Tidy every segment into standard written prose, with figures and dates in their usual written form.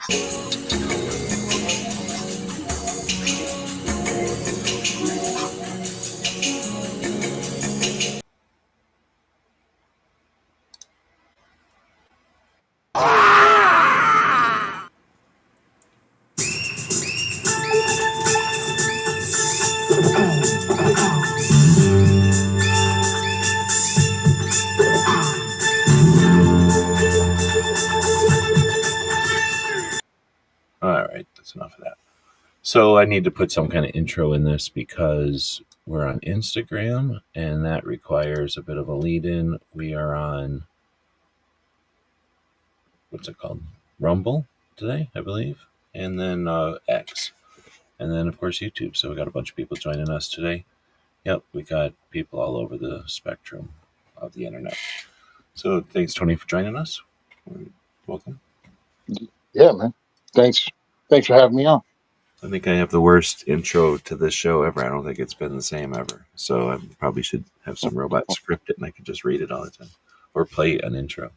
All right, that's enough of that. So I need to put some kind of intro in this because we're on Instagram, and that requires a bit of a lead-in. We are on, what's it called? Rumble today, I believe, and then X, and then of course YouTube. So we got a bunch of people joining us today. Yep, we got people all over the spectrum of the internet. So thanks, Tony, for joining us. Welcome. Yeah, man. Thanks. Thanks for having me on. I think I have the worst intro to this show ever. I don't think it's been the same ever. So I probably should have some robot script it and I could just read it all the time or play an intro.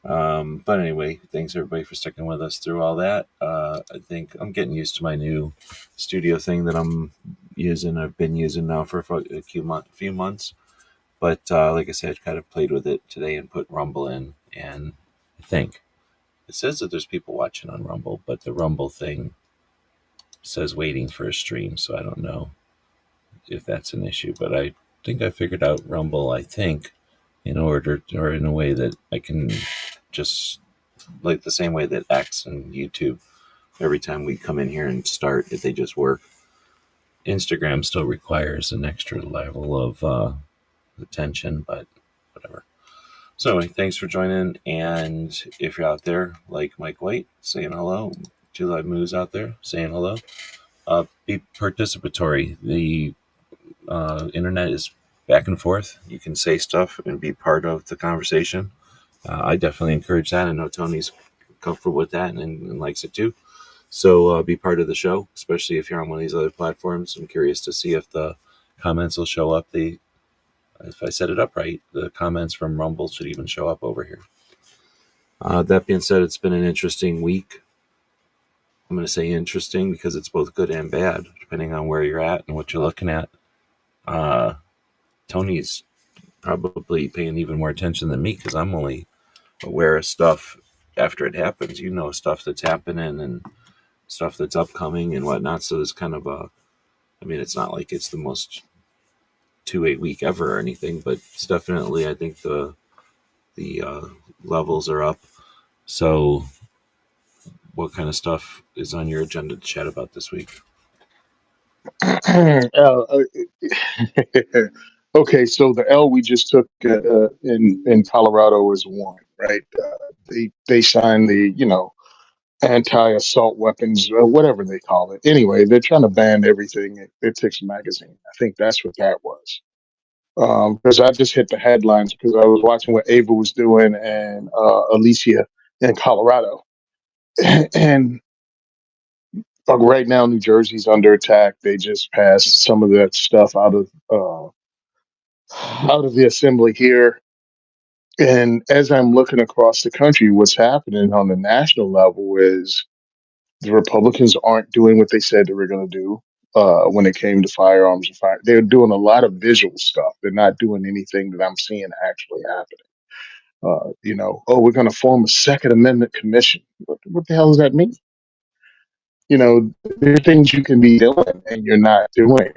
But anyway, thanks everybody for sticking with us through all that. I think I'm getting used to my new studio thing that I'm using. I've been using now for a few months. But like I said, I kind of played with it today and put Rumble in. And I think it says that there's people watching on Rumble, but the Rumble thing says waiting for a stream. So I don't know if that's an issue. But I think I figured out Rumble, I think, in order or in a way that I can just like the same way that X and YouTube, every time we come in here and start, if they just work. Instagram still requires an extra level of attention, but whatever. So anyway, thanks for joining. And if you're out there, like Mike White, saying hello, July Moose out there saying hello, be participatory. The internet is back and forth. You can say stuff and be part of the conversation. I definitely encourage that. I know Tony's comfortable with that and likes it too. So be part of the show, especially if you're on one of these other platforms. I'm curious to see if the comments will show up. If I set it up right, the comments from Rumble should even show up over here. That being said, it's been an interesting week. I'm going to say interesting because it's both good and bad, depending on where you're at and what you're looking at. Tony's probably paying even more attention than me because I'm only aware of stuff after it happens. You know, stuff that's happening and stuff that's upcoming and whatnot. So it's kind of it's not like it's the most 2-8 week ever or anything, but it's definitely, I think the levels are up. So what kind of stuff is on your agenda to chat about this week? Okay, so the L we just took in Colorado is one, right? They signed the anti-assault weapons, whatever they call it. Anyway, they're trying to ban everything. It takes a magazine. I think that's what that was. Because I just hit the headlines because I was watching what Ava was doing and Alicia in Colorado, and right now New Jersey's under attack. They just passed some of that stuff out of the assembly here. And as I'm looking across the country, what's happening on the national level is the Republicans aren't doing what they said they were going to do when it came to firearms and fire. They're doing a lot of visual stuff. They're not doing anything that I'm seeing actually happening. We're going to form a Second Amendment Commission. What the hell does that mean? There are things you can be doing and you're not doing.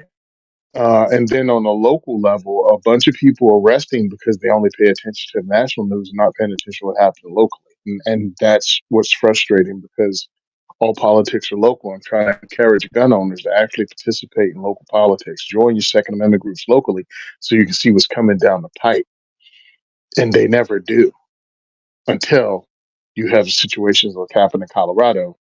And then on a local level, a bunch of people are arresting because they only pay attention to national news and not paying attention to what happened locally. And that's what's frustrating because all politics are local. I'm trying to encourage gun owners to actually participate in local politics. Join your Second Amendment groups locally so you can see what's coming down the pipe. And they never do until you have situations like happened in Colorado.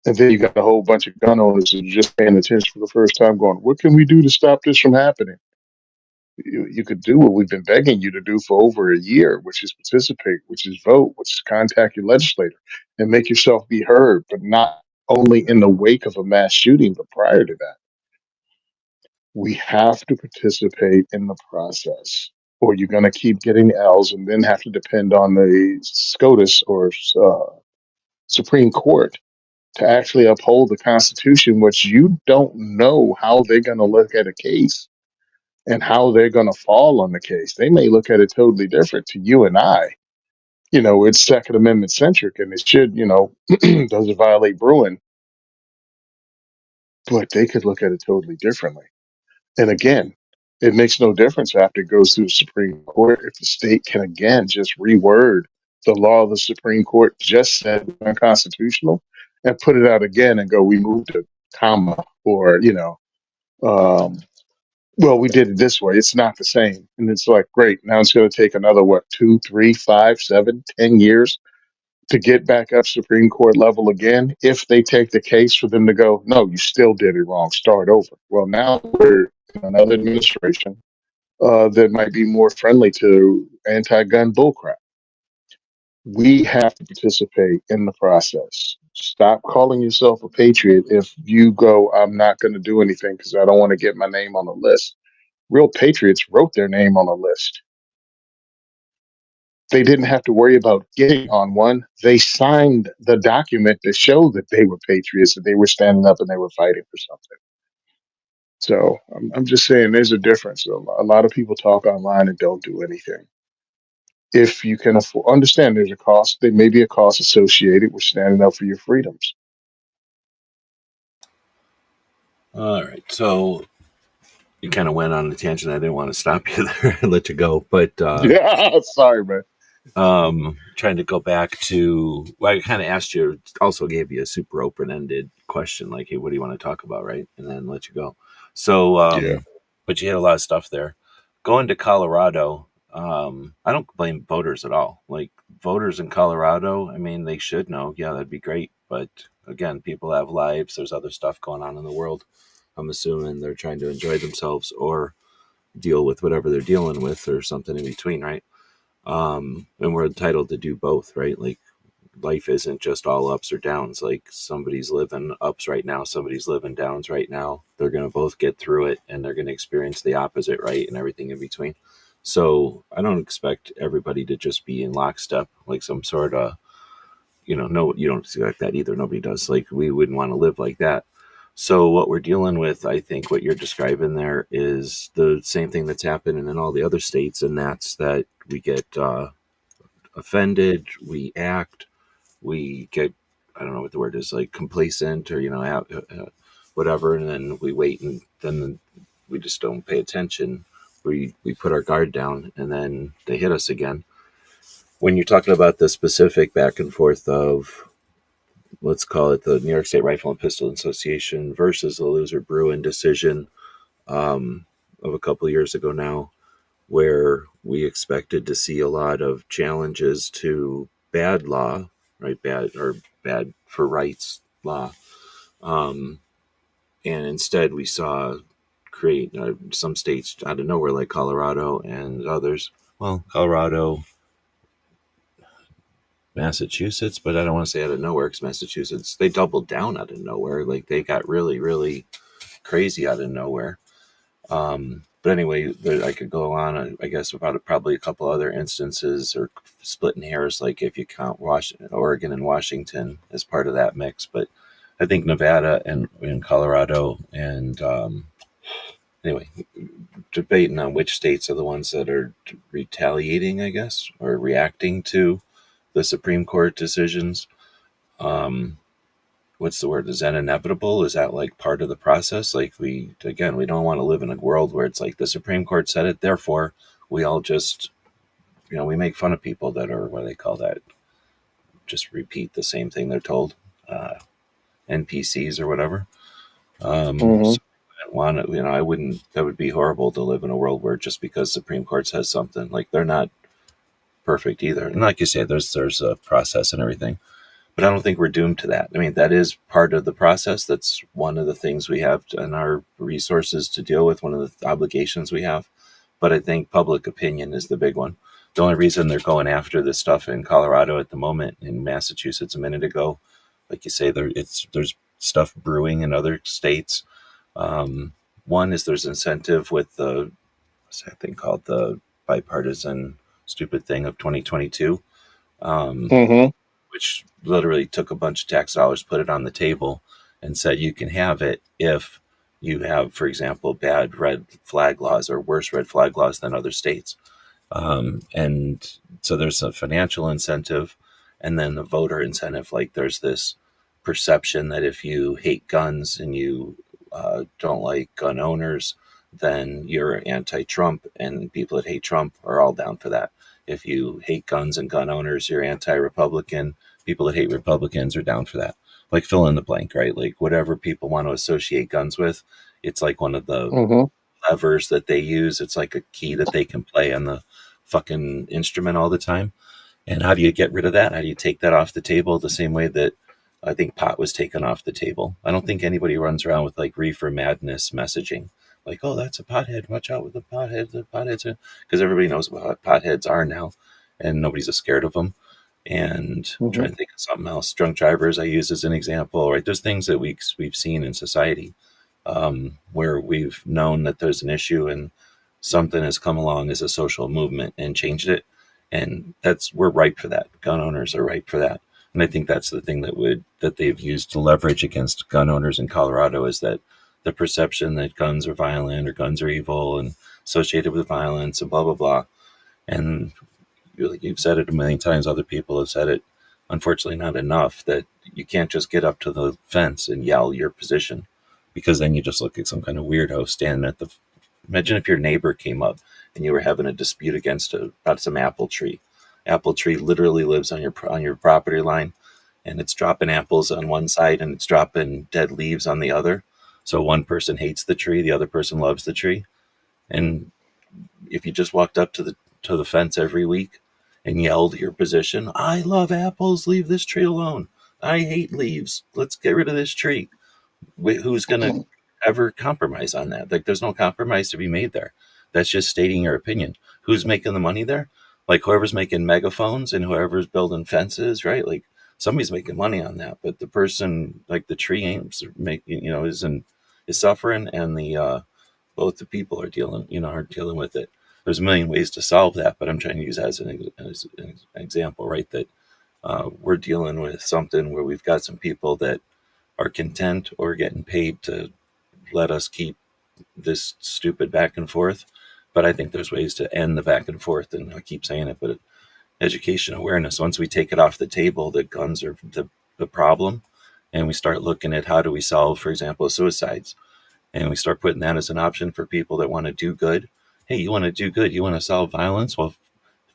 And then you got a whole bunch of gun owners that are just paying attention for the first time going, what can we do to stop this from happening? You could do what we've been begging you to do for over a year, which is participate, which is vote, which is contact your legislator and make yourself be heard, but not only in the wake of a mass shooting, but prior to that. We have to participate in the process, or you're going to keep getting L's and then have to depend on the SCOTUS or Supreme Court to actually uphold the Constitution, which you don't know how they're going to look at a case and how they're going to fall on the case. They may look at it totally different to you and I. It's Second Amendment centric and it should, does it violate Bruin? But they could look at it totally differently. And again, it makes no difference after it goes through the Supreme Court if the state can again just reword the law of the Supreme Court just said unconstitutional and put it out again and go, we moved a comma or, um, well, we did it this way. It's not the same. And it's like, great. Now it's going to take another, what, 2, 3, 5, 7, 10 years to get back up Supreme Court level again. If they take the case for them to go, no, you still did it wrong, start over. Well, now we're in another administration that might be more friendly to anti-gun bullcrap. We have to participate in the process. Stop calling yourself a patriot if you go, I'm not going to do anything because I don't want to get my name on the list. Real patriots wrote their name on a list. They didn't have to worry about getting on one. They signed the document to show that they were patriots, that they were standing up and they were fighting for something. So I'm just saying there's a difference. A lot of people talk online and don't do anything. If you can understand there's a cost, there may be a cost associated with standing up for your freedoms. All right. So you kind of went on a tangent. I didn't want to stop you there and let you go, but Yeah, sorry, man. trying to go back to, well, I kind of asked you, also gave you a super open-ended question, like, hey, what do you want to talk about, right? And then let you go. So, Yeah. but you had a lot of stuff there. Going to Colorado, I don't blame voters at all. Like, voters in Colorado, I mean, they should know. Yeah, that'd be great. But again, people have lives. There's other stuff going on in the world. I'm assuming they're trying to enjoy themselves or deal with whatever they're dealing with or something in between, right? And we're entitled to do both, right? Like, life isn't just all ups or downs. Like, somebody's living ups right now, somebody's living downs right now. They're going to both get through it and they're going to experience the opposite, right? And everything in between. So I don't expect everybody to just be in lockstep, like some sort of, no, you don't expect that either. Nobody does. Like, we wouldn't want to live like that. So what we're dealing with, I think what you're describing there is the same thing that's happening in all the other states. And that's that we get offended, we act, we get, I don't know what the word is, like complacent or whatever, and then we wait, and then we just don't pay attention. We put our guard down, and then they hit us again. When you're talking about the specific back and forth of, let's call it the New York State Rifle and Pistol Association versus the Loser Bruin decision of a couple of years ago now, where we expected to see a lot of challenges to bad law, right? Bad for rights law. Um, and instead, we saw create some states out of nowhere, like Colorado and others. Well, Colorado, Massachusetts, but I don't want to say out of nowhere because Massachusetts, they doubled down out of nowhere. Like, they got really, really crazy out of nowhere. But anyway, I could go on, I guess, about probably a couple other instances or splitting hairs, like if you count Oregon and Washington as part of that mix. But I think Nevada and Colorado and anyway, debating on which states are the ones that are retaliating, I guess, or reacting to the Supreme Court decisions. Um, what's the word? Is that inevitable? Is that like part of the process? Like, we don't want to live in a world where it's like the Supreme Court said it, therefore we all just, we make fun of people that are, what do they call that? Just repeat the same thing they're told, uh, NPCs or whatever. Hmm. So I don't want to, I wouldn't, that would be horrible to live in a world where just because Supreme Court says something, like, they're not perfect either. And like you say, there's a process and everything. But I don't think we're doomed to that. I mean, that is part of the process. That's one of the things we have in our resources to deal with, one of the obligations we have. But I think public opinion is the big one. The only reason they're going after this stuff in Colorado at the moment, in Massachusetts a minute ago, like you say, there's stuff brewing in other states. One is there's incentive with what's that thing called, the bipartisan stupid thing of 2022. Um, Hmm. which literally took a bunch of tax dollars, put it on the table, and said you can have it if you have, for example, bad red flag laws or worse red flag laws than other states. And so there's a financial incentive and then the voter incentive. Like there's this perception that if you hate guns and you don't like gun owners, then you're anti-Trump, and people that hate Trump are all down for that. If you hate guns and gun owners, you're anti-Republican. People that hate Republicans are down for that. Like fill in the blank, right? Like whatever people want to associate guns with, it's like one of the Mm-hmm. levers that they use. It's like a key that they can play on the fucking instrument all the time. And how do you get rid of that? How do you take that off the table the same way that I think pot was taken off the table? I don't think anybody runs around with like reefer madness messaging. Like, oh, that's a pothead. Watch out with the pothead. The potheads. Because everybody knows what potheads are now, and nobody's scared of them. And I'm Mm-hmm. trying to think of something else. Drunk drivers I use as an example, right? There's things that we've seen in society where we've known that there's an issue and something has come along as a social movement and changed it. And that's we're ripe for that. Gun owners are ripe for that. And I think that's the thing that they've used to leverage against gun owners in Colorado is that the perception that guns are violent or guns are evil and associated with violence and blah blah blah. And you've said it a million times, other people have said it, unfortunately not enough, that you can't just get up to the fence and yell your position, because then you just look like some kind of weirdo standing at the. Imagine if your neighbor came up and you were having a dispute about some apple tree. Apple tree literally lives on your property line, and it's dropping apples on one side and it's dropping dead leaves on the other. So one person hates the tree, the other person loves the tree. And if you just walked up to the fence every week and yelled your position, I love apples, leave this tree alone. I hate leaves. Let's get rid of this tree. Who's going to ever compromise on that? Like, there's no compromise to be made there. That's just stating your opinion. Who's making the money there? Like, whoever's making megaphones and whoever's building fences, right? Like, somebody's making money on that. But the person, like the tree, ain't making, is suffering, and the both the people are dealing with it. There's a million ways to solve that, but I'm trying to use that as an example, right? That we're dealing with something where we've got some people that are content or getting paid to let us keep this stupid back and forth. But I think there's ways to end the back and forth, and I keep saying it, but education awareness. Once we take it off the table, that guns are the problem, and we start looking at how do we solve, for example, suicides, and we start putting that as an option for people that want to do good. Hey, you want to do good? You want to solve violence? Well,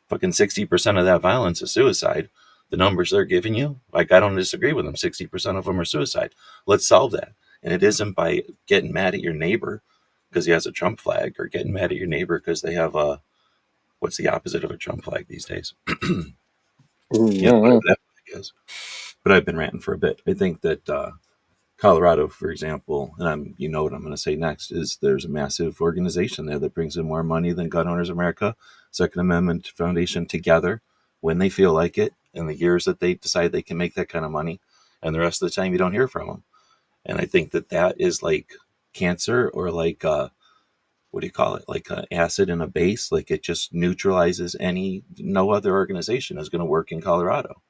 fucking 60% of that violence is suicide. The numbers they're giving you, like, I don't disagree with them. 60% of them are suicide. Let's solve that. And it isn't by getting mad at your neighbor because he has a Trump flag, or getting mad at your neighbor because they have a, what's the opposite of a Trump flag these days? Whatever Mm-hmm. that flag is. But I've been ranting for a bit. I think that Colorado, for example, and you know what I'm going to say next, is there's a massive organization there that brings in more money than Gun Owners America, Second Amendment Foundation together when they feel like it, in the years that they decide they can make that kind of money, and the rest of the time you don't hear from them. And I think that is like cancer, or like what do you call it? Like an acid in a base. Like it just neutralizes no other organization is going to work in Colorado.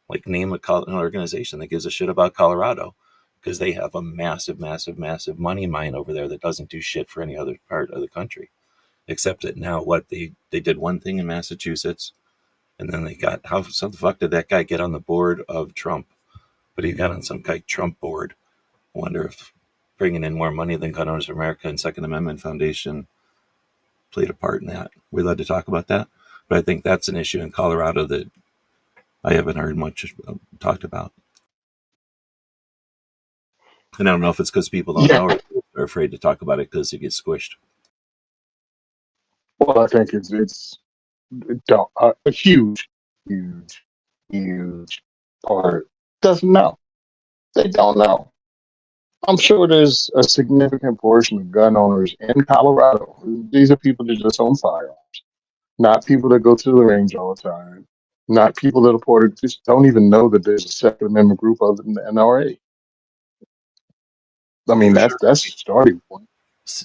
Like name an organization that gives a shit about Colorado, because they have a massive, massive, massive money mine over there that doesn't do shit for any other part of the country. Except that now what they did one thing in Massachusetts, and then they got how the fuck did that guy get on the board of Trump? But he got on some kind of Trump board. I wonder if bringing in more money than Gun Owners of America and Second Amendment Foundation played a part in that. We're allowed to talk about that, but I think that's an issue in Colorado that I haven't heard much talked about. And I don't know if it's because people don't Yeah. know or they're afraid to talk about it because it gets squished. Well, I think it's a huge, huge, huge part doesn't know. They don't know. I'm sure there's a significant portion of gun owners in Colorado. These are people that just own firearms, not people that go to the range all the time, not people that are part of, just don't even know that there's a Second Amendment group other than the NRA. I mean, For that's sure. that's the starting point.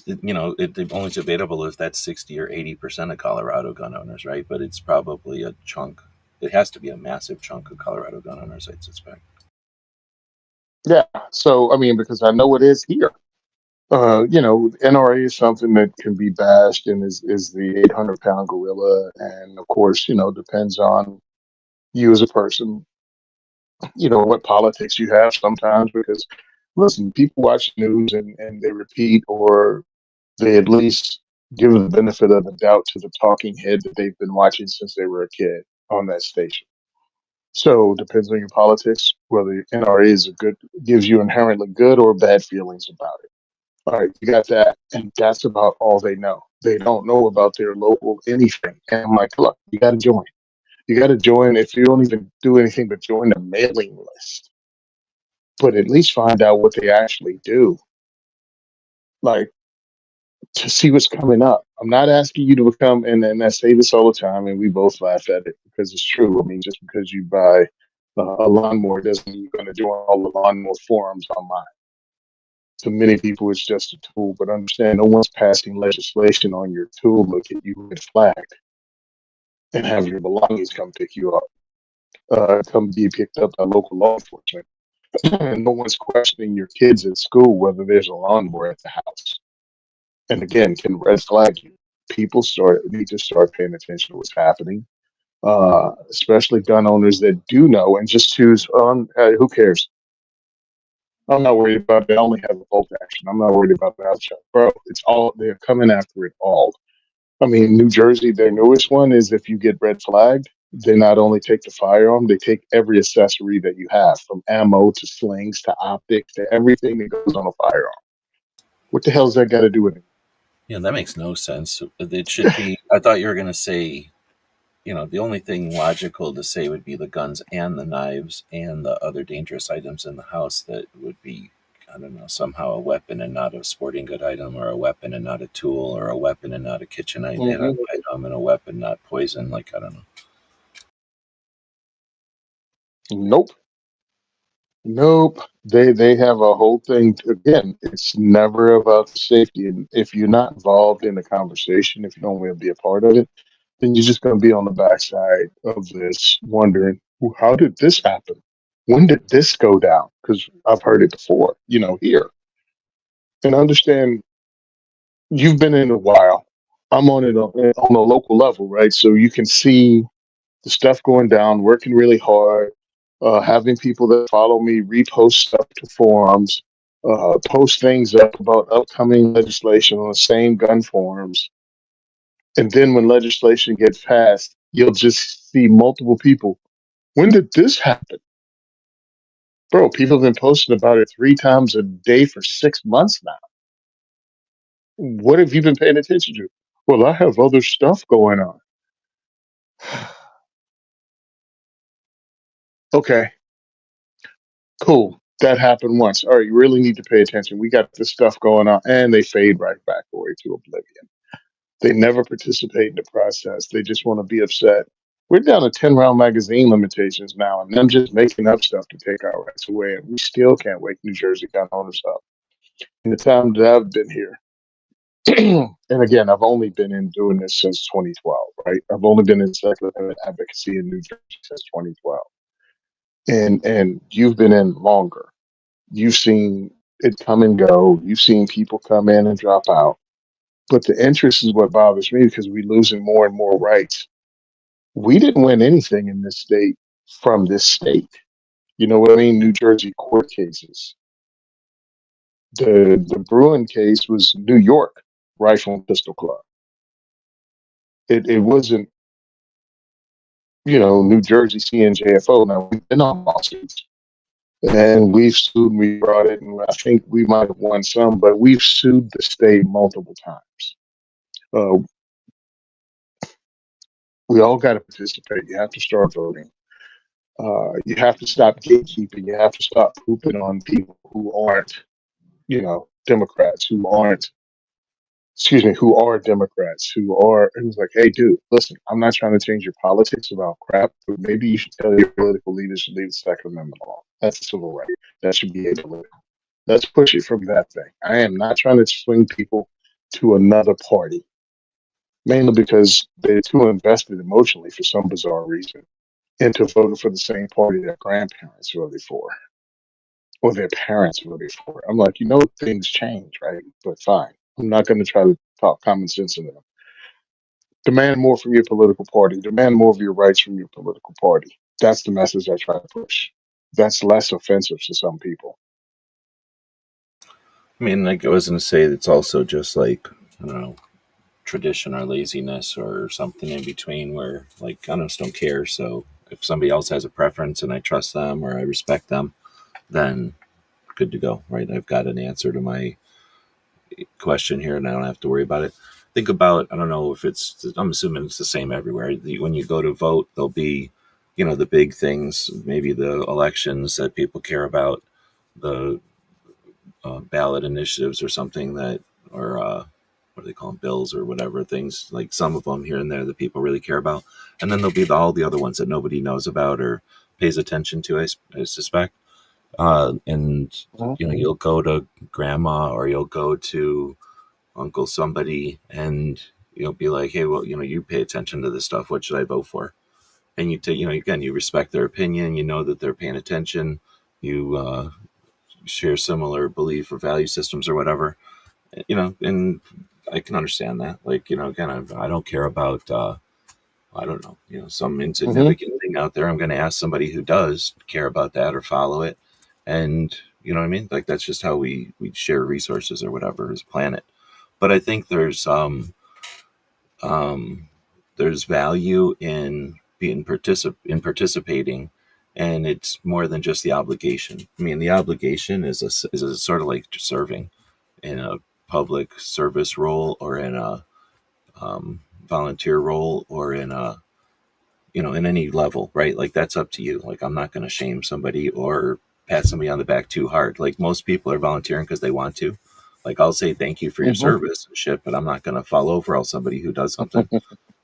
It only debatable if that's 60 or 80% of Colorado gun owners, right? But it's probably a chunk. it has to be a massive chunk of Colorado gun owners, I suspect. Yeah. So I mean, because I know it is here. NRA is something that can be bashed and is the 800-pound gorilla, and of course, depends on you as a person. What politics you have sometimes, because listen, people watch the news and they repeat, or they at least give the benefit of the doubt to the talking head that they've been watching since they were a kid on that station. So depends on your politics, whether NRA is a good gives you inherently good or bad feelings about it. All right, you got that, and that's about all they know. They don't know about their local anything. And I'm like, look, you got to join. You got to join. If you don't even do anything but join the mailing list, but at least find out what they actually do, like to see what's coming up. I'm not asking you to become, and I say this all the time, and we both laugh at it because it's true. I mean, just because you buy a lawnmower doesn't mean you're going to join all the lawnmower forums online. To many people, it's just a tool, but understand no one's passing legislation on your tool. Look at you get flagged and have your belongings come pick you up, come be picked up by local law enforcement. And no one's questioning your kids at school whether there's a lawnmower at the house. And again, can red flag you. People need to start paying attention to what's happening, especially gun owners that do know and just choose on. Who cares? I'm not worried about it. I only have a bolt action. I'm not worried about the outshot. Bro, it's all, they're coming after it all. I mean, New Jersey, their newest one is if you get red flagged, they not only take the firearm, they take every accessory that you have, from ammo to slings to optics to everything that goes on a firearm. What the hell's that got to do with it? Yeah, that makes no sense. It should be. I thought you were going to say, the only thing logical to say would be the guns and the knives and the other dangerous items in the house that would be, I don't know, somehow a weapon and not a sporting good item, or a weapon and not a tool, or a weapon and not a kitchen item, Hmm. and a weapon, not poison. Like, I don't know. Nope. Nope. They have a whole thing. Again, it's never about the safety. And if you're not involved in the conversation, if you don't want to be a part of it, then you're just going to be on the backside of this wondering, "Well, how did this happen? When did this go down?" Because I've heard it before, here. And understand you've been in a while. I'm on it on a local level, right? So you can see the stuff going down, working really hard, having people that follow me repost stuff to forums, post things up about upcoming legislation on the same gun forums. And then when legislation gets passed, you'll just see multiple people. When did this happen? Bro, people have been posting about it 3 times a day for 6 months now. What have you been paying attention to? Well, I have other stuff going on. Okay, cool. That happened once. All right, you really need to pay attention. We got this stuff going on, and they fade right back away to oblivion. They never participate in the process. They just want to be upset. We're down to 10-round magazine limitations now, and them just making up stuff to take our rights away. And we still can't wake New Jersey gun owners up. In the time that I've been here, and again, I've only been in doing this since 2012, right? I've only been in Second Amendment advocacy in New Jersey since 2012, and you've been in longer. You've seen it come and go. You've seen people come in and drop out. But the interest is what bothers me, because we're losing more and more rights. We didn't win anything in this state from this state. You know what I mean? New Jersey court cases. The Bruin case was New York Rifle and Pistol Club. It wasn't, New Jersey CNJFO. Now we've been on lawsuits and we've sued, we brought it, and I think we might have won some, but we've sued the state multiple times. Uh, we all got to participate. You have to start voting. You have to stop gatekeeping. You have to stop pooping on people who aren't, Democrats, who are Democrats, who's like, hey, dude, listen, I'm not trying to change your politics about crap, but maybe you should tell your political leaders to leave the Second Amendment alone. That's a civil right. That should be able to. Let's push it from that thing. I am not trying to swing people to another party, mainly because they're too invested emotionally for some bizarre reason. into voting for the same party their grandparents voted for or their parents voted for. I'm like, things change, right? But fine. I'm not going to try to talk common sense into them. Demand more from your political party. Demand more of your rights from your political party. That's the message I try to push. That's less offensive to some people. I mean, like I was going to say, it's also just like, I don't know, tradition or laziness or something in between where, like, I just don't care. So if somebody else has a preference and I trust them or I respect them, then good to go, right? I've got an answer to my question here and I don't have to worry about it. Think about, I don't know if it's, I'm assuming it's the same everywhere. When you go to vote, there'll be, the big things, maybe the elections that people care about, the ballot initiatives or something that, or what do they call them, bills or whatever, things like some of them here and there that people really care about. And then there'll be all the other ones that nobody knows about or pays attention to, I suspect. And, Mhm. you'll go to grandma or you'll go to uncle somebody and you'll be like, hey, well, you pay attention to this stuff. What should I vote for? And you take, again, you respect their opinion. You know that they're paying attention. You share similar belief or value systems or whatever. And I can understand that. Like, again, I don't care about, I don't know, some Mhm. insignificant thing out there. I'm going to ask somebody who does care about that or follow it. And you know what I mean? Like, that's just how we share resources or whatever as a planet. But I think um, there's value in in participating, and it's more than just the obligation. I mean, the obligation is a sort of like serving in a public service role or in a volunteer role or in a in any level, right? Like that's up to you. Like I'm not going to shame somebody or pat somebody on the back too hard. Like most people are volunteering because they want to. Like I'll say thank you for your Mhm. service and shit, but I'm not going to fall over all somebody who does something.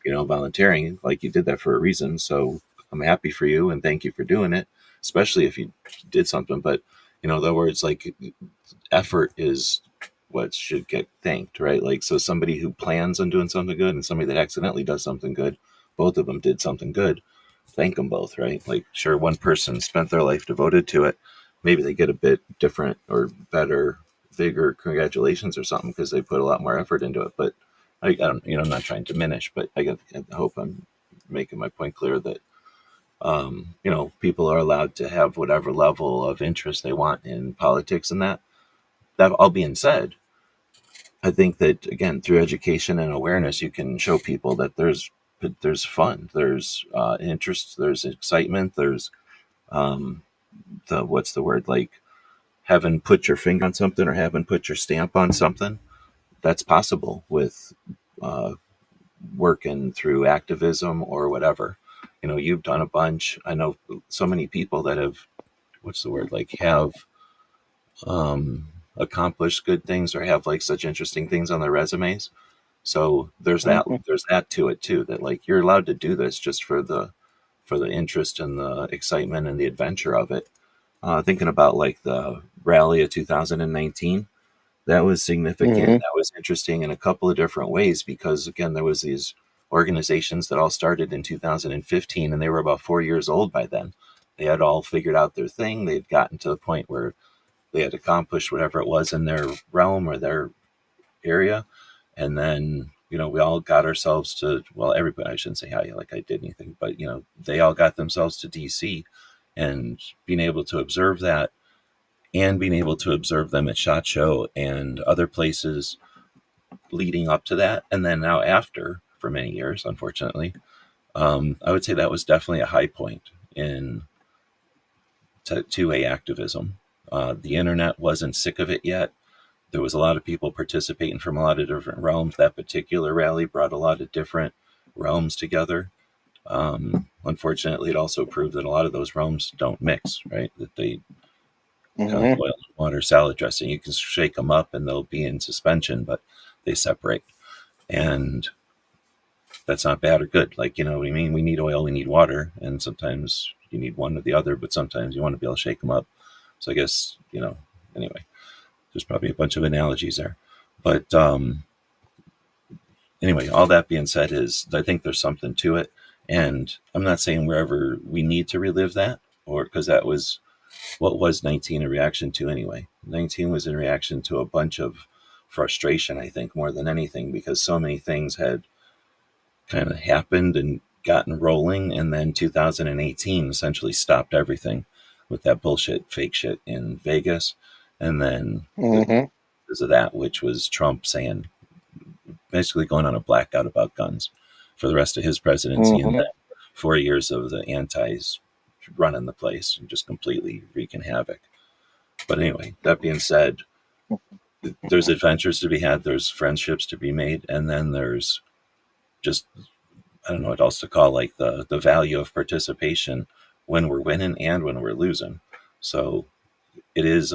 Volunteering, like you did that for a reason. So I'm happy for you and thank you for doing it, especially if you did something. But in other words, like effort is what should get thanked, right? Like so somebody who plans on doing something good and somebody that accidentally does something good, both of them did something good. Thank them both, right? Like sure, one person spent their life devoted to it. Maybe they get a bit different or better, bigger congratulations or something because they put a lot more effort into it. But I don't, I'm not trying to diminish, but I hope I'm making my point clear that people are allowed to have whatever level of interest they want in politics and that. That all being said, I think that again through education and awareness, you can show people that there's fun, there's interest, there's excitement, there's um, the what's the word like having put your finger on something or having put your stamp on something. That's possible with uh, working through activism or whatever. You've done a bunch. I know so many people that have what's the word like have um, accomplished good things or have like such interesting things on their resumes. So Mhm. there's that to it too. That like you're allowed to do this just for the interest and the excitement and the adventure of it. Thinking about like the rally of 2019, that was significant. Mhm. That was interesting in a couple of different ways because again, there was these organizations that all started in 2015 and they were about 4 years old by then. They had all figured out their thing. They'd gotten to the point where they had accomplished whatever it was in their realm or their area. And then, we all got ourselves to, well, everybody, I shouldn't say how like I did anything, but, they all got themselves to DC and being able to observe that and being able to observe them at SHOT Show and other places leading up to that. And then now after, for many years, unfortunately, I would say that was definitely a high point in 2A activism. The internet wasn't sick of it yet. There was a lot of people participating from a lot of different realms. That particular rally brought a lot of different realms together. Unfortunately, it also proved that a lot of those realms don't mix, right? That they kind of like Mhm. oil and water salad dressing. You can shake them up and they'll be in suspension, but they separate. And that's not bad or good. Like, you know what I mean? We need oil, we need water, and sometimes you need one or the other, but sometimes you want to be able to shake them up. So I guess, anyway, there's probably a bunch of analogies there. But anyway, all that being said is I think there's something to it. And I'm not saying wherever we need to relive that, or because that was what was 19 a reaction to anyway. 19 was in reaction to a bunch of frustration, I think, more than anything, because so many things had kind of happened and gotten rolling. And then 2018 essentially stopped everything with that bullshit, fake shit in Vegas. And then Mm-hmm. because of that, which was Trump saying, basically going on a blackout about guns for the rest of his presidency. And Mm-hmm. then 4 years of the antis running the place and just completely wreaking havoc. But anyway, that being said, there's adventures to be had, there's friendships to be made, and then there's just, I don't know what else to call, like the value of participation when we're winning and when we're losing. So it is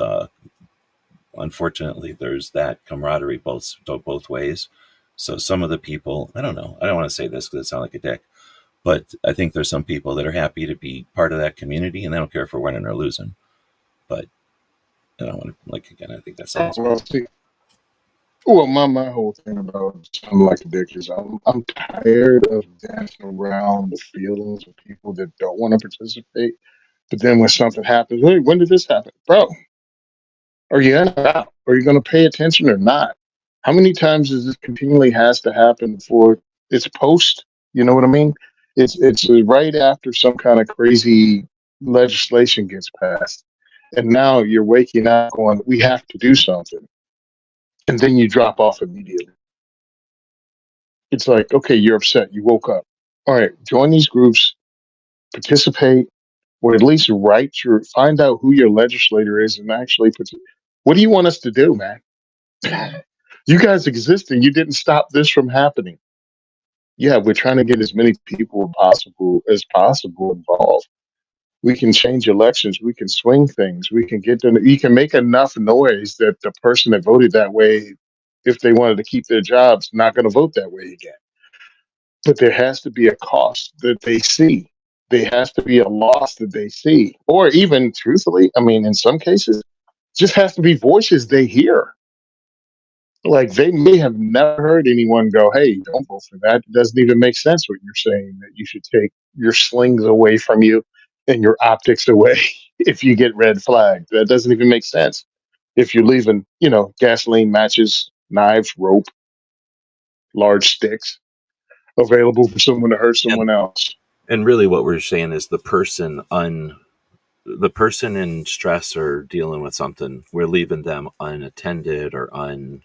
unfortunately there's that camaraderie both ways. So some of the people, I don't know, I don't want to say this because it sounds like a dick, but I think there's some people that are happy to be part of that community and they don't care if we're winning or losing. But I don't want to, like, again, I think that sounds Well, see, well, my whole thing about sounding like a dick is I'm tired of dancing around the feelings of people that don't want to participate. But then when something happens, hey, when did this happen, bro? Are you in or out? Are you going to pay attention or not? How many times does this continually has to happen before it's post? You know what I mean? It's right after some kind of crazy legislation gets passed, and now you're waking up going, we have to do something, and then you drop off immediately. It's like, okay, you're upset. You woke up. All right, join these groups, participate, or at least find out who your legislator is, and actually put. What do you want us to do, man? You guys existing, you didn't stop this from happening. Yeah, we're trying to get as many people as possible involved. We can change elections. We can swing things. We can get them. You can make enough noise that the person that voted that way, if they wanted to keep their jobs, not going to vote that way again. But there has to be a cost that they see. There has to be a loss that they see, or even truthfully, I mean, in some cases, just has to be voices they hear. Like they may have never heard anyone go, "Hey, don't vote for that. It doesn't even make sense what you're saying. That you should take your slings away from you and your optics away if you get red flagged. That doesn't even make sense. If you're leaving, gasoline, matches, knives, rope, large sticks available for someone to hurt yeah. someone else." And really what we're saying is the person in stress or dealing with something, we're leaving them unattended or unhelped.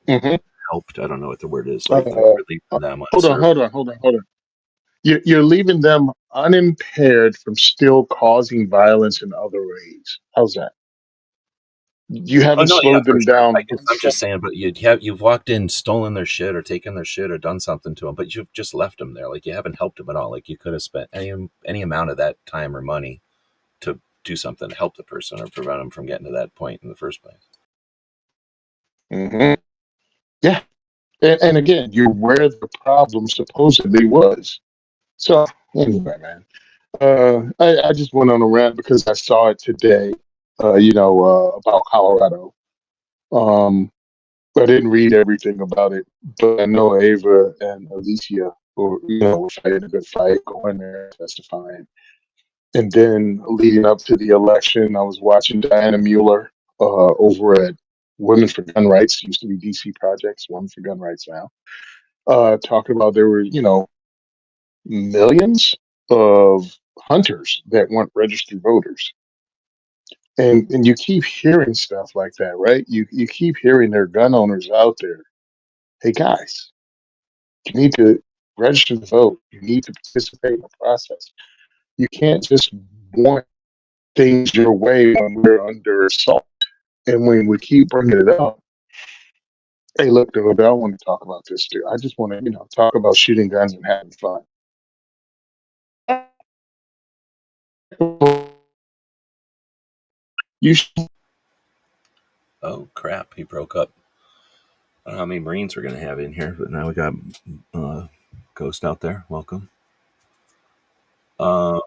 Hmm. I don't know what the word is. Like Uh, we're leaving them hold on, unserved. hold on, hold on, hold on. You're leaving them unimpaired from still causing violence in other ways. How's that? You Oh haven't no, yeah, slowed for them sure. I down guess I'm before. just saying, but you've walked in, stolen their shit, or taken their shit, or done something to them, but you've just left them there. Like you haven't helped them at all. Like you could have spent any amount of that time or money to do something to help the person or prevent them from getting to that point in the first place. Hmm. Yeah, and again, you're where the problem supposedly was. So anyway, man, I just went on a rant because I saw it today. About Colorado. Um, I didn't read everything about it, but I know Ava and Alicia were fighting a good fight, going there testifying. And then leading up to the election, I was watching Diana Mueller over at Women for Gun Rights, used to be DC Projects, Women for Gun Rights now, talking about there were, millions of hunters that weren't registered voters. And you keep hearing stuff like that, right? You keep hearing there are gun owners out there. Hey guys, you need to register to vote. You need to participate in the process. You can't just want things your way when we're under assault. And when we keep bringing it up, hey, look, dude, I want to talk about this too. I just want to, talk about shooting guns and having fun. You should. Oh crap, he broke up. I don't know how many Marines we're gonna have in here, but now we got uh, Ghost out there. Welcome. Uh,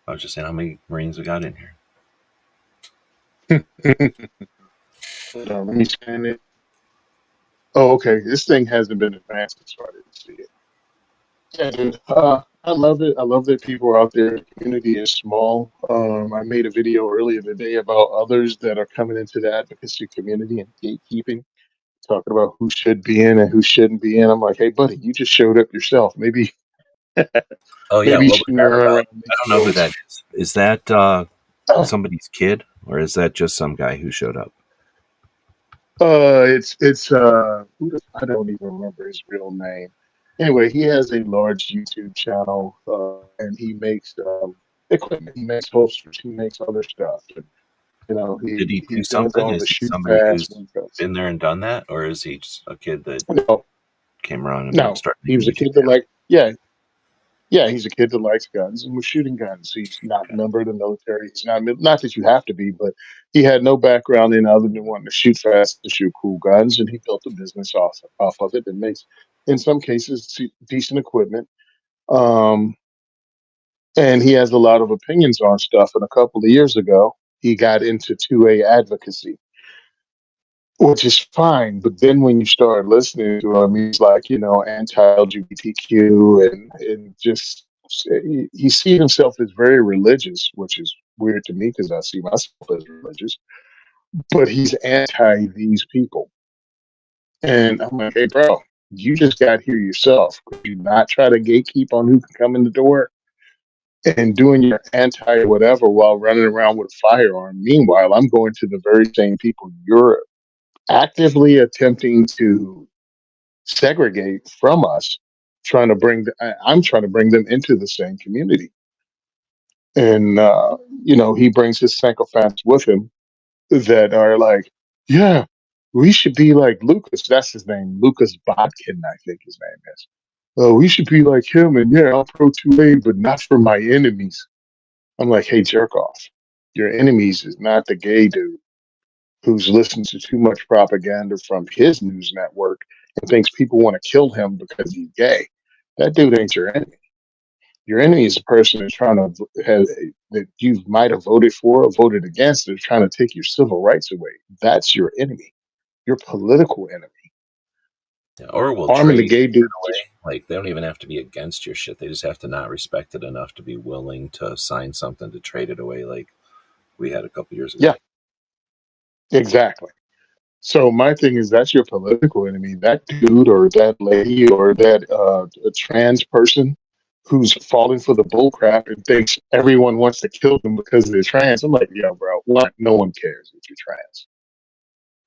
I was just saying how many Marines we got in here. Hold on, let me scan it. Oh, okay. This thing hasn't been advanced, so I didn't see it. Yeah, dude. I love it. I love that people are out there. The community is small. I made a video earlier today about others that are coming into the advocacy community and gatekeeping, talking about who should be in and who shouldn't be in. I'm like, hey, buddy, you just showed up yourself. Maybe, Oh yeah, maybe you what was shouldn't that run about? around I making don't know who waves. that is. Is that somebody's kid, or is that just some guy who showed up? I don't even remember his real name. Anyway, he has a large YouTube channel, and he makes equipment. He makes holsters. He makes other stuff. And, Did he he do does something? all the Is he shoot somebody fast who's one cuts. been there and done that, or is he just a kid that No, came around and no, started he making was a YouTube kid that channels? yeah, he's a kid that likes guns and was shooting guns. He's not a Okay. member of the military. He's not that you have to be, but he had no background in other than wanting to shoot fast, to shoot cool guns, and he built a business off of it and makes, in some cases, decent equipment. Um, and he has a lot of opinions on stuff. And a couple of years ago, he got into 2A advocacy, which is fine. But then when you start listening to him, he's like, anti-LGBTQ and just he sees himself as very religious, which is weird to me because I see myself as religious. But he's anti these people, and I'm like, hey, bro, you just got here yourself. Could you not try to gatekeep on who can come in the door and doing your anti whatever while running around with a firearm? Meanwhile, I'm going to the very same people you're actively attempting to segregate from us, I'm trying to bring them into the same community. And he brings his sycophants with him that are like, yeah, we should be like Lucas. That's his name, Lucas Bodkin, I think his name is. Oh, we should be like him, and yeah, I'll pro 2A, but not for my enemies. I'm like, hey, jerk off. Your enemies is not the gay dude who's listened to too much propaganda from his news network and thinks people want to kill him because he's gay. That dude ain't your enemy. Your enemy is a person that's trying to have that you might have voted for or voted against. They're trying to take your civil rights away. That's your enemy. Your political enemy. Yeah, or we'll Arming the trade gay dude. Just away. Like they don't even have to be against your shit. They just have to not respect it enough to be willing to sign something to trade it away, like we had a couple years ago. yeah, exactly. So my thing is that's your political enemy. That dude or that lady or that a trans person who's falling for the bull crap and thinks everyone wants to kill them because they're trans. I'm like, yo, bro, what? No one cares if you're trans.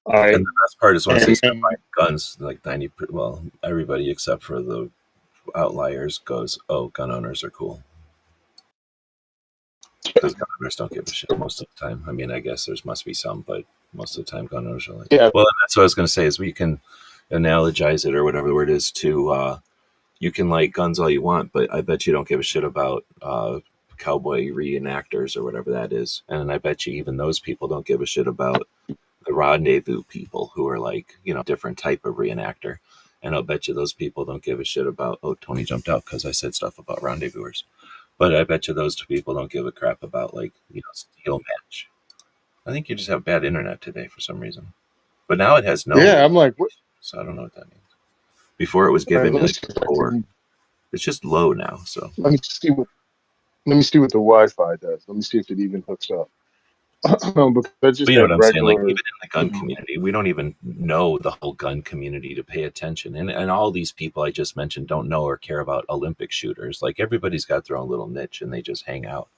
All And right. the best part is once they start And buying guns, like 90, well, everybody except for the outliers goes, "Oh, gun owners are cool," because gun owners don't give a shit most of the time. I mean, I guess there's must be some, but most of the time, gun owners are like, yeah, well, that's what I was going to say is we can analogize it or whatever the word is to you can like guns all you want, but I bet you don't give a shit about cowboy reenactors or whatever that is, and I bet you even those people don't give a shit about the rendezvous people who are like different type of reenactor. And I'll bet you those people don't give a shit about, oh, Tony jumped out because I said stuff about rendezvousers. But I bet you those two people don't give a crap about like steel match. I think you just have bad internet today for some reason. But now it has no yeah, I'm like, what? radiation, so I don't know what that means. Before it was All right, giving me let me like see if a I four. can. It's just low now. So, Let me see what. Let me see what the Wi-Fi does. Let me see if it even hooks up. Because I but just you know had what I'm saying? Like regular, even in the gun community, we don't even know the whole gun community to pay attention. And all these people I just mentioned don't know or care about Olympic shooters. Like everybody's got their own little niche and they just hang out.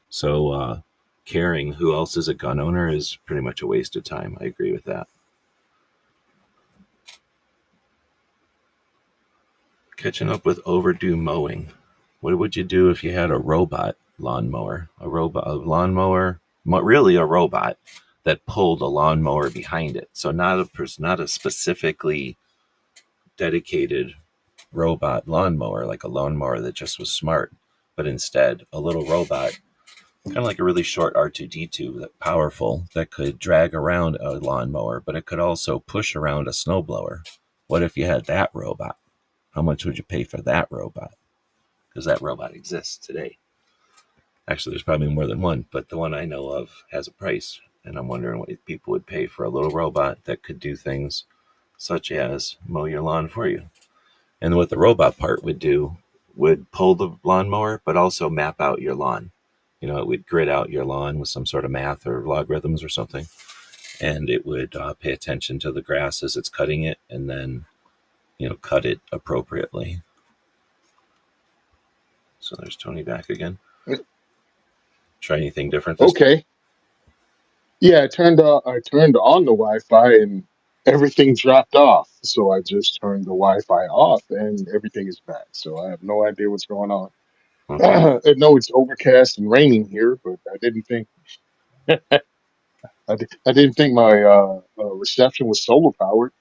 So caring who else is a gun owner is pretty much a waste of time. I agree with that. Catching up with overdue mowing. What would you do if you had a robot lawnmower? A lawnmower, really a robot that pulled a lawnmower behind it. So not a specifically dedicated robot lawnmower, like a lawnmower that just was smart, but instead a little robot, kind of like a really short R2D2 that powerful that could drag around a lawnmower, but it could also push around a snowblower. What if you had that robot? How much would you pay for that robot? Because that robot exists today. Actually, there's probably more than one, but the one I know of has a price. And I'm wondering what people would pay for a little robot that could do things such as mow your lawn for you. And what the robot part would do would pull the lawnmower, but also map out your lawn. It would grid out your lawn with some sort of math or logarithms or something, and it would pay attention to the grass as it's cutting it, and then cut it appropriately. So there's Tony back again. Try anything different this time? Okay. Yeah, I turned on the Wi-Fi and everything dropped off. So I just turned the Wi-Fi off and everything is back. So I have no idea what's going on. Okay. I know it's overcast and raining here, but I didn't think my reception was solar powered.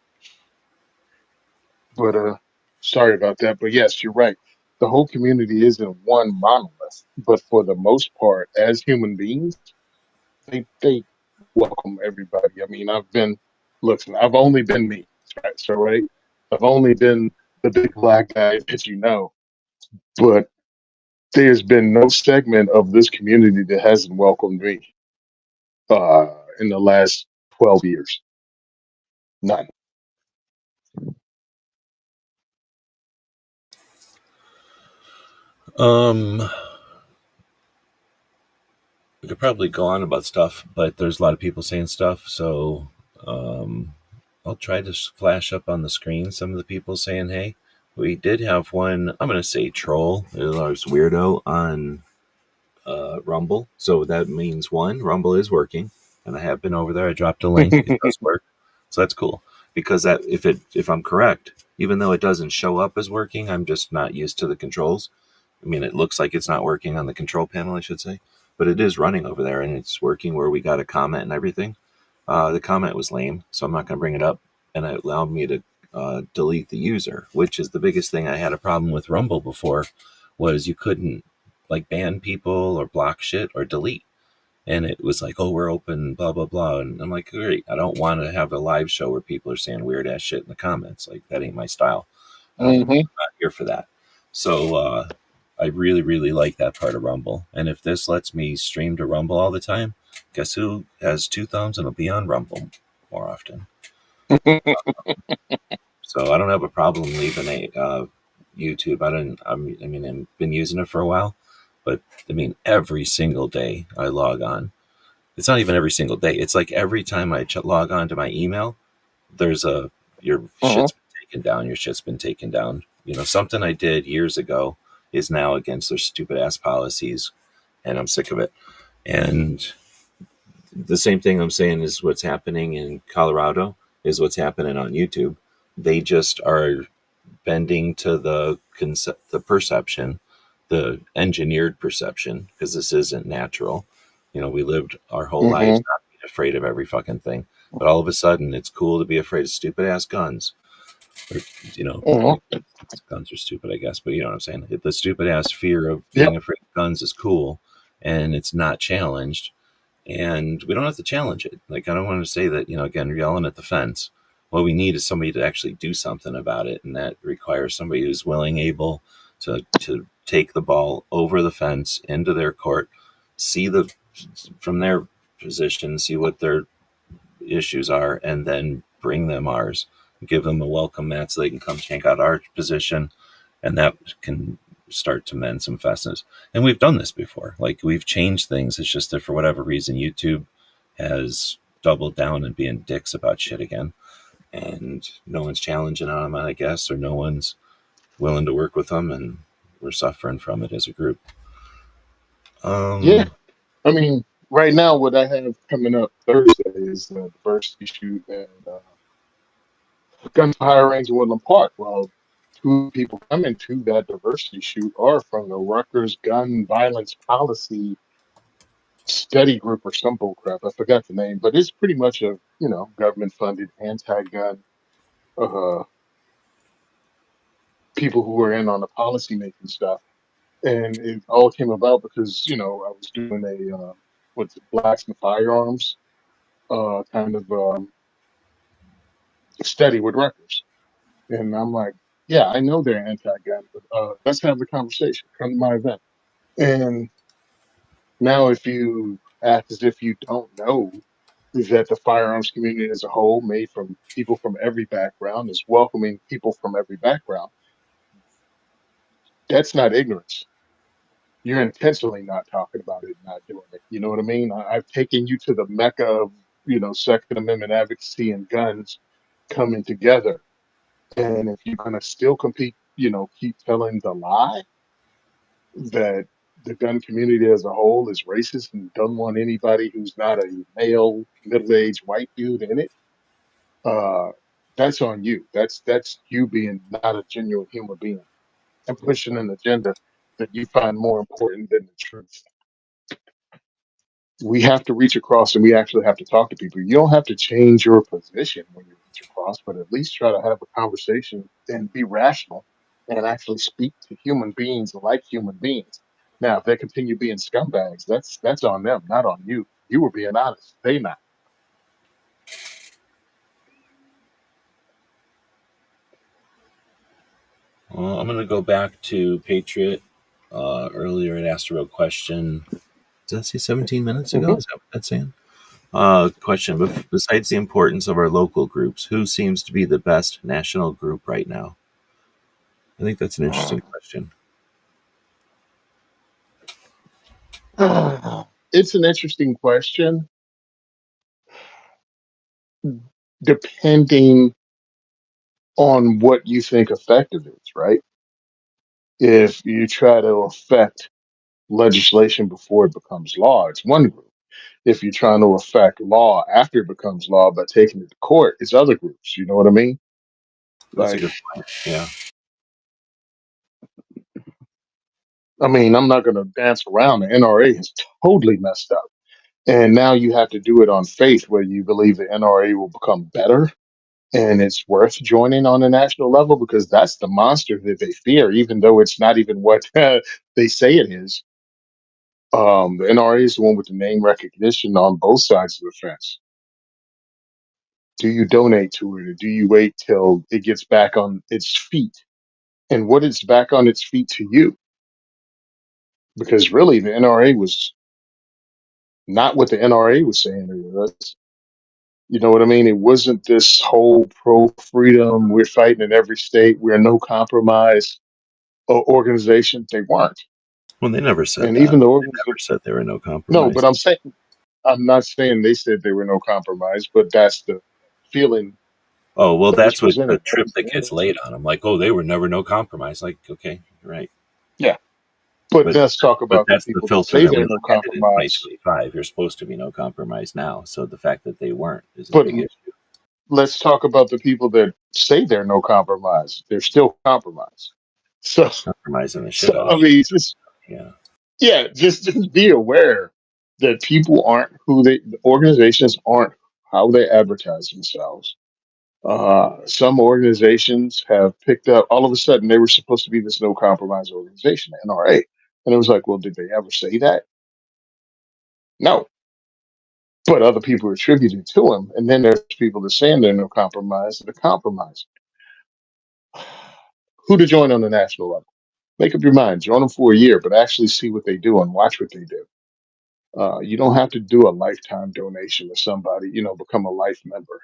But sorry about that. But yes, you're right. The whole community isn't one monolith, but for the most part, as human beings, they welcome everybody. I mean, listen, I've only been me, right? So right, I've only been the big black guy that you know, but there's been no segment of this community that hasn't welcomed me in the last 12 years. None. Um, we could probably go on about stuff, but there's a lot of people saying stuff, so um, I'll try to flash up on the screen some of the people saying hey. We did have one. I'm going to say troll. There's weirdo on Rumble. So that means one, Rumble is working, and I have been over there. I dropped a link. It does work, so that's cool. Because that, if I'm correct, even though it doesn't show up as working, I'm just not used to the controls. I mean, it looks like it's not working on the control panel, I should say, but it is running over there, and it's working where we got a comment and everything. The comment was lame, so I'm not going to bring it up, and it allowed me to delete the user, which is the biggest thing I had a problem with Rumble before, was you couldn't like ban people or block shit or delete. And it was like, oh, we're open, blah, blah, blah. And I'm like, great. I don't want to have a live show where people are saying weird ass shit in the comments. Like, that ain't my style. I'm Hmm. not here for that. So I really, really like that part of Rumble. And if this lets me stream to Rumble all the time, guess who has two thumbs and will be on Rumble more often? So I don't have a problem leaving a YouTube. I mean, I've been using it for a while, but I mean, every single day I log on. It's not even every single day. It's like every time I log on to my email, there's a your Hmm. shit's been taken down. Your shit's been taken down. Something I did years ago is now against their stupid ass policies, and I'm sick of it. And the same thing I'm saying is what's happening in Colorado is what's happening on YouTube. They just are bending to the concept, the perception, the engineered perception, because this isn't natural. We lived our whole lives Hmm. not being afraid of every fucking thing, but all of a sudden it's cool to be afraid of stupid ass guns. Or, I Hmm. mean, guns are stupid, I guess, but you know what I'm saying. The stupid ass fear of being Yep. afraid of guns is cool, and it's not challenged, and we don't have to challenge it. Like, I don't want to say that, again, you're yelling at the fence. What we need is somebody to actually do something about it, and that requires somebody who's willing, able to take the ball over the fence into their court, see the from their position, see what their issues are, and then bring them ours, give them a welcome mat so they can come check out our position, and that can start to mend some festness. And we've done this before. Like, we've changed things. It's just that for whatever reason, YouTube has doubled down and being dicks about shit again. And no one's challenging on them, I guess, or no one's willing to work with them, and we're suffering from it as a group. Yeah. Um, I mean, right now, what I have coming up Thursday is the diversity shoot and gunfire range in Woodland Park. Well, two people coming to that diversity shoot are from the Rutgers Gun Violence Policy Study Group or some bull crap. I forgot the name, but it's pretty much a government funded anti-gun uh, people who are in on the policy making stuff. And it all came about because I was doing a what's it, blacks and firearms kind of study with Rutgers. And I'm like, yeah, I know they're anti-gun, but let's have the conversation. Come to my event. And now, if you act as if you don't know that the firearms community as a whole, made from people from every background, is welcoming people from every background, That's not ignorance. You're intentionally not talking about it, not doing it. You know what I mean? I've taken you to the mecca of, Second Amendment advocacy and guns coming together. And if you're gonna still compete, keep telling the lie that the gun community as a whole is racist and don't want anybody who's not a male, middle-aged white dude in it, uh, that's on you. That's you being not a genuine human being and pushing an agenda that you find more important than the truth. We have to reach across and we actually have to talk to people. You don't have to change your position when you reach across, but at least try to have a conversation and be rational and actually speak to human beings like human beings. Now, if they continue being scumbags, that's on them, not on you. You were being honest. They not. Well, I'm going to go back to Patriot. Earlier, it asked a real question. Did that say 17 minutes ago? Hmm. Is that what that's saying? Question. Besides the importance of our local groups, who seems to be the best national group right now? I think that's an interesting question. It's an interesting question, depending on what you think effective is, right? If you try to affect legislation before it becomes law, it's one group. If you're trying to affect law after it becomes law by taking it to court, it's other groups. You know what I mean? That's a Like, good point. Yeah. I mean, I'm not going to dance around. The NRA is totally messed up. And now you have to do it on faith where you believe the NRA will become better and it's worth joining on a national level because that's the monster that they fear, even though it's not even what they say it is. The NRA is the one with the name recognition on both sides of the fence. Do you donate to it or do you wait till it gets back on its feet? And what is back on its feet to you? Because really, the NRA was not what the NRA was saying it was. You know what I mean? It wasn't this whole pro freedom, we're fighting in every state, we're no compromise organization. They weren't. Well, they never said And that. even the They never organization, said they were no no, compromise. but I'm not saying they said they were no compromise, but that's the feeling Oh, well, that was that's what the presented. That trip was that the gets image. laid on them. Like, oh, they were never no compromise. Like, okay, you're right. Yeah. But But let's talk but about the that's the people that filter say that we they're no look at it in compromise. 2025. You're supposed to be no compromise now. So the fact that they weren't is a But big issue. let's talk about the people that say they're no compromise. They're still compromised. So, Compromising the shit so out of I each mean, other. just Yeah. yeah, just be aware that people aren't who the organizations aren't how they advertise themselves. Some organizations have picked up all of a sudden they were supposed to be this no compromise organization, NRA, and it was like, well, did they ever say that? No, but other people attributed it to them, and then there's people that saying they're no compromise that are compromised. Who to join on the national level? Make up your mind. Join them for a year, but actually see what they do and watch what they do. You don't have to do a lifetime donation to somebody, become a life member,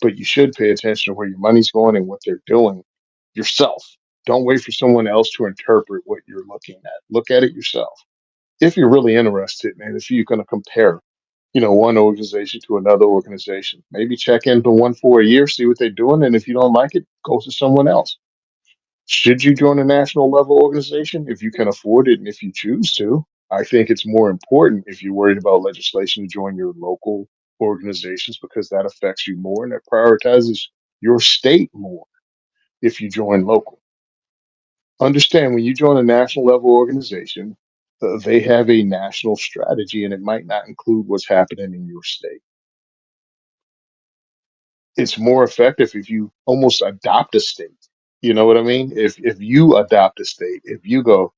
but you should pay attention to where your money's going and what they're doing yourself. Don't wait for someone else to interpret what you're looking at. Look at it yourself. If you're really interested and if you're going to compare, one organization to another organization, maybe check into one for a year, see what they're doing. And if you don't like it, go to someone else. Should you join a national level organization if you can afford it and if you choose to? I think it's more important if you're worried about legislation to join your local organizations because that affects you more and it prioritizes your state more if you join local. Understand when you join a national level organization, they have a national strategy and it might not include what's happening in your state. It's more effective if you almost adopt a state. You know what I mean? If you adopt a state, if you go,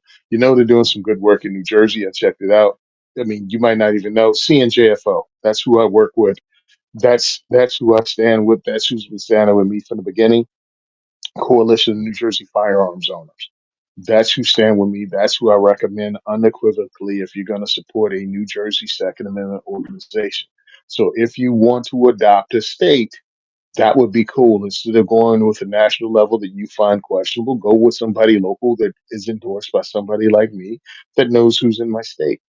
they're doing some good work in New Jersey. I checked it out. I mean, you might not even know CNJFO. That's who I work with. That's who I stand with. That's who's been standing with me from the beginning. Coalition of New Jersey Firearms Owners. That's who stand with me. That's who I recommend unequivocally if you're going to support a New Jersey Second Amendment organization. So if you want to adopt a state, That would be cool. Instead of going with a national level that you find questionable, go with somebody local that is endorsed by somebody like me that knows who's in my state.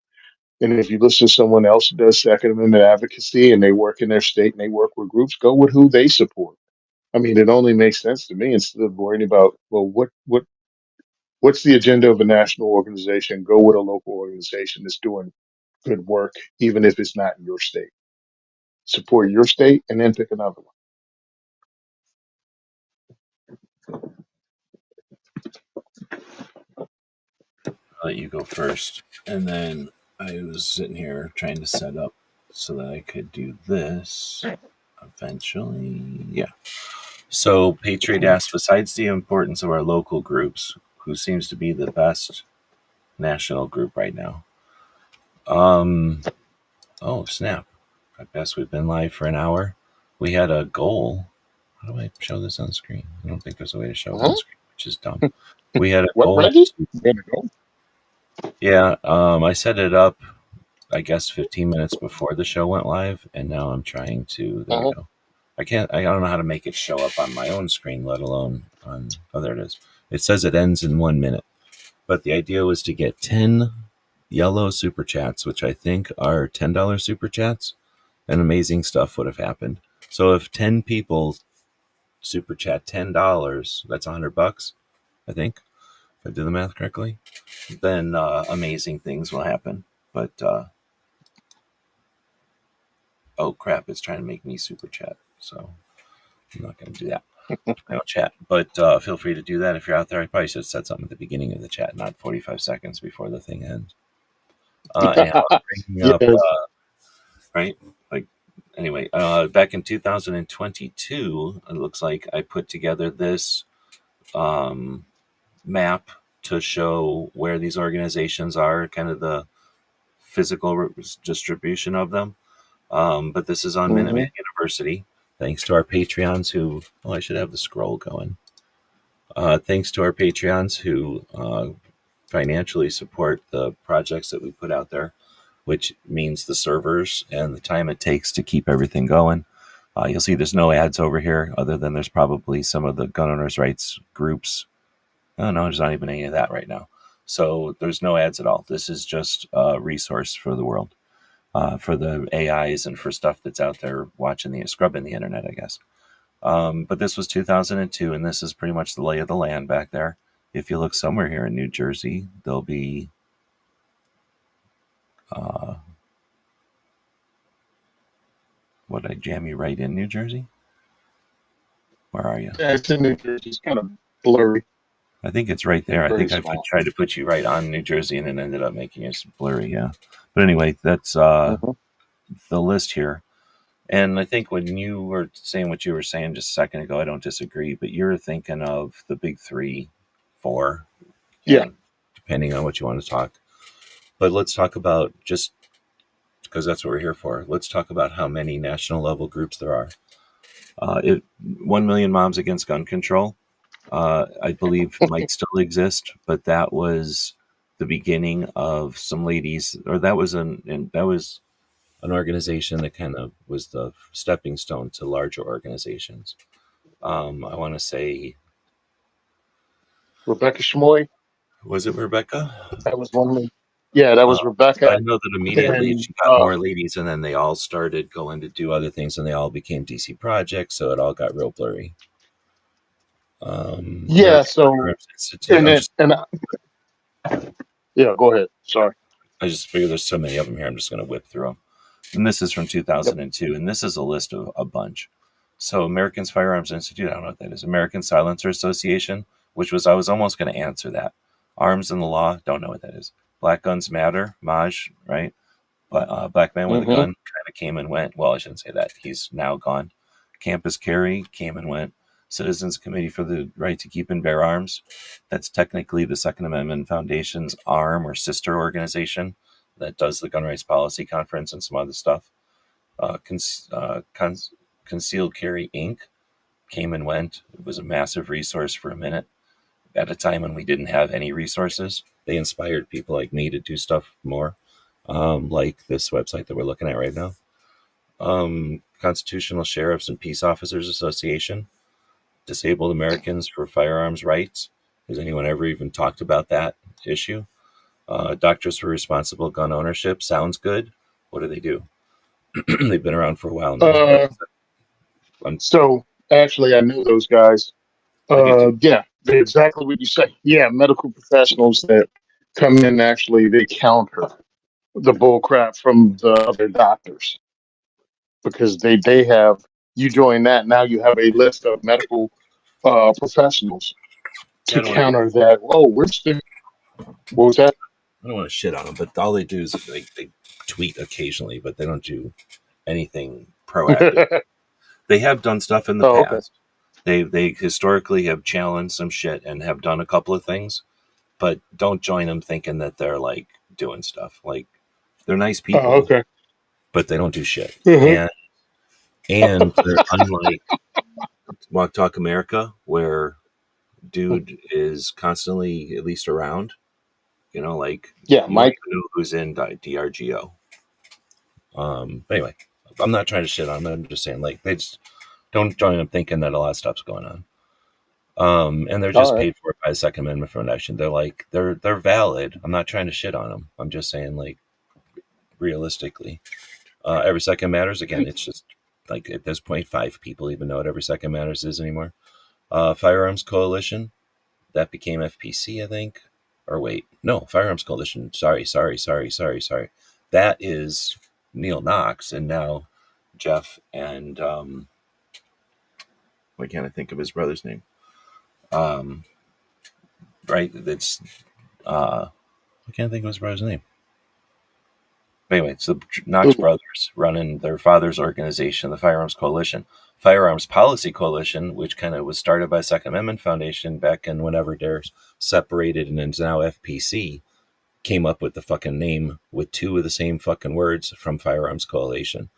And if you listen to someone else who does Second Amendment advocacy and they work in their state and they work with groups, go with who they support. I mean, it only makes sense to me instead of worrying about, well, what's the agenda of a national organization? Go with a local organization that's doing good work, even if it's not in your state. Support your state and then pick another one. I'll let you go first. And then I was sitting here trying to set up so that I could do this eventually. Yeah. So Patriot asks, besides the importance of our local groups, who seems to be the best national group right now? Um oh snap. I guess we've been live for an hour. We had a goal. How do I show this on screen? I don't think there's a way to show it on Uh-huh. screen, which is dumb. We had a What, goal Reggie? to, Better go. yeah, I set it up I guess 15 minutes before the show went live, and now I'm trying to. There we Uh-huh. go. I don't know how to make it show up on my own screen, let alone on. Oh, there it is. It says it ends in 1 minute, but the idea was to get 10 yellow super chats, which I think are $10 super chats, and amazing stuff would have happened. So if 10 people super chat $10, that's $100, I think, if I do the math correctly, then amazing things will happen. But oh crap, it's trying to make me super chat. So I'm not going to do that. I don't chat. But feel free to do that if you're out there. I probably should have said something at the beginning of the chat, not 45 seconds before the thing ends. Anyhow, I was bringing up, Yes. right? Like, anyway, back in 2022, it looks like I put together this um, map to show where these organizations are, kind of the physical distribution of them. But this is on Hmm. Minuteman University. Thanks to our Patreons who, oh, I should have the scroll going. Thanks to our Patreons who financially support the projects that we put out there, which means the servers and the time it takes to keep everything going. You'll see there's no ads over here, other than there's probably some of the gun owners' rights groups. Oh, no, there's not even any of that right now. So there's no ads at all. This is just a resource for the world, for the AIs and for stuff that's out there watching the scrubbing the internet, I guess. But this was 2002, and this is pretty much the lay of the land back there. If you look somewhere here in New Jersey, there'll be uh, what I jam you right in New Jersey. Where are you? Yeah, it's in New Jersey. It's kind of blurry, I think it's right there. I very think I small. tried to put you right on New Jersey, and it ended up making it blurry. Yeah, but anyway, that's Hmm. the list here. And I think when you were saying what you were saying just a second ago, I don't disagree. But you're thinking of the big three, four, Yeah. and depending on what you want to talk. But let's talk about, just because that's what we're here for. Let's talk about how many national level groups there are. 1 million moms against gun control, I believe, might still exist, but that was the beginning of some ladies, or that was an organization that kind of was the stepping stone to larger organizations. I want to say, Rebecca Schmoy, was it Rebecca? that was one of them. Yeah, that Uh, was I Rebecca. know that immediately Then she got more ladies, and then they all started going to do other things, and they all became DC projects, so it all got real blurry. yeah, American so Firearms Institute. yeah, go ahead. Sorry. I just figure there's so many of them here. I'm just going to whip through them. And this is from Yep. 2002, and this is a list of a bunch. So American Firearms Institute, I don't know what that is. American Silencer Association, which was, I was almost going to answer that. Arms and the Law, don't know what that is. Black Guns Matter, Maj, right? But Black Man with a Hmm. Gun kind of came and went. Well, I shouldn't say that. He's now gone. Campus Carry came and went. Citizens Committee for the Right to Keep and Bear Arms. That's technically the Second Amendment Foundation's arm or sister organization that does the Gun Rights Policy Conference and some other stuff. Concealed Carry Inc. came and went. It was a massive resource for a minute at a time when we didn't have any resources. They inspired people like me to do stuff more, like this website that we're looking at right now. Constitutional Sheriffs and Peace Officers Association, Disabled Americans for Firearms Rights. Has anyone ever even talked about that issue? Doctors for Responsible Gun Ownership sounds good. What do they do? They've been around for a while now. Uh, I'm, so actually, I knew those guys. I do too. Yeah, they're exactly what you say. Yeah, medical professionals that come in actually they counter the bull crap from the other doctors because they have you join that now you have a list of medical professionals Yeah, to counter that. Oh, we're still what was that? I don't want to shit on them, but all they do is they tweet occasionally, but they don't do anything proactive. They have done stuff in the Oh, okay. past. They historically have challenged some shit and have done a couple of things, but don't join them thinking that they're like doing stuff. Like they're nice Oh, people, okay. but they don't do shit. Uh-huh. And they're unlike Walk Talk America, where dude is constantly at least around. You know, like Yeah, you don't Mike. even know who's in DRGO. But anyway, I'm not trying to shit on them. I'm just saying, like, they just don't join them thinking that a lot of stuff's going on. And they're All just right. paid for by Second Amendment Foundation. They're like they're valid. I'm not trying to shit on them. I'm just saying, like, realistically, every second matters. Again, it's just like at this point, 5 people even know what every second matters is anymore. Firearms Coalition that became FPC, I think. Or wait, no, Firearms Coalition. Sorry. That is Neil Knox, and now Jeff and why can't I think of his brother's name? Um, right, that's I can't think of his brother's name. But anyway, so Knox Ooh, brothers running their father's organization, the Firearms Coalition. Firearms Policy Coalition, which kind of was started by Second Amendment Foundation back in whenever they're separated and is now FPC, came up with the fucking name with 2 of the same fucking words from Firearms Coalition.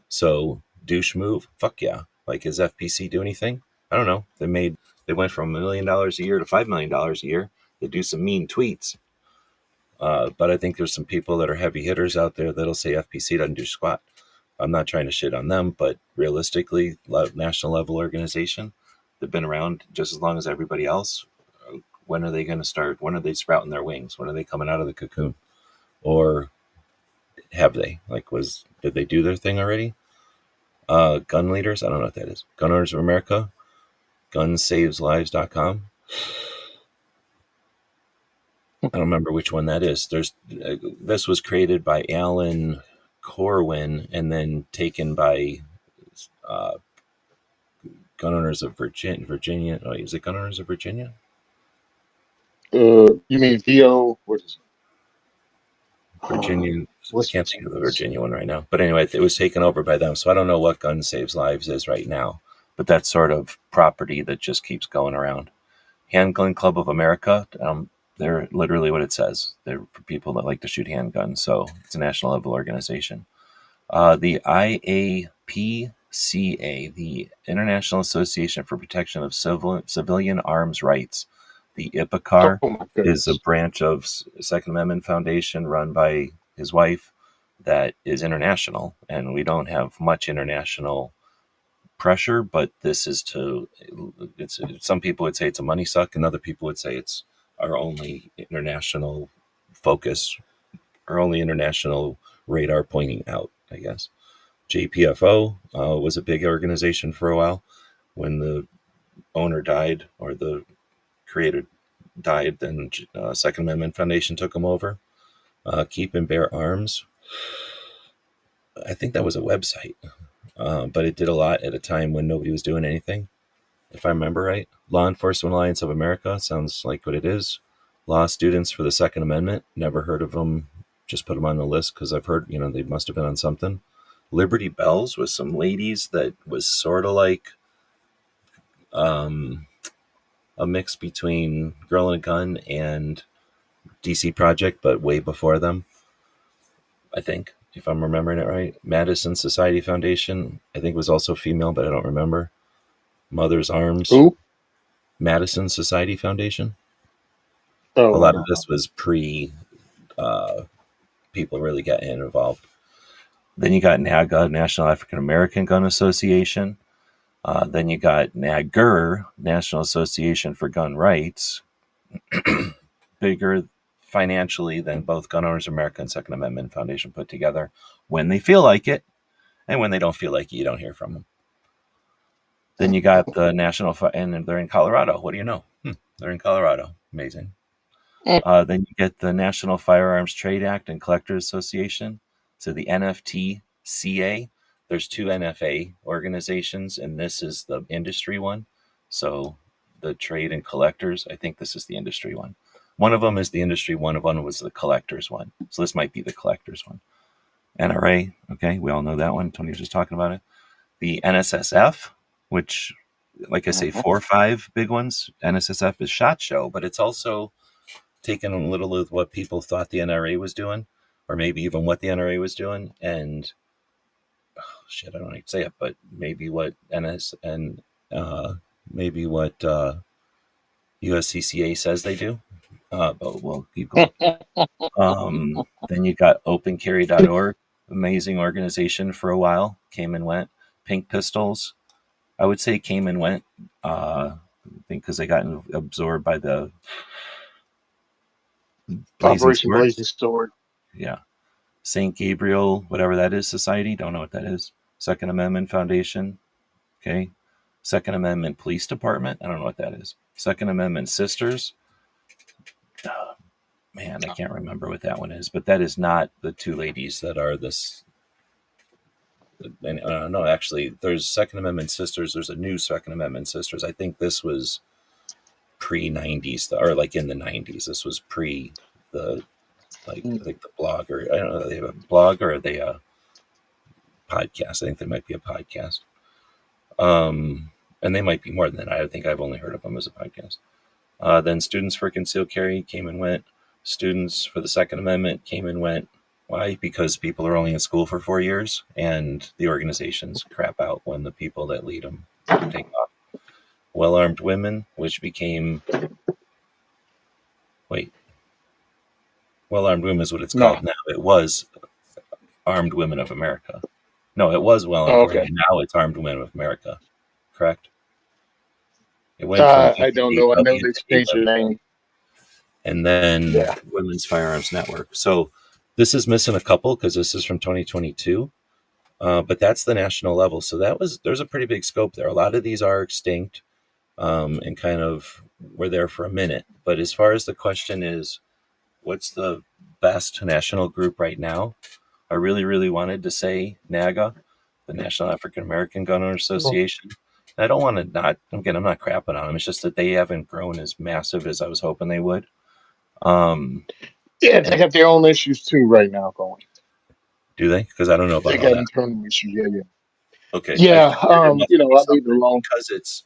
So douche move, fuck yeah. Like, is FPC do anything? I don't know. They went from $1 million a year to $5 million a year. They do some mean tweets. But I think there's some people that are heavy hitters out there that'll say FPC doesn't do squat. I'm not trying to shit on them, but realistically, national level organization, they've been around just as long as everybody else. When are they going to start? When are they sprouting their wings? When are they coming out of the cocoon? Or have they? Like, did they do their thing already? Gun leaders, I don't know what that is. Gun Owners of America, gunsaveslives.com. I don't remember which one that is. This was created by Alan Corwin and then taken by uh, Gun Owners of Virginia. Oh, is it Gun Owners of Virginia? you mean VO? What is Virginia. I what's can't think of the Virginia's? Virginia one right now. But anyway, it was taken over by them. So I don't know what Gun Saves Lives is right now. But that's sort of property that just keeps going around. Handgun Club of America. They're literally what it says. They're for people that like to shoot handguns. So it's a national level organization. The IAPCA, the International Association for Protection of Civilian Arms Rights, the Oh IPACAR, my is a goodness. branch of Second Amendment Foundation run by his wife that is international. And we don't have much international pressure, but this is to, it's some people would say it's a money suck, and other people would say it's our only international focus, our only international radar pointing out, I guess. JPFO was a big organization for a while. When the owner died or the creator died, then Second Amendment Foundation took them over. Keep and Bear Arms, I think that was a website, but it did a lot at a time when nobody was doing anything, if I remember right. Law Enforcement Alliance of America sounds like what it is. Law Students for the Second Amendment, never heard of them. Just put them on the list because I've heard, they must have been on something. Liberty Bells with some ladies that was sort of like um, a mix between Girl and a Gun and DC Project, but way before them, I think, if I'm remembering it right. Madison Society Foundation, I think was also female, but I don't remember. Mother's Arms, Who? Madison Society Foundation. A Oh lot of no. this was pre people really getting involved. Then you got NAGA, National African American Gun Association. Then you got NAGR, National Association for Gun Rights, bigger financially than both Gun Owners America and Second Amendment Foundation put together when they feel like it. And when they don't feel like it, you don't hear from them. Then you got the National, and they're in Colorado. What do you know? They're in Colorado. Amazing. Then you get the National Firearms Trade Act and Collectors Association. So the NFTCA. There's two NFA organizations, and this is the industry one. So the trade and collectors, I think this is the industry one. One of them is the industry one, of them was the collectors one. So this might be the collectors one. NRA, okay, we all know that one. Tony was just talking about it. The NSSF, which, like I say, 4 or 5 big ones. NSSF is SHOT Show, but it's also taken a little of what people thought the NRA was doing, or maybe even what the NRA was doing, and I don't like to say it, but maybe what NS and maybe what USCCA says they do. But we'll keep going. Then you got OpenCarry.org, amazing organization for a while, came and went. Pink Pistols, I would say came and went. I think because they got absorbed by the Blazing Operation Blazing Swords. Sword. Yeah. St. Gabriel, whatever that is, Society. Don't know what that is. Second Amendment Foundation. Okay. Second Amendment Police Department. I don't know what that is. Second Amendment Sisters. Man, I can't remember what that one is, but that is not the two ladies that are this. No, actually, there's Second Amendment Sisters. There's a new Second Amendment Sisters. I think this was pre 90s, or like in the 90s. This was pre the, like, I think the blog, or I don't know, they have a blog, or are they a podcast? I think they might be a podcast. And they might be more than that. I think I've only heard of them as a podcast. Then Students for Concealed Carry came and went. Students for the Second Amendment came and went. Why? Because people are only in school for 4 years, and the organizations crap out when the people that lead them take off. Well Armed Women, which became, wait, Well Armed Women is what it's No. called now. It was Armed Women of America. No, it was Well Armed Oh, Women. okay. Now it's Armed Women of America. Correct? It went from I don't know. I know WAW they to changed their AWW, name. and then Yeah. Women's Firearms Network. So this is missing a couple because this is from 2022. But that's the national level. So there's a pretty big scope there. A lot of these are extinct, and kind of were there for a minute. But as far as the question is, what's the best national group right now? I really, really wanted to say NAGA, the National African American Gun Owners Association. And I don't want to not, again, I'm not crapping on them. It's just that they haven't grown as massive as I was hoping they would. Yeah, And they have their own issues too right now going. do they? Because I don't know They about all got that. internal issues. Yeah, yeah. Okay. I Yeah. figured it must be I leave it something alone. because it's,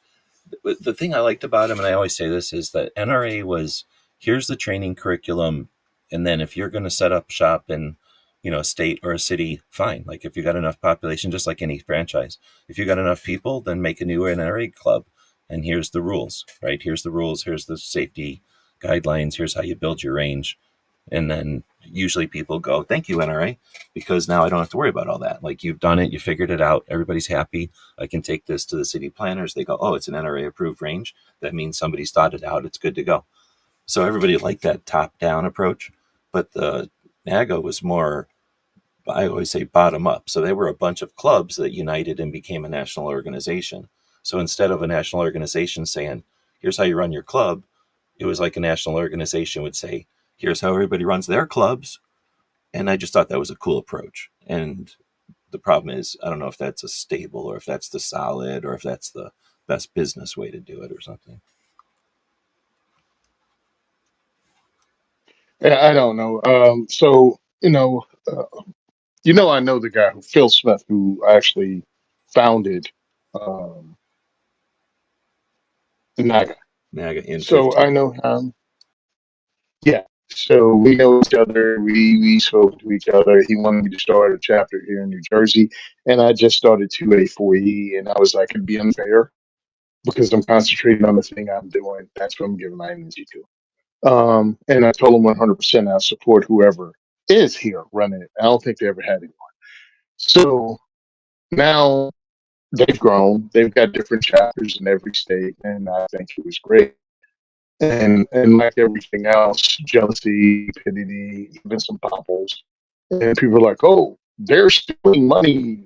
the thing I liked about him, and I always say this, is that NRA was, here's the training curriculum, and then if you're going to set up shop in, a state or a city, fine. Like if you got enough population, just like any franchise, if you got enough people, then make a new NRA club, and here's the rules, right? Here's the rules. Here's the safety guidelines. Here's how you build your range. And then usually people go, thank you, NRA, because now I don't have to worry about all that. Like, you've done it, you figured it out, everybody's happy. I can take this to the city planners. They go, oh, it's an NRA approved range. That means somebody's thought it out. It's good to go. So everybody liked that top down approach. But the NAGA was more, I always say, bottom up. So they were a bunch of clubs that united and became a national organization. So instead of a national organization saying, here's how you run your club, it was like a national organization would say, here's how everybody runs their clubs. And I just thought that was a cool approach. And the problem is, I don't know if that's a stable, or if that's the solid, or if that's the best business way to do it or something. Yeah, I don't know. I know the guy who Phil Smith, who actually founded um, NAGA. NAGA in So 15. I know him. Yeah. So we know each other. We spoke to each other. He wanted me to start a chapter here in New Jersey, and I just started 2A4E, and I was like, it'd be unfair because I'm concentrating on the thing I'm doing. That's what I'm giving my energy to. And I told him 100% I support whoever is here running it. I don't think they ever had it. So now they've grown. They've got different chapters in every state, and I think it was great. And like everything else, jealousy, stupidity, even some potholes. And people are like, "Oh, they're stealing money,"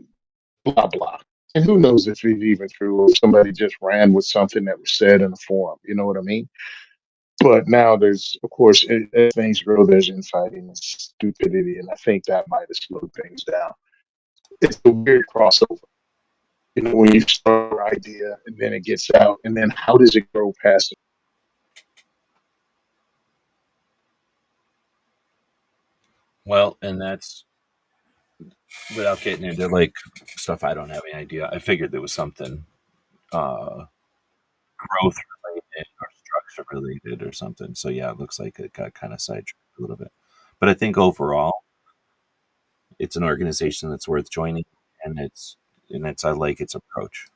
blah blah. And who knows if it's even true, or if somebody just ran with something that was said in a forum. You know what I mean? But now there's, of course, as things grow, there's infighting and stupidity, and I think that might have slowed things down. It's a weird crossover, when you start an idea and then it gets out, and then how does it grow past it? Well, and that's without getting into like stuff I don't have any idea. I figured there was something uh, growth related or structure related or something. So yeah, it looks like it got kind of sidetracked a little bit. But I think overall, it's an organization that's worth joining, and it's I like its approach.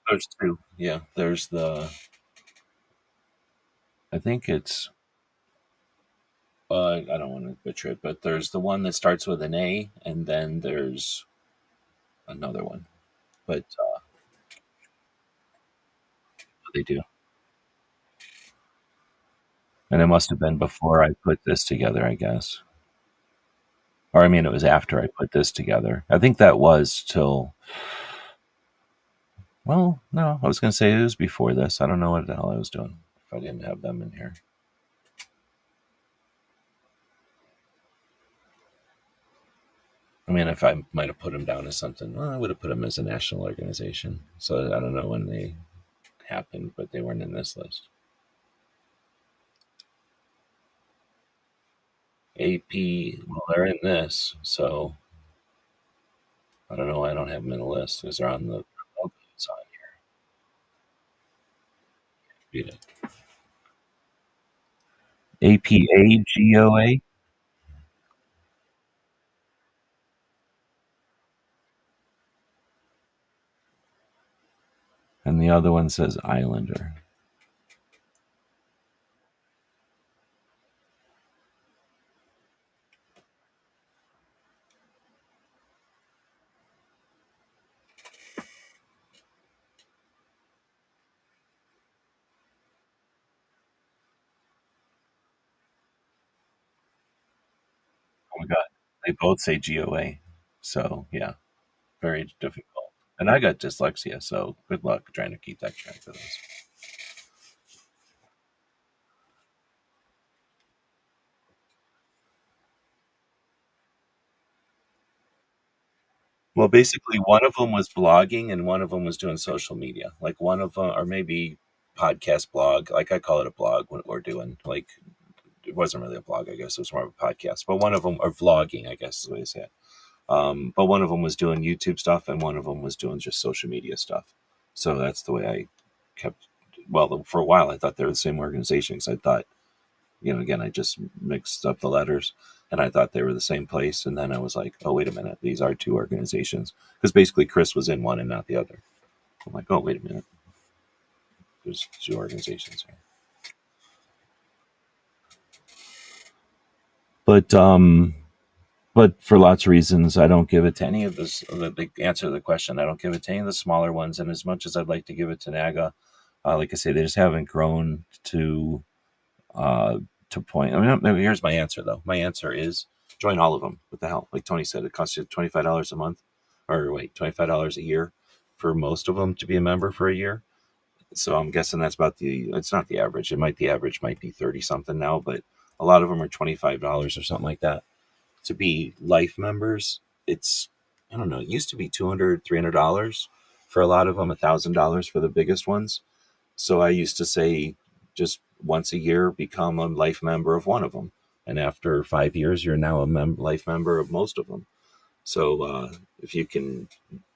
There's two. Yeah, there's the I think it's I don't want to butcher it, but there's the one that starts with an A, and then there's another one. But they do, and it must have been before I put this together, I guess. Or I mean, it was after I put this together. I think that was till. Well, no, I was going to say it was before this. I don't know what the hell I was doing if I didn't have them in here. I mean, if I might have put them down as something, well, I would have put them as a national organization. So I don't know when they happened, but they weren't in this list. AP, well, they're in this, so I don't know why I don't have them in the list because they're on the logos on here. Read it. APAGOA, and the other one says Islander. Oh my god, they both say GOA. So yeah, very difficult. And I got dyslexia, so good luck trying to keep that track of those. Well, basically, one of them was blogging and one of them was doing social media. Like one of them, or maybe podcast blog. Like I call it a blog. What we're doing, like it wasn't really a blog. I guess it was more of a podcast. But one of them, or vlogging, I guess is the way to say it. But one of them was doing YouTube stuff, and one of them was doing just social media stuff. So that's the way I kept. Well, for a while, I thought they were the same organization because I thought, again, I just mixed up the letters and I thought they were the same place. And then I was like, oh, wait a minute. These are two organizations. Because basically Chris was in one and not the other. I'm like, oh, wait a minute. There's two organizations here. But, but for lots of reasons, I don't give it to any of this. The answer to the question, I don't give it to any of the smaller ones. And as much as I'd like to give it to NAGA, like I say, they just haven't grown uh, to point. I mean, here's my answer though. My answer is join all of them. What the hell? Like Tony said, it costs you $25 a month, or wait, $25 a year for most of them to be a member for a year. So I'm guessing that's about the. It's not the average. The average might be 30 something now, but a lot of them are $25 or something like that to be life members. It's, I don't know. It used to be $200, $300 for a lot of them, $1,000 for the biggest ones. So I used to say, just once a year, become a life member of one of them, and after 5 years, you're now a life member of most of them. So if you can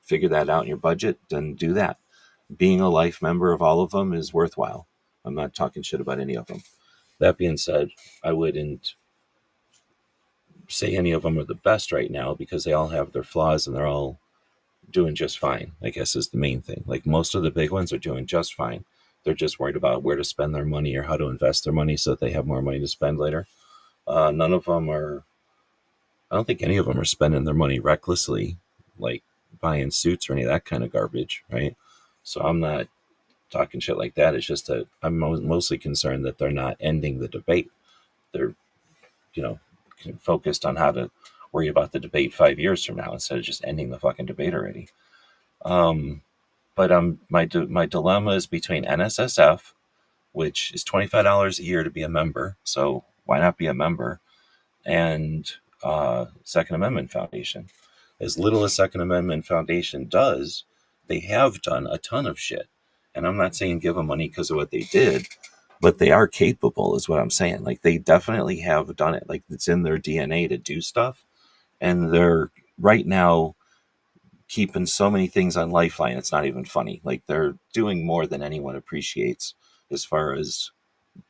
figure that out in your budget, then do that. Being a life member of all of them is worthwhile. I'm not talking shit about any of them. That being said, I wouldn't say any of them are the best right now because they all have their flaws and they're all doing just fine, I guess is the main thing. Like most of the big ones are doing just fine. They're just worried about where to spend their money or how to invest their money so that they have more money to spend later. None of them are, I don't think any of them are spending their money recklessly, like buying suits or any of that kind of garbage, right? So I'm not talking shit like that. It's just that I'm mostly concerned that they're not ending the debate. They're, you know, focused on how to worry about the debate 5 years from now instead of just ending the fucking debate already. Um, but my dilemma is between NSSF, which is $25 a year to be a member, so why not be a member, and Second Amendment Foundation. As little as Second Amendment Foundation does, they have done a ton of shit. And I'm not saying give them money because of what they did, but they are capable, is what I'm saying. Like they definitely have done it. Like it's in their DNA to do stuff, and they're right now keeping so many things on Lifeline. It's not even funny. Like they're doing more than anyone appreciates as far as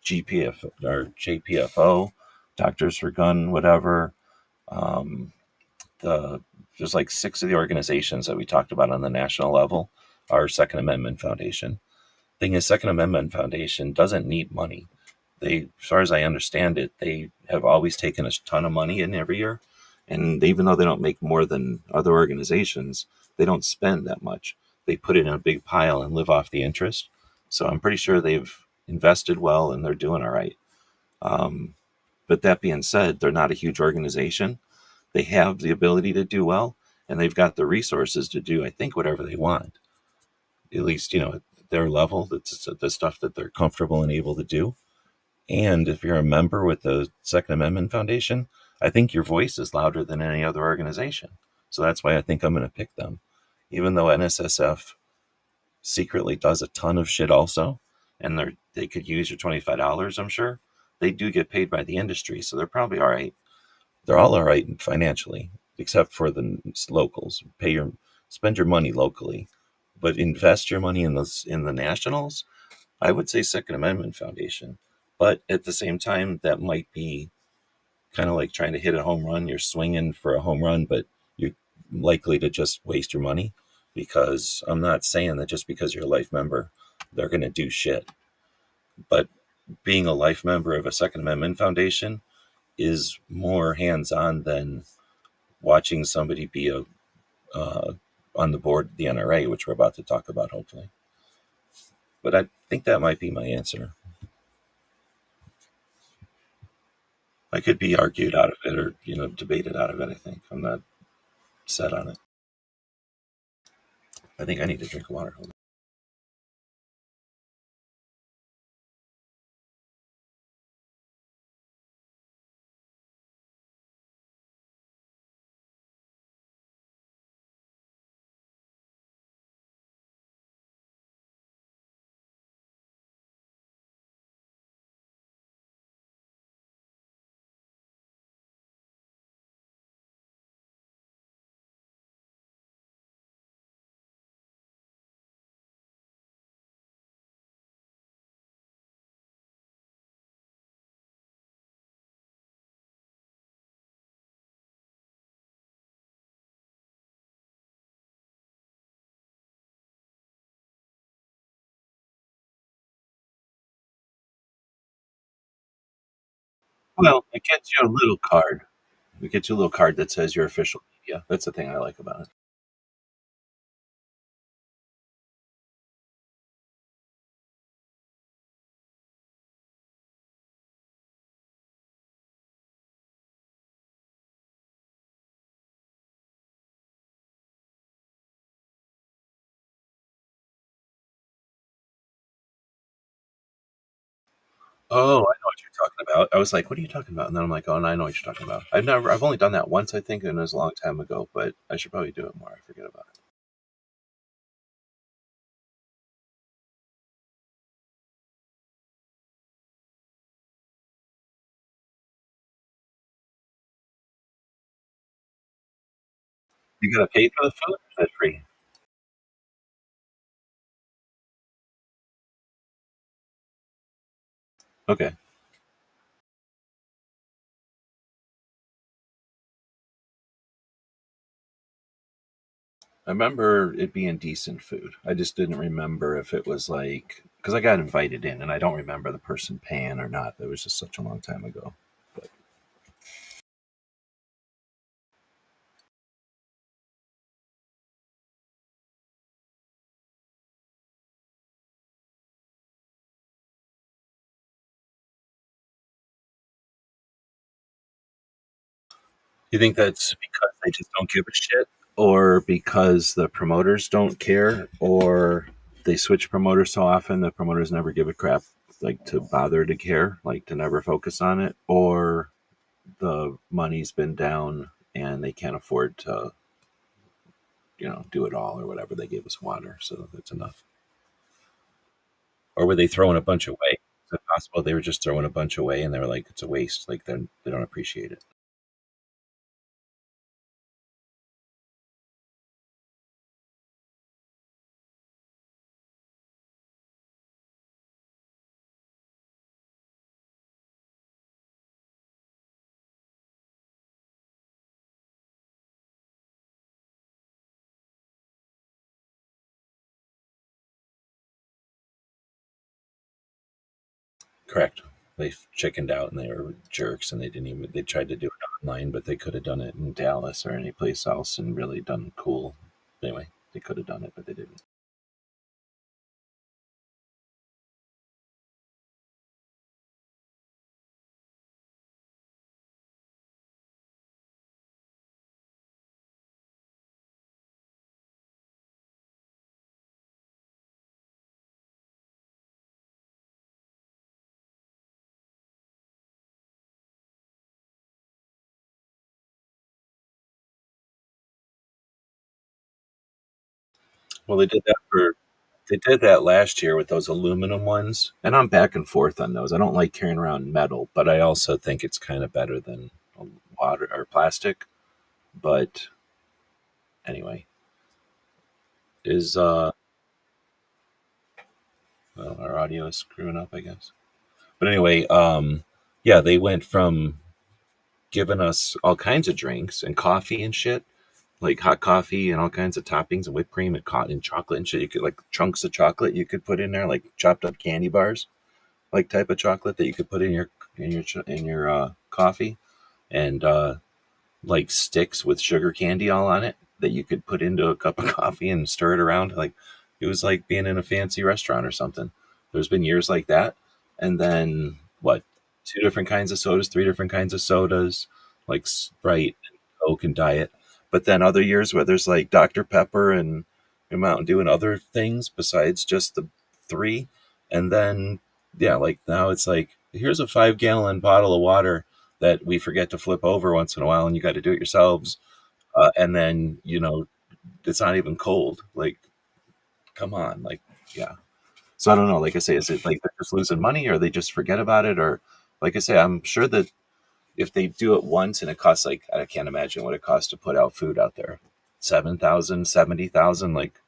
GPF or JPFO, Doctors for Gun, whatever. Um, the There's like six of the organizations that we talked about on the national level are Second Amendment Foundation. Thing is, Second Amendment Foundation doesn't need money. They, as far as I understand it, they have always taken a ton of money in every year, and even though they don't make more than other organizations, they don't spend that much. They put it in a big pile and live off the interest. So I'm pretty sure they've invested well and they're doing all right. Um, but that being said, they're not a huge organization. They have the ability to do well, and they've got the resources to do, I think, whatever they want. At least, at their level, that's the stuff that they're comfortable and able to do. And if you're a member with the Second Amendment Foundation, I think your voice is louder than any other organization. So that's why I think I'm going to pick them. Even though NSSF secretly does a ton of shit also, and they could use your $25, I'm sure, they do get paid by the industry. So they're probably all right. They're all right financially, except for the locals. Spend your money locally, but invest your money in the nationals. I would say Second Amendment Foundation, but at the same time, that might be kind of like trying to hit a home run. You're swinging for a home run, but you're likely to just waste your money because I'm not saying that just because you're a life member, they're going to do shit. But being a life member of a Second Amendment Foundation is more hands on than watching somebody be uh, on the board of the NRA, which we're about to talk about, hopefully. But I think that might be my answer. I could be argued out of it or, debated out of it, I think. I'm not set on it. I think I need to drink water. Well, it gets you a little card. It gets you a little card that says your official media. That's the thing I like about it. Oh, I know what you're talking about. I was like, "What are you talking about?" And then I'm like, "Oh, and I know what you're talking about." I've only done that once, I think, and it was a long time ago. But I should probably do it more. I forget about it. You gotta pay for the food, or is that free? Okay. I remember it being decent food. I just didn't remember if it was like because I got invited in, and I don't remember the person paying or not. It was just such a long time ago. But you think that's because they just don't give a shit, or because the promoters don't care, or they switch promoters so often the promoters never give a crap, like to bother to care, like to never focus on it, or the money's been down and they can't afford to, do it all or whatever. They gave us water, so that's enough. Or were they throwing a bunch away? Is it possible they were just throwing a bunch away and they were like, it's a waste, like they don't appreciate it? Correct. They chickened out and they were jerks and they tried to do it online, but they could have done it in Dallas or any place else and really done cool. Anyway, they could have done it, but they didn't. Well, they did that last year with those aluminum ones, and I'm back and forth on those. I don't like carrying around metal, but I also think it's kind of better than water or plastic. But anyway, is well, our audio is screwing up, I guess. But anyway, yeah, they went from giving us all kinds of drinks and coffee and shit, like hot coffee and all kinds of toppings and whipped cream and and chocolate and shit. You could like chunks of chocolate you could put in there, like chopped up candy bars, like type of chocolate that you could put in your coffee, and like sticks with sugar candy all on it that you could put into a cup of coffee and stir it around. Like it was like being in a fancy restaurant or something. There's been years like that. And then what? Two different kinds of sodas, three different kinds of sodas, like Sprite and Coke and Diet. But then other years where there's like Dr. Pepper and Mountain Dew and other things besides just the three. And then, yeah, like now it's like, here's a 5 gallon bottle of water that we forget to flip over once in a while and you got to do it yourselves. And then, it's not even cold. Like, come on. Like, yeah. So I don't know. Like I say, is it like they're just losing money or they just forget about it? Or, like I say, I'm sure that if they do it once and it costs like, I can't imagine what it costs to put out food out there 7,000, 70,000. Like,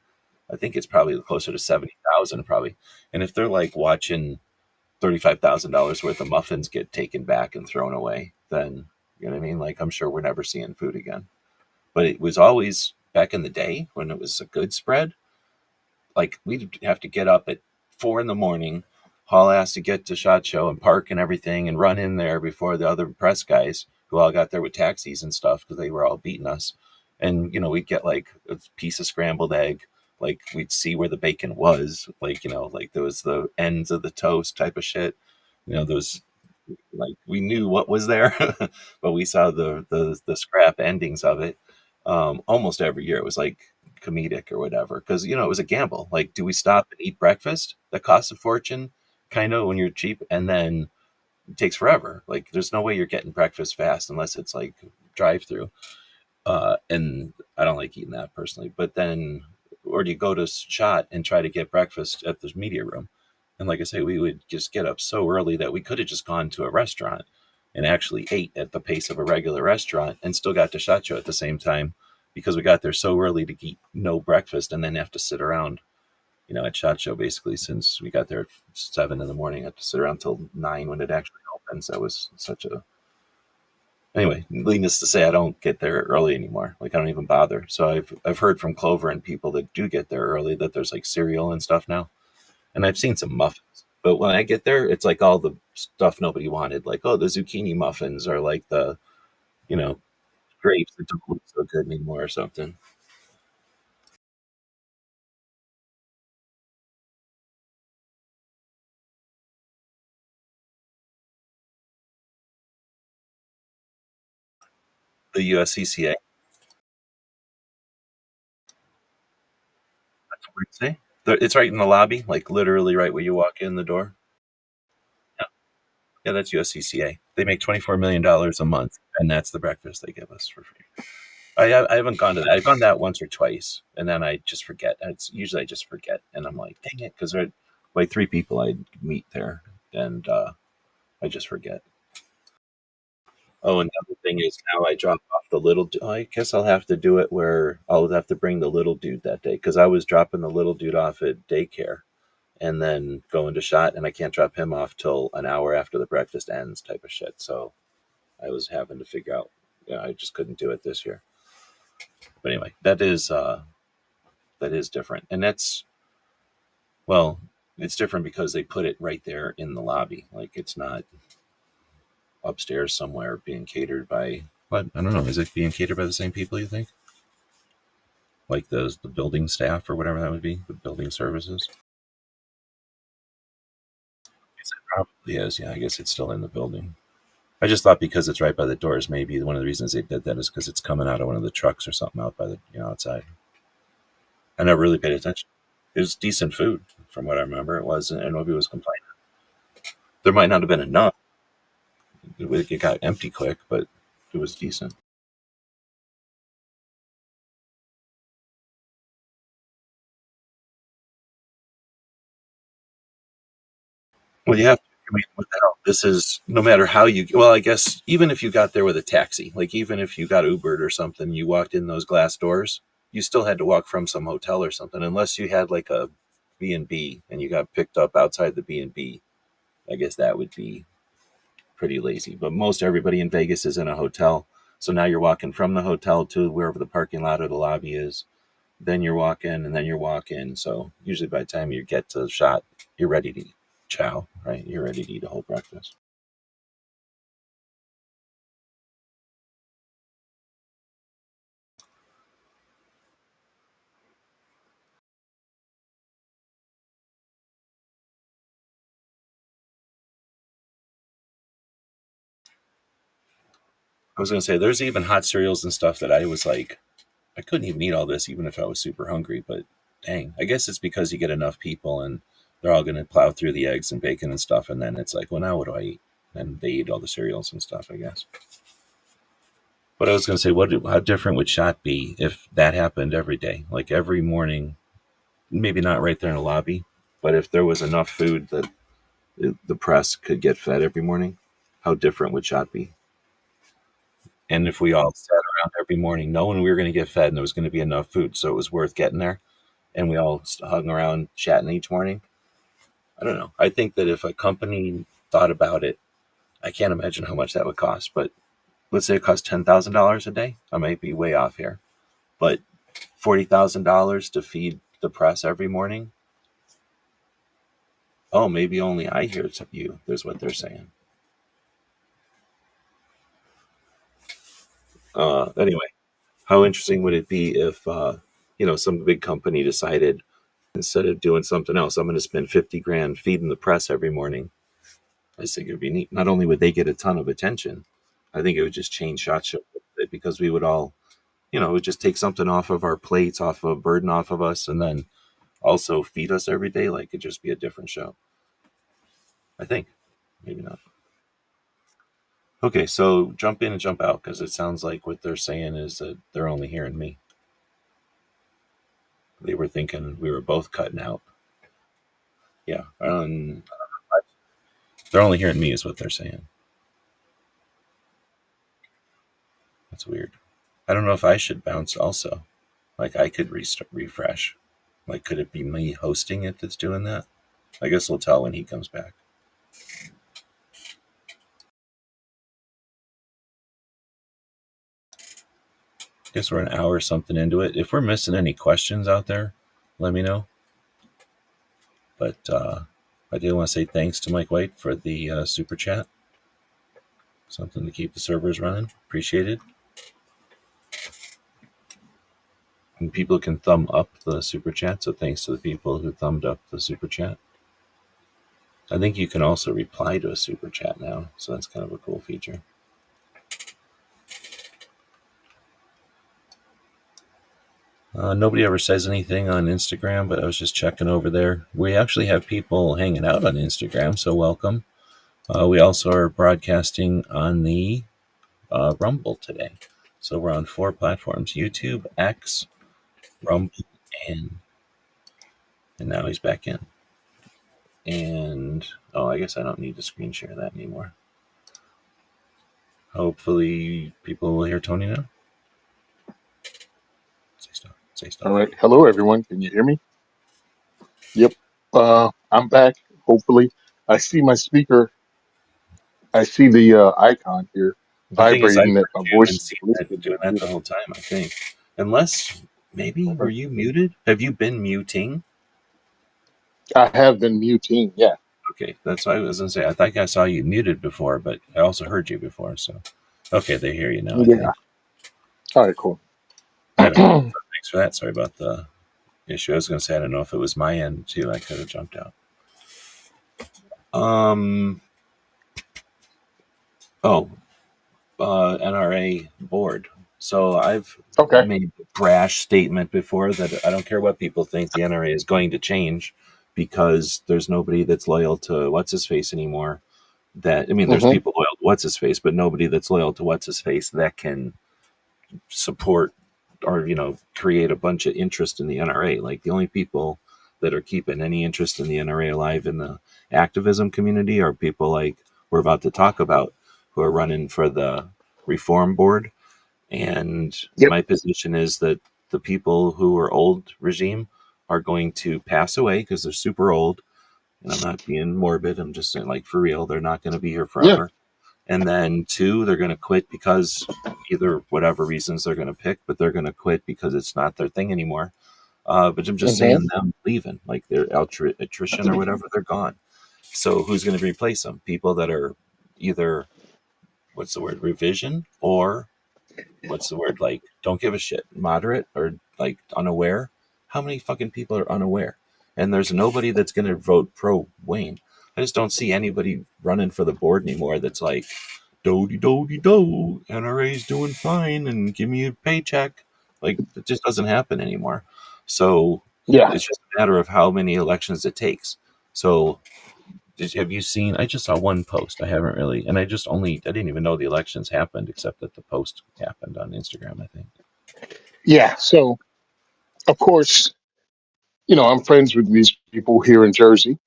I think it's probably closer to 70,000 probably. And if they're like watching $35,000 worth of muffins get taken back and thrown away, then you know what I mean? Like, I'm sure we're never seeing food again. But it was always back in the day when it was a good spread. Like we'd have to get up at 4 in the morning, haul ass to get to SHOT Show and park and everything, and run in there before the other press guys who all got there with taxis and stuff because they were all beating us. And we'd get like a piece of scrambled egg. Like we'd see where the bacon was. Like like there was the ends of the toast type of shit. Those like we knew what was there, but we saw the scrap endings of it. Almost every year it was like comedic or whatever because it was a gamble. Like, do we stop and eat breakfast that costs a fortune kind of when you're cheap, and then it takes forever. Like there's no way you're getting breakfast fast unless it's like drive through. And I don't like eating that personally. But then, or do you go to Shot and try to get breakfast at the media room? And like I say, we would just get up so early that we could have just gone to a restaurant and actually ate at the pace of a regular restaurant and still got to Shot Show at the same time because we got there so early to eat no breakfast and then have to sit around, at Shot Show basically since we got there at 7 in the morning. I had to sit around till 9 when it actually opens. That was such a anyway. Needless to say, I don't get there early anymore. Like I don't even bother. So I've heard from Clover and people that do get there early that there's like cereal and stuff now, and I've seen some muffins. But when I get there, it's like all the stuff nobody wanted, like the zucchini muffins or like the you know grapes that don't look so good anymore or something. The USCCA. That's what we say. It's right in the lobby, like literally right where you walk in the door. Yeah, yeah, that's USCCA. They make $24 million a month, and that's the breakfast they give us for free. I haven't gone to that. I've gone that once or twice, and then I just forget. It's usually I just forget, and I'm like, dang it, because like three people I meet there, and I just forget. Oh, another thing is now I drop off the little. I guess I'll have to do it where I'll have to bring the little dude that day because I was dropping the little dude off at daycare and then going to Shot, and I can't drop him off till an hour after the breakfast ends, type of shit. So I was having to figure out. Yeah, I just couldn't do it this year. But anyway, that is different, and that's well, it's different because they put it right there in the lobby. Like it's not upstairs somewhere being catered by. What I don't know. Is it being catered by the same people? You think? Like the building staff or whatever that would be, the building services. Yes, it probably is. Yeah, I guess it's still in the building. I just thought because it's right by the doors, maybe one of the reasons they did that is because it's coming out of one of the trucks or something out by the outside. I never really paid attention. It was decent food from what I remember. It was, and nobody was complaining. There might not have been enough. It got empty quick, but it was decent. Well, you have to. I mean, what the hell? This is no matter how you. Well, I guess even if you got there with a taxi, like even if you got Ubered or something, you walked in those glass doors, you still had to walk from some hotel or something, unless you had like a B&B and you got picked up outside the B&B. I guess that would be pretty lazy. But most everybody in Vegas is in a hotel, so now you're walking from the hotel to wherever the parking lot or the lobby is. Then you're walking, and then you're walking. So usually by the time you get to the Shot, you're ready to eat chow, right? You're ready to eat a whole breakfast. I was gonna say there's even hot cereals and stuff that I was like, I couldn't even eat all this even if I was super hungry. But dang, I guess it's because you get enough people and they're all gonna plow through the eggs and bacon and stuff, and then it's like, well, now what do I eat? And they eat all the cereals and stuff, I guess. But I was gonna say, how different would Shot be if that happened every day, like every morning? Maybe not right there in the lobby, but if there was enough food that the press could get fed every morning, how different would Shot be? And if we all sat around every morning knowing we were going to get fed and there was going to be enough food, so it was worth getting there, and we all hung around chatting each morning, I don't know. I think that if a company thought about it, I can't imagine how much that would cost. But let's say it costs $10,000 a day. I might be way off here, but $40,000 to feed the press every morning. Oh, maybe only I hear it's you. There's what they're saying. Anyway, how interesting would it be if some big company decided instead of doing something else, I'm going to spend 50 grand feeding the press every morning. I just think it would be neat. Not only would they get a ton of attention, I think it would just change SHOT Show because we would all, it would just take something off of our plates, off of a burden off of us, and then also feed us every day. Like it'd just be a different show. I think. Maybe not. Okay, so jump in and jump out because it sounds like what they're saying is that they're only hearing me. They were thinking we were both cutting out. Yeah, they're only hearing me is what they're saying. That's weird. I don't know if I should bounce also. Like I could refresh. Like could it be me hosting it that's doing that? I guess we'll tell when he comes back. Guess we're an hour or something into it. If we're missing any questions out there, let me know. But I do want to say thanks to Mike White for the super chat. Something to keep the servers running. Appreciated. And people can thumb up the super chat, so thanks to the people who thumbed up the super chat. I think you can also reply to a super chat now, so that's kind of a cool feature. Nobody ever says anything on Instagram, but I was just checking over there. We actually have people hanging out on Instagram, so welcome. We also are broadcasting on the Rumble today. So we're on 4 platforms: YouTube, X, Rumble, and now he's back in. And I guess I don't need to screen share that anymore. Hopefully people will hear Tony now. Say stuff. Say stuff. All right. Hello, everyone. Can you hear me? Yep. I'm back. Hopefully, I see my speaker. I see the icon here I think it's I've vibrating that my heard you voice and is seen that listed. doing that the whole time, I think. Unless maybe were Okay. you muted? Have you been muting? I have been muting. Yeah. Okay, that's what I was gonna say. I think I saw you muted before, but I also heard you before, so okay, they hear you now, I Yeah. think. All right. Cool. I don't know. So thanks for that. Sorry about the issue. I was gonna say I don't know if it was my end too. I could have jumped out. Um oh, NRA board. So I've Okay. made a brash statement before that I don't care what people think, the NRA is going to change because there's nobody that's loyal to what's his face anymore. That I mean, there's Mm-hmm. people loyal to what's his face, but nobody that's loyal to what's his face that can support or create a bunch of interest in the NRA. Like the only people that are keeping any interest in the NRA alive in the activism community are people like we're about to talk about who are running for the reform board. And Yep. my position is that the people who are old regime are going to pass away because they're super old. And I'm not being morbid. I'm just saying, like, for real, they're not going to be here Yeah. forever. And then 2, they're going to quit because either whatever reasons they're going to pick, but they're going to quit because it's not their thing anymore. But I'm just Mm-hmm. saying them leaving, like their attrition or whatever, they're gone. So who's going to replace them? People that are either, what's the word, revision, or what's the word, like don't give a shit, moderate, or like unaware. How many fucking people are unaware? And there's nobody that's going to vote pro Wayne. I just don't see anybody running for the board anymore that's like, do, NRA's doing fine and give me a paycheck. Like it just doesn't happen anymore. So Yeah. it's just a matter of how many elections it takes. So have you seen? I just saw one post. I haven't really, and I didn't even know the elections happened, except that the post happened on Instagram, I think. Yeah. So, of course, I'm friends with these people here in Jersey.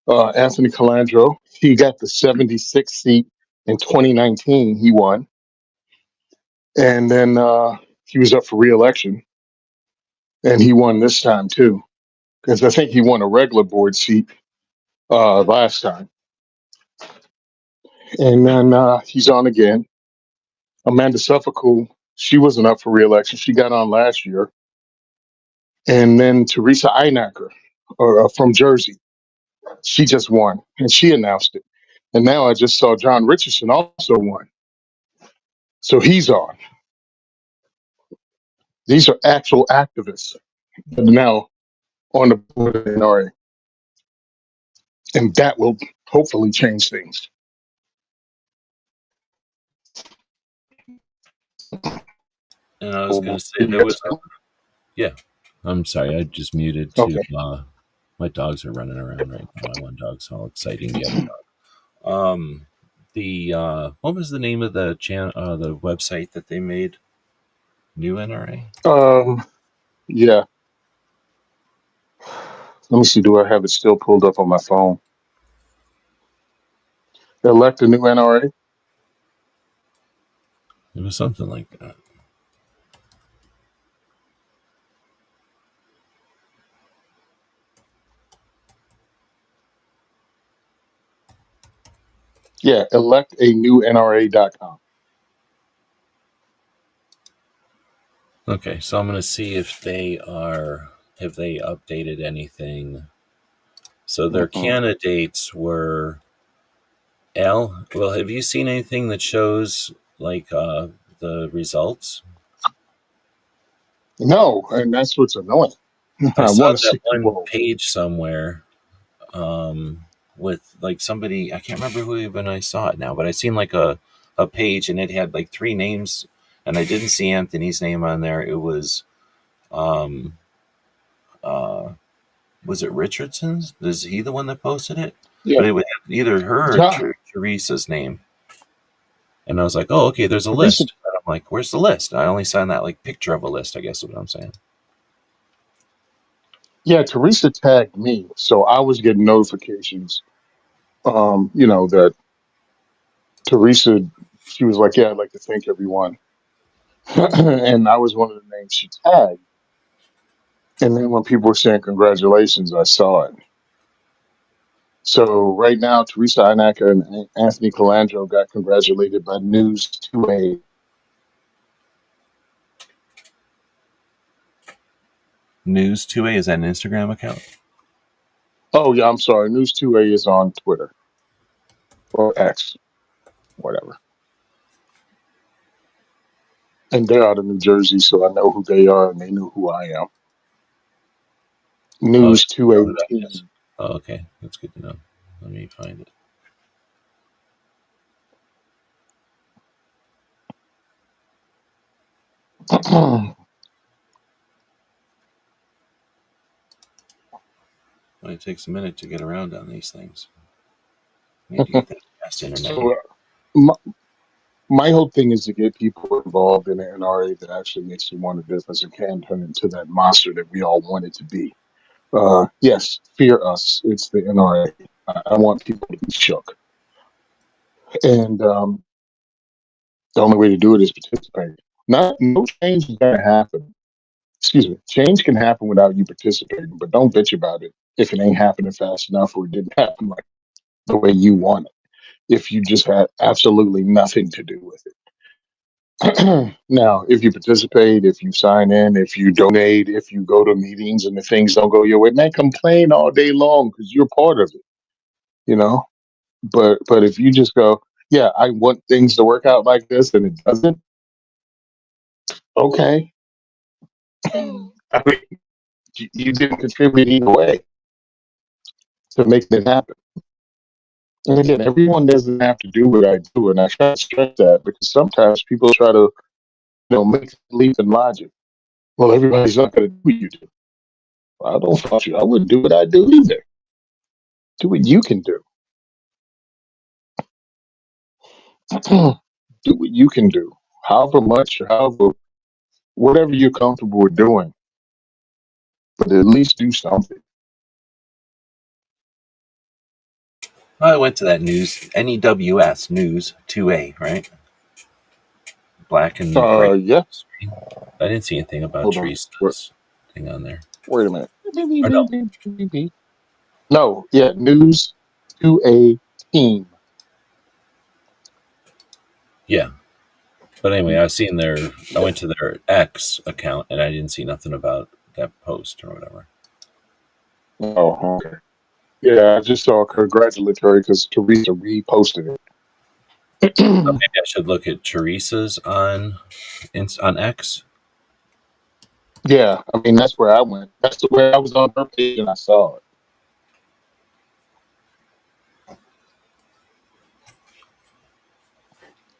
Anthony Calandro, he got the 76th seat in 2019. He won, and then he was up for re-election, and he won this time too, because I think he won a regular board seat last time, and then he's on again. Amanda Suffolk, she wasn't up for re-election. She got on last year, and then Teresa Einacker, from Jersey, she just won, and she announced it. And now I just saw John Richardson also won, so he's on. These are actual activists that are now on the board of the NRA, and that will hopefully change things. And I was going to say there was, yeah. I'm sorry, I just muted to. Okay. My dogs are running around right now. My one dog's all exciting the other dog. Um, the what was the name of the the website that they made? New NRA. Um, yeah. Let me see. Do I have it still pulled up on my phone? Elect a new NRA. It was something like that. Yeah, elect a new NRA.com. Okay, so I'm gonna see if they are if they updated anything. So their Mm-mm. candidates were Al. Well, have you seen anything that shows like the results? No, and that's what's annoying. I I saw want to that see. one Whoa. page somewhere with like somebody. I can't remember who even I saw it now, but I seen like a page and it had like three names, and I didn't see Anthony's name on there. It um uh was it Richardson's? Is he the one that posted it? Yeah, But it would have either her or John. Teresa's name. And I was like, oh, okay, there's a Teresa. list. And I'm like, where's the list? I only saw that like picture of a list, I guess is what I'm saying. Yeah, Teresa tagged me, so I was getting notifications. That Teresa. She was like, "Yeah, I'd like to thank everyone," and I was one of the names she tagged. And then when people were saying congratulations, I saw it. So right now, Teresa Inaka and Anthony Calandro got congratulated by News 2A. News 2A, is that an Instagram account? Oh yeah, I'm sorry. News 2A is on Twitter or X, whatever. And they're out of New Jersey, so I know who they are, and they know who I am. Oh, they News wrote it up. Yes. 218. Oh, okay. That's good to know. Let me find it. Well, it takes a minute to get around on these things. Need to get that fast internet So here. my, my whole thing is to get people involved in an NRA that actually makes them want a difference and can turn into that monster that we all want it to be. Yes, fear us. It's the NRA. I want people to be shook. And the only way to do it is participate. Not no change is gonna happen. Excuse me. Change can happen without you participating, but don't bitch about it if it ain't happening fast enough or it didn't happen like the way you want it. If you just had absolutely nothing to do with it. Now, if you participate, if you sign in, if you donate, if you go to meetings and the things don't go your way, man, complain all day long because you're part of it, you know. But if you just go, yeah, I want things to work out like this, and it doesn't, okay. I mean, you didn't contribute either way to making it happen. And again, everyone doesn't have to do what I do, and I try to stress that because sometimes people try to, make a leap in logic. Well, everybody's not going to do what you do. Well, I don't fault you. I wouldn't do what I do either. Do what you can do. Do what you can do. However much or however, whatever you're comfortable with doing, but at least do something. I went to that news, NEWS News 2A, right? Black and gray Yeah. screen. I didn't see anything about Hold on. Wait, Teresa's thing on there. wait a minute. Or no. No, yeah, news to a team. Yeah. But anyway, I seen I Yeah. went to their X account and I didn't see nothing about that post or whatever. Oh, okay. Yeah, I just saw congratulatory because Teresa reposted So it. maybe I should look at Teresa's on X. Yeah, I mean that's where I went. That's the way I was on her page and I saw it.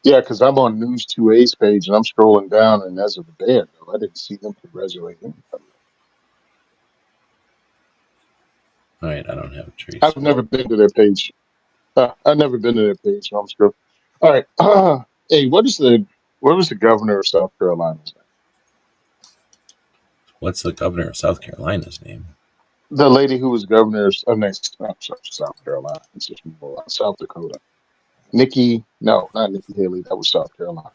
Yeah, because I'm on News 2A's page and I'm scrolling down and as of a day ago, I didn't see them congratulate anybody. All right, I don't have I've Teresa. never been to their page. I've never been to that page, so I'm sure. All right. Hey, what was the governor of South Carolina's name? What's the governor of South Carolina's name? The lady who was governor of next, I'm sorry, South Carolina. It's just more South Dakota. Nikki, no, not Nikki Haley. That was South Carolina.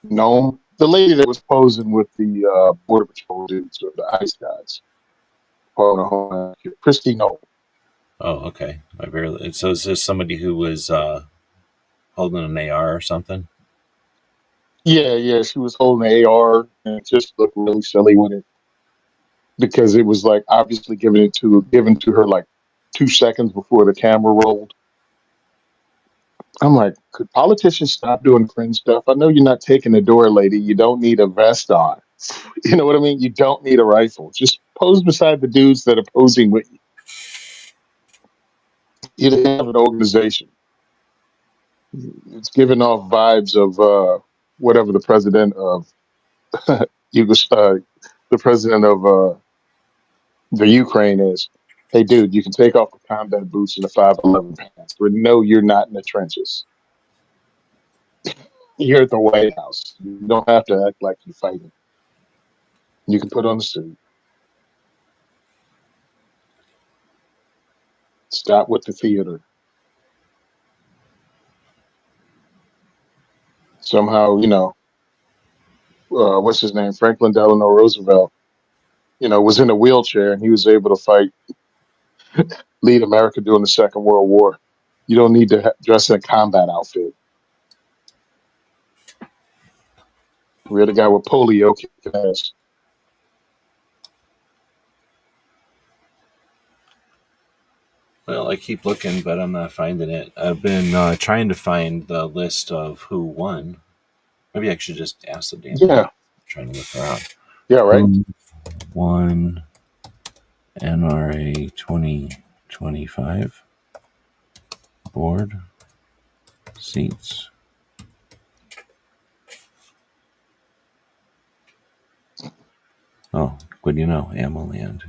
No, the lady that was posing with the border patrol dudes or the ICE guys. Hold on, hold on. Christy, no. Oh, okay. I barely. So is this somebody who was holding an AR or something? Yeah, yeah, she was holding an AR and just looked really silly with it because it was like obviously given to her like 2 seconds before the camera rolled. I'm like, could politicians stop doing cringe stuff? I know you're not taking the door, lady. You don't need a vest on. You know what I mean? You don't need a rifle. Just pose beside the dudes that are posing with you. You have an organization. It's giving off vibes of whatever the president of Yugos- uh, the president of the Ukraine is. Hey, dude, you can take off the combat boots and the 511 pants. We know you're not in the trenches. You're at the White House. You don't have to act like you're fighting. You can put on the suit. Stop with the theater. Somehow, what's his name? Franklin Delano Roosevelt, was in a wheelchair and he was able to lead America during the Second World War. You don't need to dress in a combat outfit. We had a guy with polio kicking ass. Well, I keep looking, but I'm not finding it. I've been trying to find the list of who won. Maybe I should just ask the damn lady. Yeah, I'm trying to look around. yeah, right. Who won NRA 2025 board seats? Oh, what do you know? Amaland.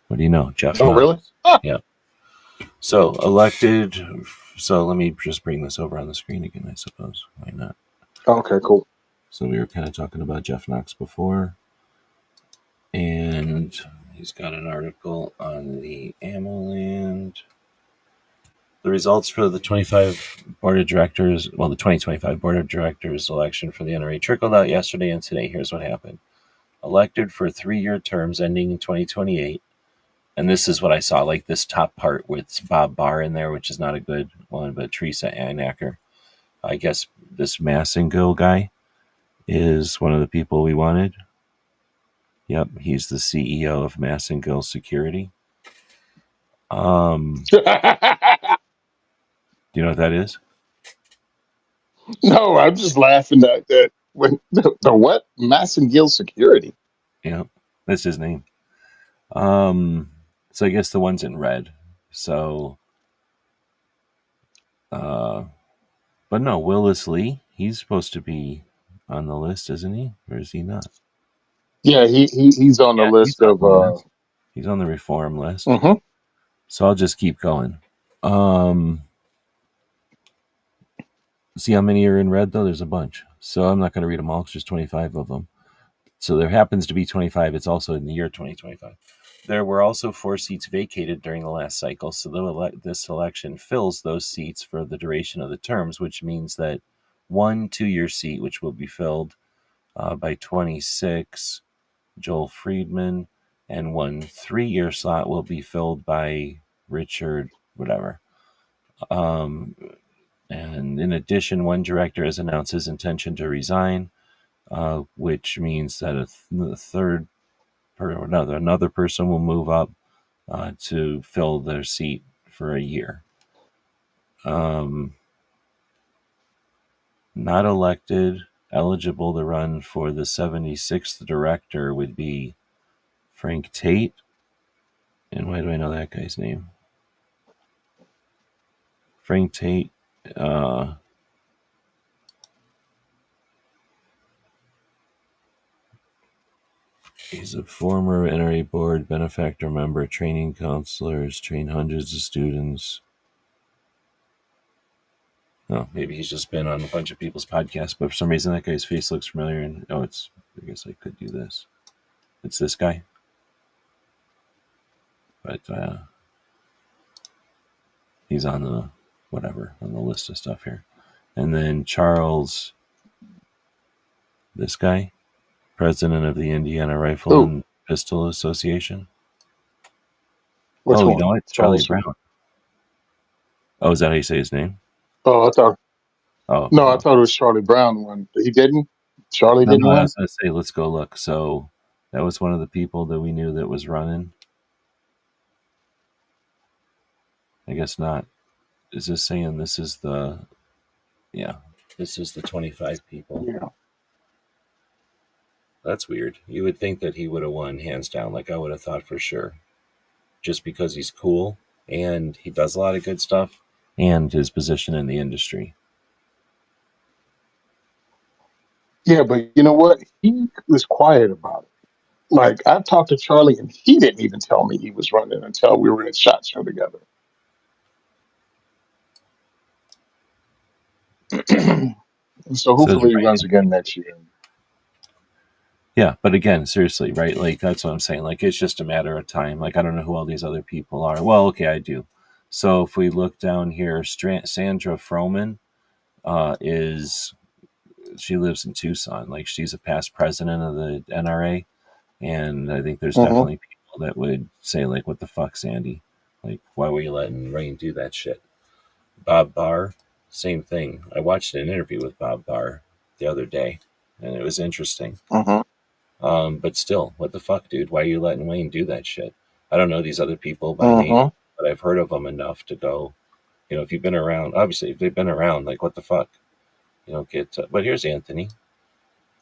What do you know? Jeff Oh, really? Knox. Yeah. So elected. So let me just bring this over on the screen again, I suppose. Why not? Okay, cool. So we were kind of talking about Jeff Knox before. And he's got an article on the Amaland. The results for the 25 board of directors, well, the 2025 board of directors election for the NRA trickled out yesterday and today. Here's what happened. Elected for 3-year terms ending in 2028. And this is what I saw, like this top part with Bob Barr in there, which is not a good one, but Teresa Anacker. I guess this Massengill guy is one of the people we wanted. Yep, he's the CEO of Massengill Security. Do you know what that is? No, I'm just laughing at that. When the what? Massengill Security. Yeah, that's his name. So I guess the one's in red. So, uh, but no, Willis Lee, he's supposed to be on the list, isn't he? Or is he not? Yeah, he's on the Yeah, he's list on of. the list. He's on the reform list. Mhm. So I'll just keep going. Um, See how many are in red, though? There's a bunch. So I'm not going to read them all. It's just 25 of them. So there happens to be 25. It's also in the year 2025. There were also 4 seats vacated during the last cycle. So this election fills those seats for the duration of the terms, which means that 1 2-year seat, which will be filled by 26, Joel Friedman, and 1 3-year slot will be filled by Richard, whatever. Um, and in addition, one director has announced his intention to resign, which means that another person will move up to fill their seat for a year. Not elected, eligible to run for the 76th director would be Frank Tate. And why do I know that guy's name? Frank Tate. Uh, he's a former NRA board benefactor member, training counselors, trained hundreds of students. Oh, maybe he's just been on a bunch of people's podcasts, but for some reason that guy's face looks familiar. And I guess I could do this. It's this guy, but he's on the on the list of stuff here. And then Charles, this guy, president of the Indiana Rifle Oh, and Pistol Association. which Oh, you one? know what? Charlie Charles who? Brown. Oh, is that how you say his name? Oh, I thought Oh, no, I no. thought it was Charlie Brown one. He didn't. Charlie No, didn't no, I win. was going to say, let's go look. So that was one of the people that we knew that was running. I guess not. Is this saying this is yeah, this is the 25 people. Yeah. That's weird. You would think that he would have won hands down. Like I would have thought for sure. Just because he's cool and he does a lot of good stuff and his position in the industry. Yeah, but you know what? He was quiet about it. Like I talked to Charlie, and he didn't even tell me he was running until we were at SHOT Show together. So Says hopefully he runs right. again next year. Yeah, but again, seriously, right? Like that's what I'm saying. Like it's just a matter of time. Like I don't know who all these other people are. Well, okay, I do. So if we look down here, Sandra Froman is she lives in Tucson. Like she's a past president of the NRA, and I think there's Hmm. definitely people that would say like, "What the fuck, Sandy? Like, why were you letting Rain do that shit?" Bob Barr, same thing. I watched an interview with Bob Barr the other day, and it was interesting. Hmm. But still, what the fuck, dude? Why are you letting Wayne do that shit? I don't know these other people by name, Hmm. but I've heard of them enough to go. You know, if you've been around, obviously, if they've been around, like what the fuck, you know, get. But here's Anthony.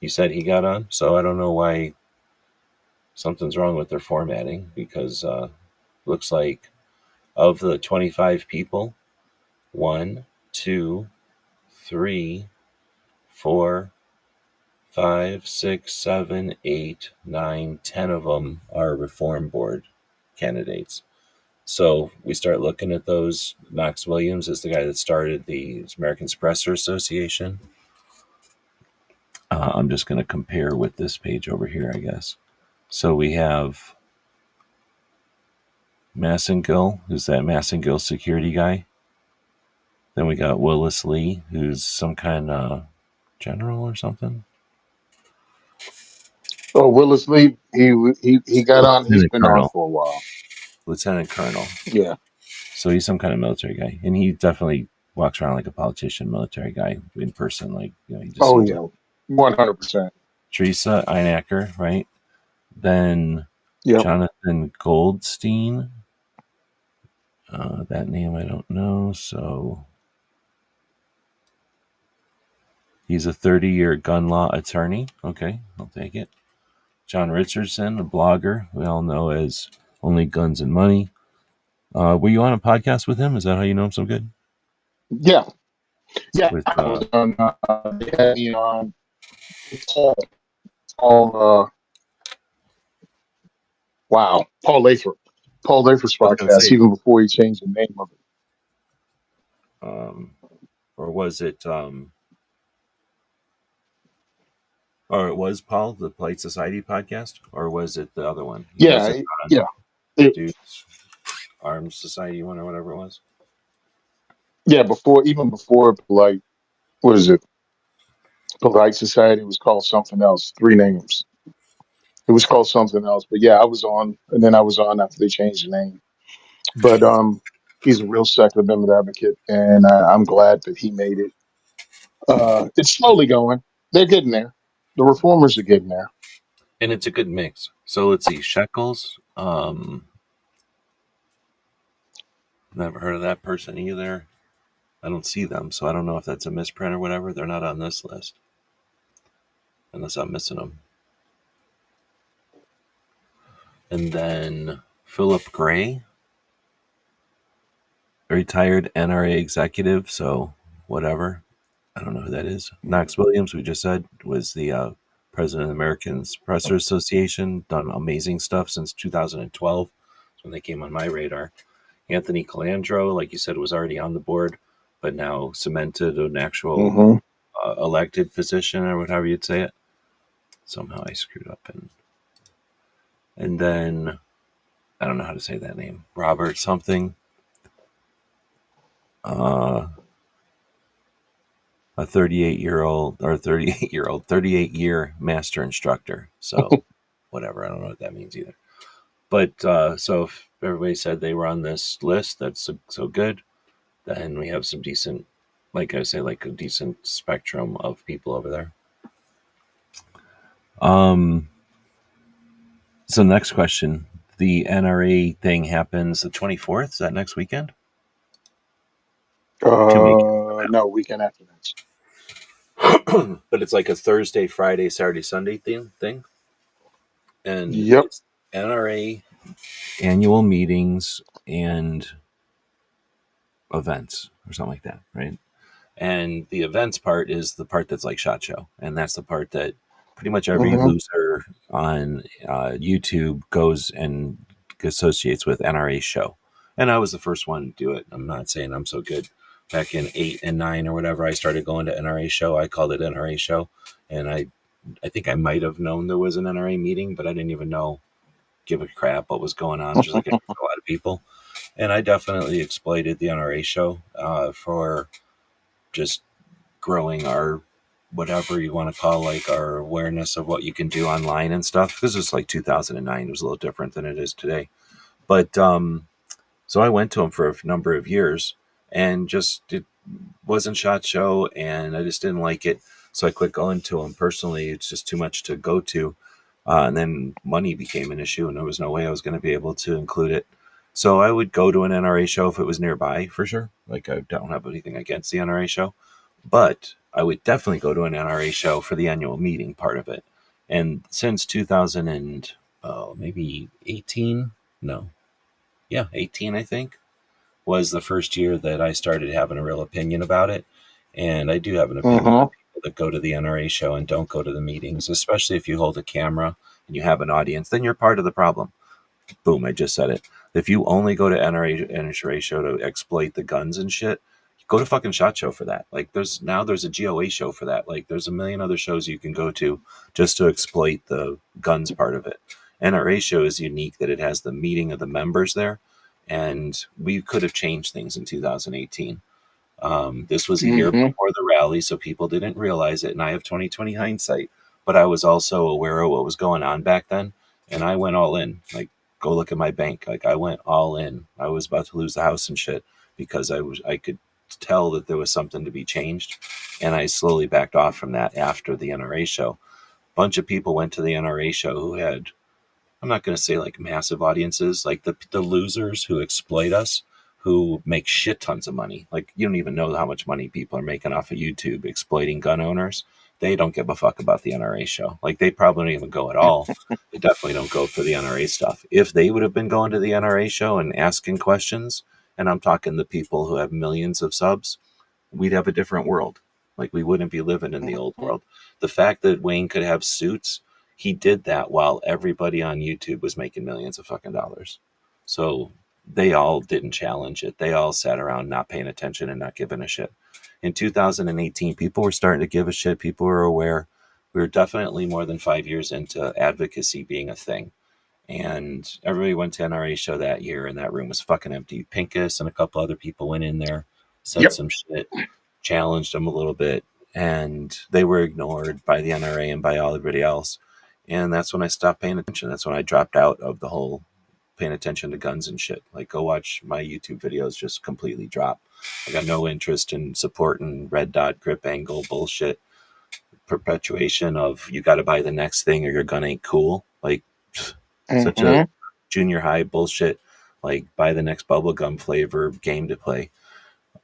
He said he got on, so I don't know why something's wrong with their formatting because looks like of the 25 people, one, two, three, four, five, six, seven, eight, nine, 10 of them are reform board candidates. So we start looking at those. Knox Williams is the guy that started the American Suppressor Association. I'm just going to compare with this page over here, I guess. So we have Massengill, who's that Massengill security guy. Then we got Willis Lee, who's some kind of general or something. Oh, Willis Lee, he got on. He's Lieutenant been on Colonel. for a while. Lieutenant Colonel. Yeah. So he's some kind of military guy, and he definitely walks around like a politician, military guy in person. Like he just Oh seems like yeah. 100%. Teresa Einacker, right? Then Yep. Jonathan Goldstein. That name I don't know. So he's a 30-year gun law attorney. Okay, I'll take it. John Richardson, a blogger we all know as Only Guns and Money. Were you on a podcast with him? Is that how you know him so good? Yeah. Yeah. With I was on. They had me on. Paul. Paul. Wow. Paul Lathrop. Paul Lathrop's I was going to podcast, say, even before he changed the name of it. um, or was it, or it was Paul, the Polite Society podcast, or was it the other one? Was Yeah. it Yeah. It, Dudes Arms Society one or whatever it was? yeah. Before, even before, like, what is it? Polite Society was called something else. Three names. It was called something else. But yeah, I was on, and then I was on after they changed the name. But he's a real Second Amendment advocate, and I'm glad that he made it. It's slowly going. They're getting there. The reformers are getting there. And it's a good mix. So let's see, Shekels. Never heard of that person either. I don't see them, so I don't know if that's a misprint or whatever. They're not on this list, unless I'm missing them. And then Philip Gray, a retired NRA executive, so whatever. I don't know who that is. Knox Williams, we just said, was the president of the American Suppressor Association, done amazing stuff since 2012. That's when they came on my radar. Anthony Calandro, like you said, was already on the board. but now cemented an actual Mm-hmm. elected position or whatever you'd say it. Somehow I screwed up, and then I don't know how to say that name. Robert something. Uh, a 38-year master instructor. So whatever, I don't know what that means either. But so if everybody said they were on this list, that's so good. Then we have some decent, like I say, like a decent spectrum of people over there. Um. So next question: the NRA thing happens the 24th. Is that next weekend? 2 weekends No, weekend after next. but it's like a Thursday, Friday, Saturday, Sunday thing, and Yep. it's NRA annual meetings and events or something like that, right? And the events part is the part that's like SHOT Show, and that's the part that pretty much every Mm-hmm. loser on YouTube goes and associates with NRA show. And I was the first one to do it. I'm not saying I'm so good. Back in 8 and 9 or whatever, I started going to NRA show. I called it NRA show, and I think I might have known there was an NRA meeting, but I didn't even know give a crap what was going on. Just like a lot of people, and I definitely exploited the NRA show for just growing our whatever you want to call like our awareness of what you can do online and stuff. Because it's like 2009, it was a little different than it is today. But so I went to him for a number of years, and just it wasn't SHOT Show, and I just didn't like it. So I quit going to him personally. It's just too much to go to. And then money became an issue, and there was no way I was going to be able to include it. So I would go to an NRA show if it was nearby, for sure. Like I don't have anything against the NRA show, but I would definitely go to an NRA show for the annual meeting part of it. And since 2000 and maybe 18, no, yeah, 18, I think, was the first year that I started having a real opinion about it. And I do have an opinion on Mm-hmm. people that go to the NRA show and don't go to the meetings, especially if you hold a camera and you have an audience, then you're part of the problem. Boom, I just said it. If you only go to NRA show to exploit the guns and shit, go to fucking SHOT Show for that. Like there's a GOA show for that. Like there's a million other shows you can go to just to exploit the guns part of it. NRA show is unique that it has the meeting of the members there, and we could have changed things in 2018. This was a year Mm-hmm. before the rally, so people didn't realize it, and I have 2020 hindsight. But I was also aware of what was going on back then, and I went all in. Like, go look at my bank. Like, I went all in. I was about to lose the house and shit because I could tell that there was something to be changed, and I slowly backed off from that after the NRA show. A bunch of people went to the NRA show who had, I'm not going to say like massive audiences, like the losers who exploit us, who make shit tons of money. Like you don't even know how much money people are making off of YouTube exploiting gun owners. They don't give a fuck about the NRA show. Like they probably don't even go at all. They definitely don't go for the NRA stuff. If they would have been going to the NRA show and asking questions, and I'm talking the people who have millions of subs, we'd have a different world. Like we wouldn't be living in the old world. The fact that Wayne could have suits, he did that while everybody on YouTube was making millions of fucking dollars. So they all didn't challenge it. They all sat around not paying attention and not giving a shit. In 2018, people were starting to give a shit. People were aware. We were definitely more than 5 years into advocacy being a thing. And everybody went to NRA show that year, and that room was fucking empty. Pincus and a couple other people went in there, said Yep. some shit, challenged them a little bit, and they were ignored by the NRA and by all everybody else. And that's when I stopped paying attention. That's when I dropped out of the whole paying attention to guns and shit. Like, go watch my YouTube videos, just completely drop. I got no interest in supporting red dot grip angle bullshit, perpetuation of you got to buy the next thing or your gun ain't cool. Like, such a Mm-hmm. junior high bullshit. Like, buy the next bubblegum flavor game to play.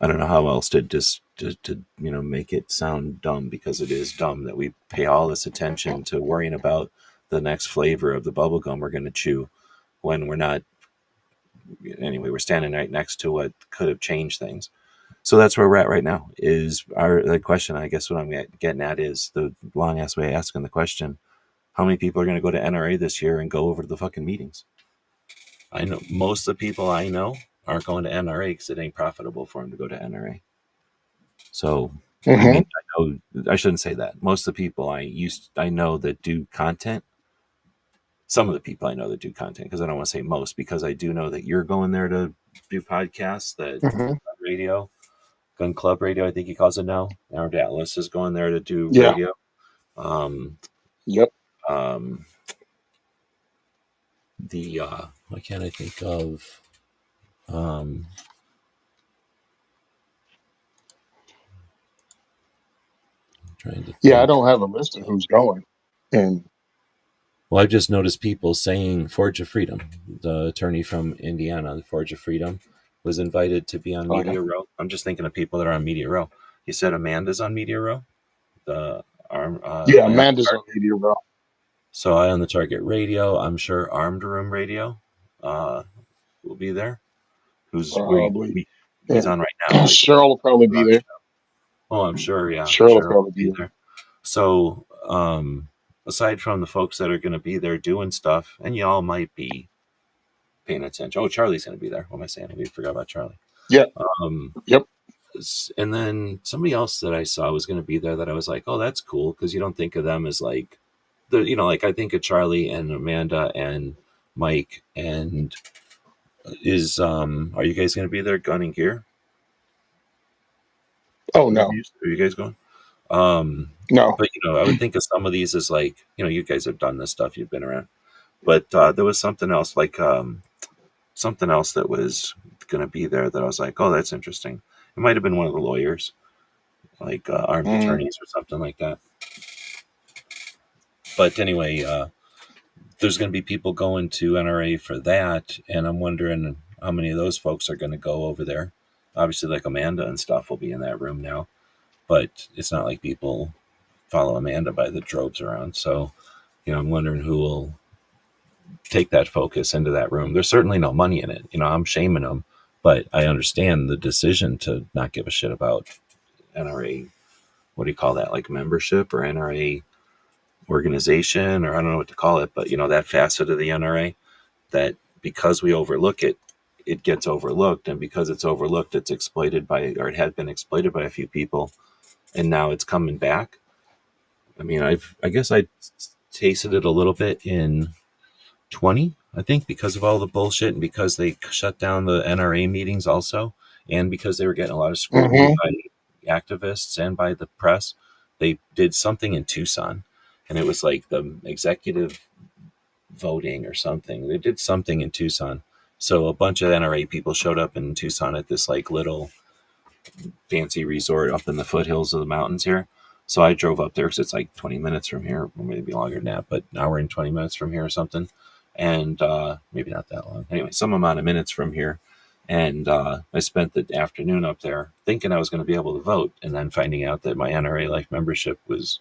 I don't know how else to just to make it sound dumb, because it is dumb that we pay all this attention to worrying about the next flavor of the bubblegum we're going to chew when we're not. Anyway, we're standing right next to what could have changed things. So that's where we're at right now. Is our the question? I guess what I'm getting at is the long ass way of asking the question: how many people are going to go to NRA this year and go over to the fucking meetings? I know most of the people I know aren't going to NRA because it ain't profitable for them to go to NRA. So, I Hmm. mean, I shouldn't say that. Most of the people I know that do content, some of the people I know that do content, because I don't want to say most, because I do know that you're going there to do podcasts, that Hmm. radio, Gun Club Radio, I think he calls it now. Our Atlas is going there to do Yeah. radio. Um, Yep. um, why can't I think of, um, I'm trying to Yeah. I think. don't have a list of who's going. And Well, I've just noticed people saying Forge of Freedom. The attorney from Indiana, the Forge of Freedom, was invited to be on oh yeah. Media Row. I'm just thinking of people that are on Media Row. You said Amanda's on Media Row, the Yeah. Eye on the Amanda's on Target. media, bro. So Eye on the Target Radio. I'm sure Armed Room Radio uh, will be there. Who's where? Probably. He's And on right now. Like, Cheryl will probably be there. oh, I'm sure. Yeah, Cheryl will sure, will probably be be there. there. So, aside from the folks that are going to be there doing stuff, and y'all might be paying attention. Oh, Charlie's going to be there. What am I saying? We forgot about Charlie. Yep. Um, Yep. and then somebody else that I saw was going to be there that I was like, oh, that's cool, because you don't think of them as like like I think of Charlie and Amanda and Mike and is are you guys going to be there? Gun and Gear? Oh no. Are you guys going? Um, No. but I would think of some of these as like you guys have done this stuff. You've been around, but there was something else like something else that was going to be there that I was like, oh, that's interesting. It might have been one of the lawyers, like armed Mm, attorneys or something like that. But anyway, there's going to be people going to NRA for that, and I'm wondering how many of those folks are going to go over there. Obviously, like Amanda and stuff will be in that room now, but it's not like people follow Amanda by the droves around. So, I'm wondering who will take that focus into that room. There's certainly no money in it. I'm shaming them, but I understand the decision to not give a shit about NRA. What do you call that? Like membership or NRA organization, or I don't know what to call it, but that facet of the NRA that because we overlook it, it gets overlooked, and because it's overlooked, it's exploited by, or it had been exploited by a few people, and now it's coming back. I mean, I guess I tasted it a little bit in 20, I think, because of all the bullshit and because they shut down the NRA meetings also, and because they were getting a lot of scrutiny hmm. by activists and by the press. They did something in Tucson, and it was like the executive voting or something. They did something in Tucson. So a bunch of NRA people showed up in Tucson at this like little fancy resort up in the foothills of the mountains here. So I drove up there because it's like 20 minutes from here, or maybe longer than that, but an hour and 20 minutes from here or something. And maybe not that long. Anyway, some amount of minutes from here. And I spent the afternoon up there thinking I was going to be able to vote, and then finding out that my NRA life membership was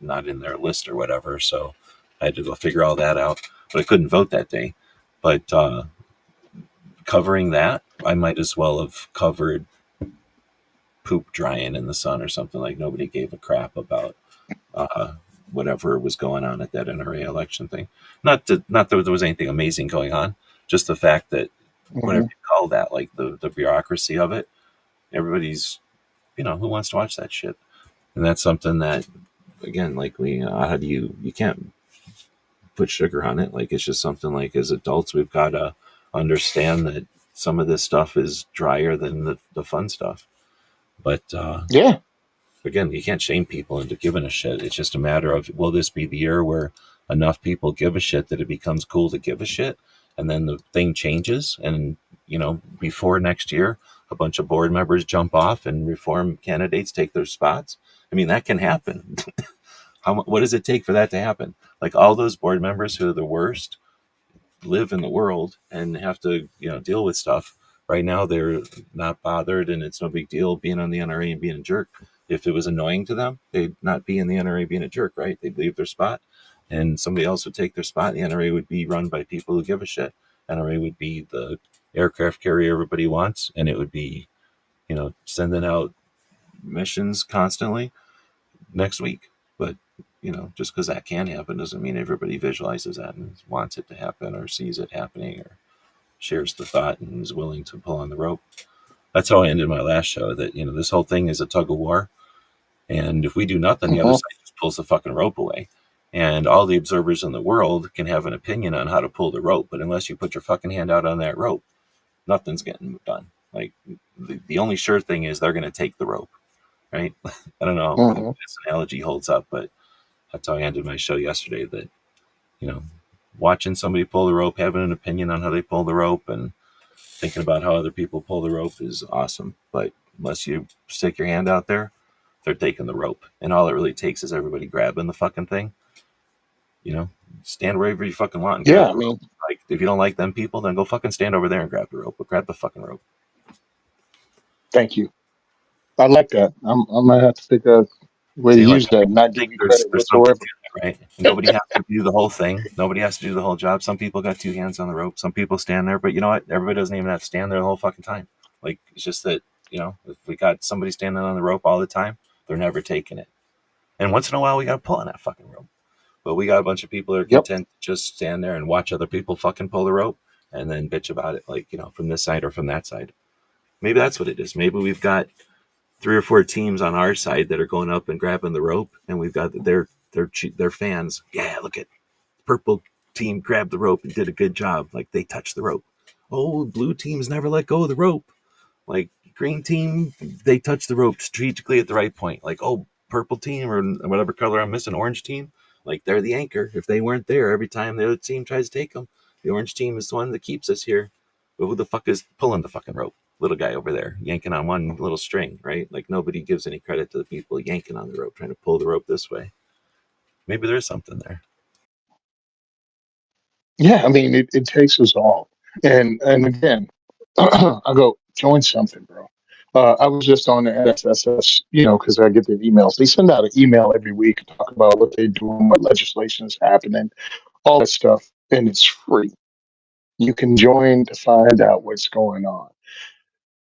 not in their list or whatever. So I had to go figure all that out. But I couldn't vote that day. But covering that, I might as well have covered poop drying in the sun or something. Like nobody gave a crap about uh, whatever was going on at that NRA election thing. Not that there was anything amazing going on, just the fact that whatever Hmm. you call that, like the bureaucracy of it, everybody's who wants to watch that shit, and that's something that again, like how do you can't put sugar on it. Like it's just something like as adults we've got to understand that some of this stuff is drier than the fun stuff. But Yeah. again, you can't shame people into giving a shit. It's just a matter of will this be the year where enough people give a shit that it becomes cool to give a shit, and then the thing changes, and before next year, a bunch of board members jump off and reform candidates take their spots. I mean, that can happen. What does it take for that to happen? Like all those board members who are the worst live in the world and have to deal with stuff. Right now they're not bothered, and it's no big deal being on the NRA and being a jerk. If it was annoying to them, they'd not be in the NRA being a jerk, right? They'd leave their spot and somebody else would take their spot. The NRA would be run by people who give a shit. NRA would be the aircraft carrier everybody wants, and it would be sending out missions constantly next week. But just because that can happen doesn't mean everybody visualizes that and wants it to happen or sees it happening or shares the thought and is willing to pull on the rope. That's how I ended my last show. That this whole thing is a tug of war, and if we do nothing, the other Hmm. side just pulls the fucking rope away. And all the observers in the world can have an opinion on how to pull the rope, but unless you put your fucking hand out on that rope, nothing's getting done. Like the only sure thing is they're going to take the rope, right? I don't know if Hmm. this analogy holds up, but that's how I ended my show yesterday. That you know, watching somebody pull the rope, having an opinion on how they pull the rope, and thinking about how other people pull the rope is awesome. But unless you stick your hand out there, they're taking the rope, and all it really takes is everybody grabbing the fucking thing. You know, stand wherever you fucking want and grab Yeah, the I rope. mean, Like if you don't like them people, then go fucking stand over there and grab the rope. But grab the fucking rope. thank you. I like that. I'm gonna have to figure out a way to See, like use that and not I give think you there's credit there's something whatsoever. to that, right? Nobody has to do the whole thing. Nobody has to do the whole job. Some people got two hands on the rope. Some people stand there, but you know what? Everybody doesn't even have to stand there the whole fucking time. Like it's just that if we got somebody standing on the rope all the time, they're never taking it. And once in a while, we got to pull on that fucking rope. But we got a bunch of people that are Yep. content to just stand there and watch other people fucking pull the rope and then bitch about it, like from this side or from that side. Maybe that's what it is. Maybe we've got three or four teams on our side that are going up and grabbing the rope, and we've got their fans. Yeah, look at purple team grabbed the rope and did a good job. Like they touched the rope. Oh, blue teams never let go of the rope. Like green team, they touch the rope strategically at the right point. Like purple team or whatever color I'm missing, orange team. Like they're the anchor. If they weren't there, every time the other team tries to take them, the orange team is the one that keeps us here. But who the fuck is pulling the fucking rope? Little guy over there yanking on one little string, right? Like nobody gives any credit to the people yanking on the rope, trying to pull the rope this way. Maybe there's something there. Yeah, I mean, it takes us all. And again, I go join something, bro. I was just on the NSSS, because I get their emails. They send out an email every week to talk about what they're doing, what legislation is happening, all that stuff, and it's free. You can join to find out what's going on.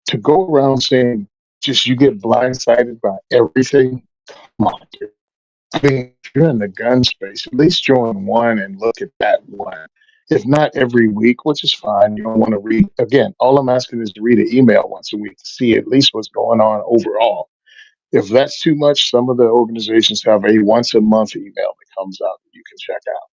To go around saying just you get blindsided by everything, come on, dude. I mean, if you're in the gun space, at least join one and look at that one. If not every week, which is fine, you don't want to read. Again, all I'm asking is to read an email once a week to see at least what's going on overall. If that's too much, some of the organizations have a once a month email that comes out that you can check out.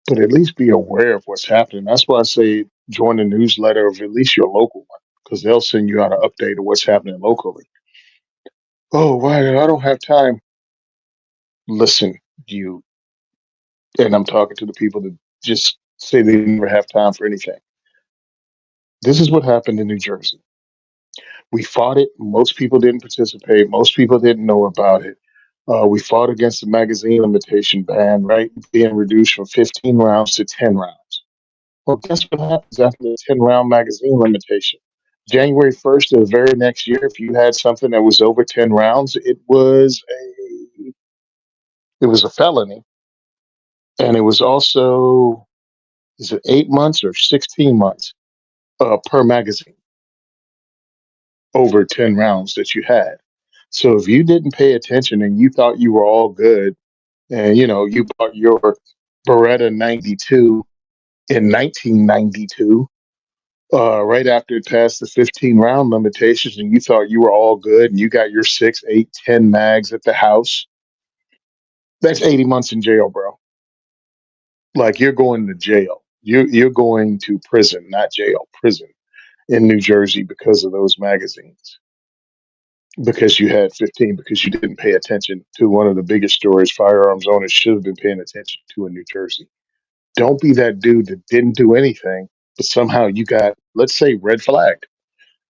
But at least be aware of what's happening. That's why I say join the newsletter of at least your local one, because they'll send you out an update of what's happening locally. Oh, why? I don't have time. Listen, you, and I'm talking to the people that just say they never have time for anything. This is what happened in New Jersey. We fought it. Most people didn't participate. Most people didn't know about it. We fought against the magazine limitation ban, right? Being reduced from 15 rounds to 10 rounds. Well, guess what happens after the 10-round magazine limitation? January 1st of the very next year, if you had something that was over 10 rounds, it was a felony. And it was also, is it 8 months or 16 months per magazine over 10 rounds that you had. So if you didn't pay attention and you thought you were all good, and you bought your Beretta 92 in 1992, right after it passed the 15 round limitations, and you thought you were all good, and you got your 6, 8, 10 mags at the house, that's 80 months in jail, bro. Like you're going to jail. You're going to prison, not jail, prison in New Jersey because of those magazines. Because you had 15, because you didn't pay attention to one of the biggest stories firearms owners should have been paying attention to in New Jersey. Don't be that dude that didn't do anything, but somehow you got, let's say, red flagged.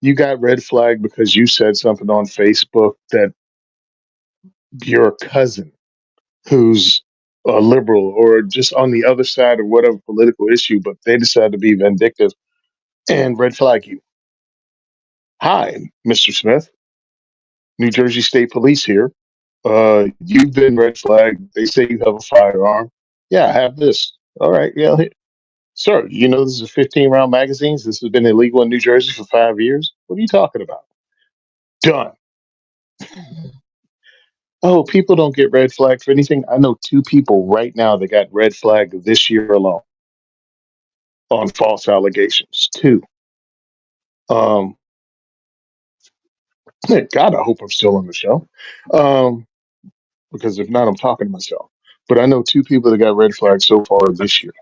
You got red flagged because you said something on Facebook that your cousin, who's a liberal or just on the other side of whatever political issue, but they decided to be vindictive and red flag you. Hi, Mr. Smith, New Jersey State Police here. You've been red flagged. They say you have a firearm. Yeah, I have this. All right. Yeah. Sir, this is a 15-round magazines. This has been illegal in New Jersey for 5 years. What are you talking about? Done. Oh, people don't get red flagged for anything. I know two people right now that got red flagged this year alone on false allegations. Two. Um, God, I hope I'm still on the show. Um, because if not, I'm talking to myself. But I know two people that got red flags so far this year,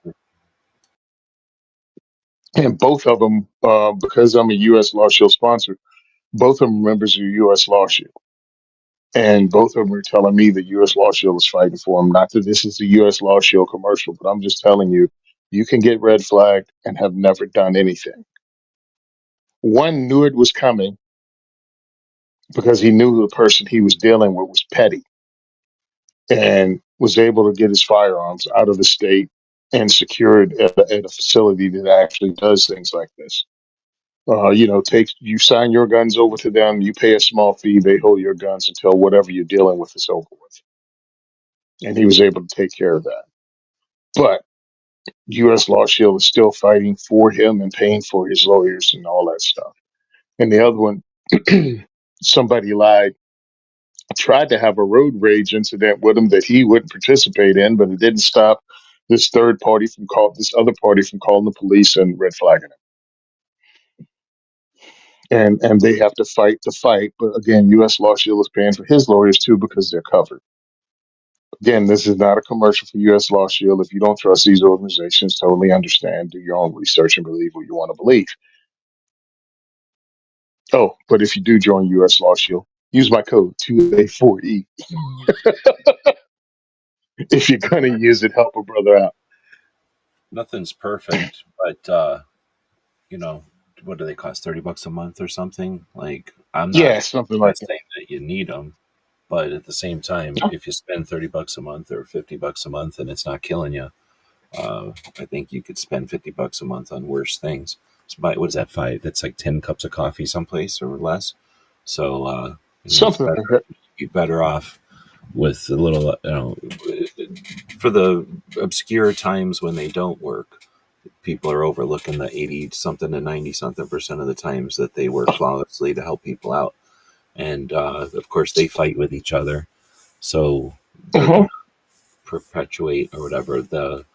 and both of them, because I'm a U.S. Law Shield sponsor, both of them are members of U.S. Law Shield, and both of them are telling me that U.S. Law Shield is fighting for them. Not that this is the U.S. Law Shield commercial, but I'm just telling you, you can get red flagged and have never done anything. One knew it was coming because he knew the person he was dealing with was petty and was able to get his firearms out of the state and secured at a facility that actually does things like this. Takes you sign your guns over to them, you pay a small fee, they hold your guns until whatever you're dealing with is over with. And he was able to take care of that. But U.S. Law Shield is still fighting for him and paying for his lawyers and all that stuff. And the other one, somebody lied, tried to have a road rage incident with him that he wouldn't participate in, but it didn't stop this other party from calling the police and red flagging him. And they have to fight the fight. But again, U.S. Law Shield is paying for his lawyers too because they're covered. Again, this is not a commercial for U.S. Law Shield. If you don't trust these organizations, totally understand. Do your own research and believe what you want to believe. Oh, but if you do join U.S. Law Shield, use my code 2A4E if you're going to use it. Help a brother out. Nothing's perfect, but you know, what do they cost? $30 a month or something? Like, Yeah, something not like that. saying that you need them, but at the same time, if you spend $30 a month or $50 a month and it's not killing you, I think you could spend $50 a month on worse things. So what is that? Five? That's like 10 cups of coffee someplace or less. So it's Something better. like that. You're better off with a little, for the obscure times when they don't work. People are overlooking the 80 something to 90 something percent of the times that they work flawlessly to help people out. And of course, they fight with each other. So they're Uh-huh. going to perpetuate or whatever the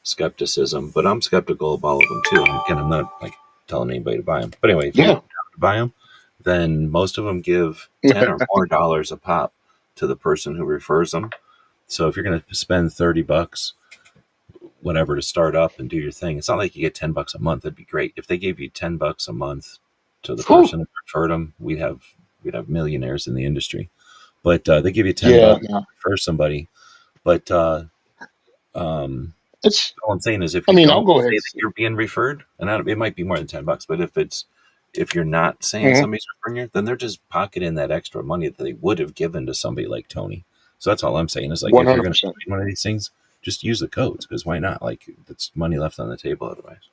skepticism. But I'm skeptical of all of them too. And again, I'm not like telling anybody to buy them. But anyway, if you Yeah. have to buy them, then most of them give 10 or more dollars a pop to the person who refers them. So if you're going to spend $30, whatever, to start up and do your thing, it's not like you get $10 a month. It'd be great if they gave you $10 a month to the Whew. person who referred them. We'd have millionaires in the industry. But they give you ten Yeah. bucks No. for somebody. But um, It's. all I'm saying is, if I you mean, don't I'll go ahead say and that say. you're being referred, and it might be more than $10, but if you're not saying Mhm. somebody's referring you, then they're just pocketing that extra money that they would have given to somebody like Tony. So that's all I'm saying is, like, One if you're hundred going to percent. join one of these things, just use the codes, because why not? Like, it's money left on the table otherwise.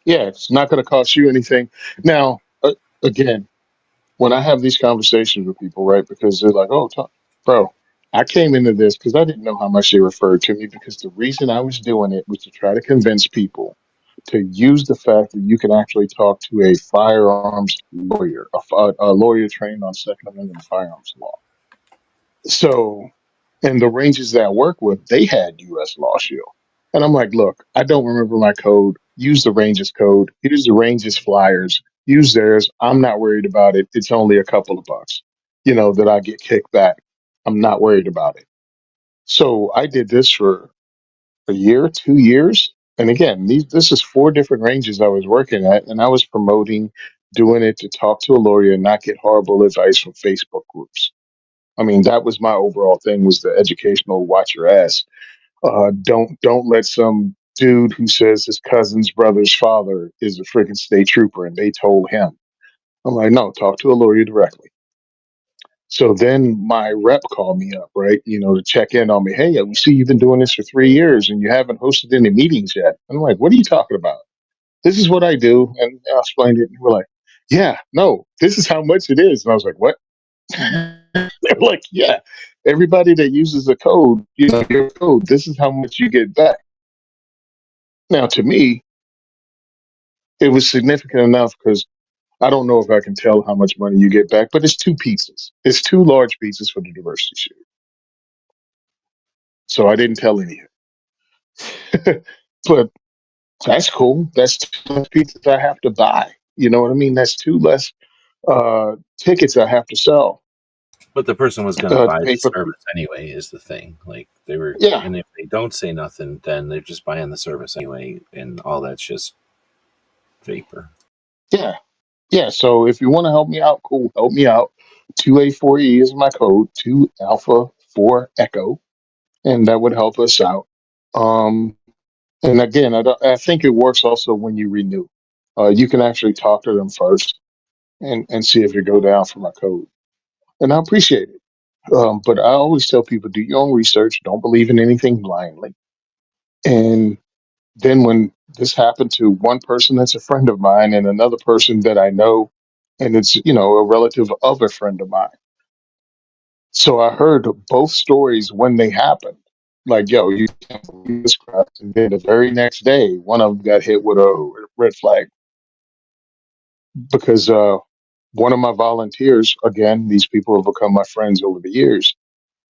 Yeah, it's not going to cost you anything. Now, again, when I have these conversations with people, right? Because they're like, "Oh, bro, I came into this because I didn't know how much they referred to me. Because the reason I was doing it was to try to convince people to use the fact that you can actually talk to a firearms lawyer, a lawyer trained on Second Amendment firearms law. So, and the ranges that I work with, they had U.S. Law Shield. And I'm like, look, I don't remember my code. Use the ranges code. Here's the ranges flyers. Use theirs. I'm not worried about it. It's only a couple of bucks, that I get kicked back. I'm not worried about it. So I did this for a year, 2 years. And again, this is four different ranges I was working at, and I was promoting doing it to talk to a lawyer and not get horrible advice from Facebook groups. I mean, that was my overall thing, was the educational watch your ass. Don't let some dude who says his cousin's brother's father is a freaking state trooper and they told him. I'm like, no, talk to a lawyer directly. So then my rep called me up, right? To check in on me. Hey, we see you've been doing this for 3 years and you haven't hosted any meetings yet. I'm like, what are you talking about? This is what I do. And I explained it. And we're like, yeah, no, this is how much it is. And I was like, what? They're like, yeah, everybody that uses the code, your code, this is how much you get back. Now, to me, it was significant enough because I don't know if I can tell how much money you get back, but it's two pizzas. It's two large pizzas for the diversity shield. So I didn't tell anything. But that's cool. That's two less pizzas I have to buy. You know what I mean? That's two less. tickets I have to sell But the person was going to to buy pay the for. service anyway, is the thing. Like they were, Yeah, and if they don't say nothing, then they're just buying the service anyway, and all that's just vapor. yeah, yeah. So if you want to help me out, cool, help me out. 2A4E is my code. 2 Alpha 4 Echo, and that would help us out. Um, and again, I think it works also when you renew. You can actually talk to them first and see if you go down for my code, and I appreciate it. But I always tell people, do your own research. Don't believe in anything blindly. And then when this happened to one person that's a friend of mine and another person that I know, and it's, a relative of a friend of mine. So I heard both stories when they happened. Like, yo, you can't believe this crap. And then the very next day, one of them got hit with a red flag because one of my volunteers, again, these people have become my friends over the years,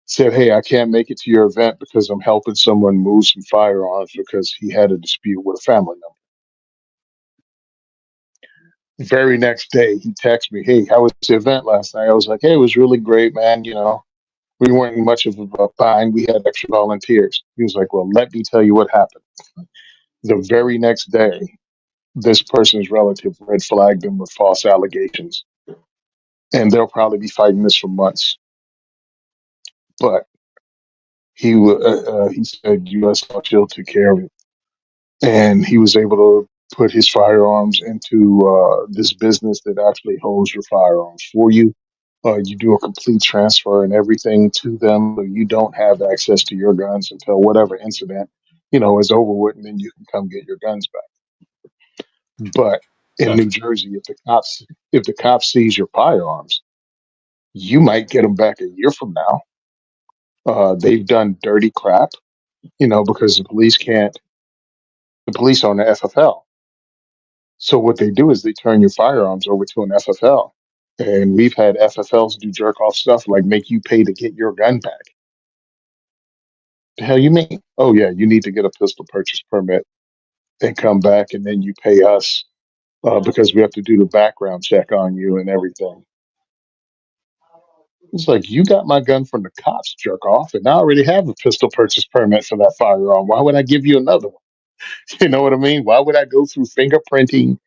said, "Hey, I can't make it to your event because I'm helping someone move some firearms because he had a dispute with a family member." Very next day, he texted me, "Hey, how was the event last night?" I was like, "Hey, it was really great, man. We weren't in much of a bind. We had extra volunteers." He was like, "Well, let me tell you what happened." The very next day, this person's relative red flagged him with false allegations, and they'll probably be fighting this for months. But he said U.S. Chill took care of it, and he was able to put his firearms into this business that actually holds your firearms for you. You do a complete transfer and everything to them, so you don't have access to your guns until whatever incident, is over with, and then you can come get your guns back. But in Huh. New Jersey, if the cops seize your firearms, you might get them back a year from now. They've done dirty crap, because the police are on the FFL. So what they do is they turn your firearms over to an FFL. And we've had FFLs do jerk off stuff like make you pay to get your gun back. The hell you mean? Oh yeah, you need to get a pistol purchase permit and come back, and then you pay us because we have to do the background check on you and everything. It's like you got my gun from the cops, jerk off, and I already have a pistol purchase permit for that firearm. Why would I give you another one? You know what I mean? Why would I go through fingerprinting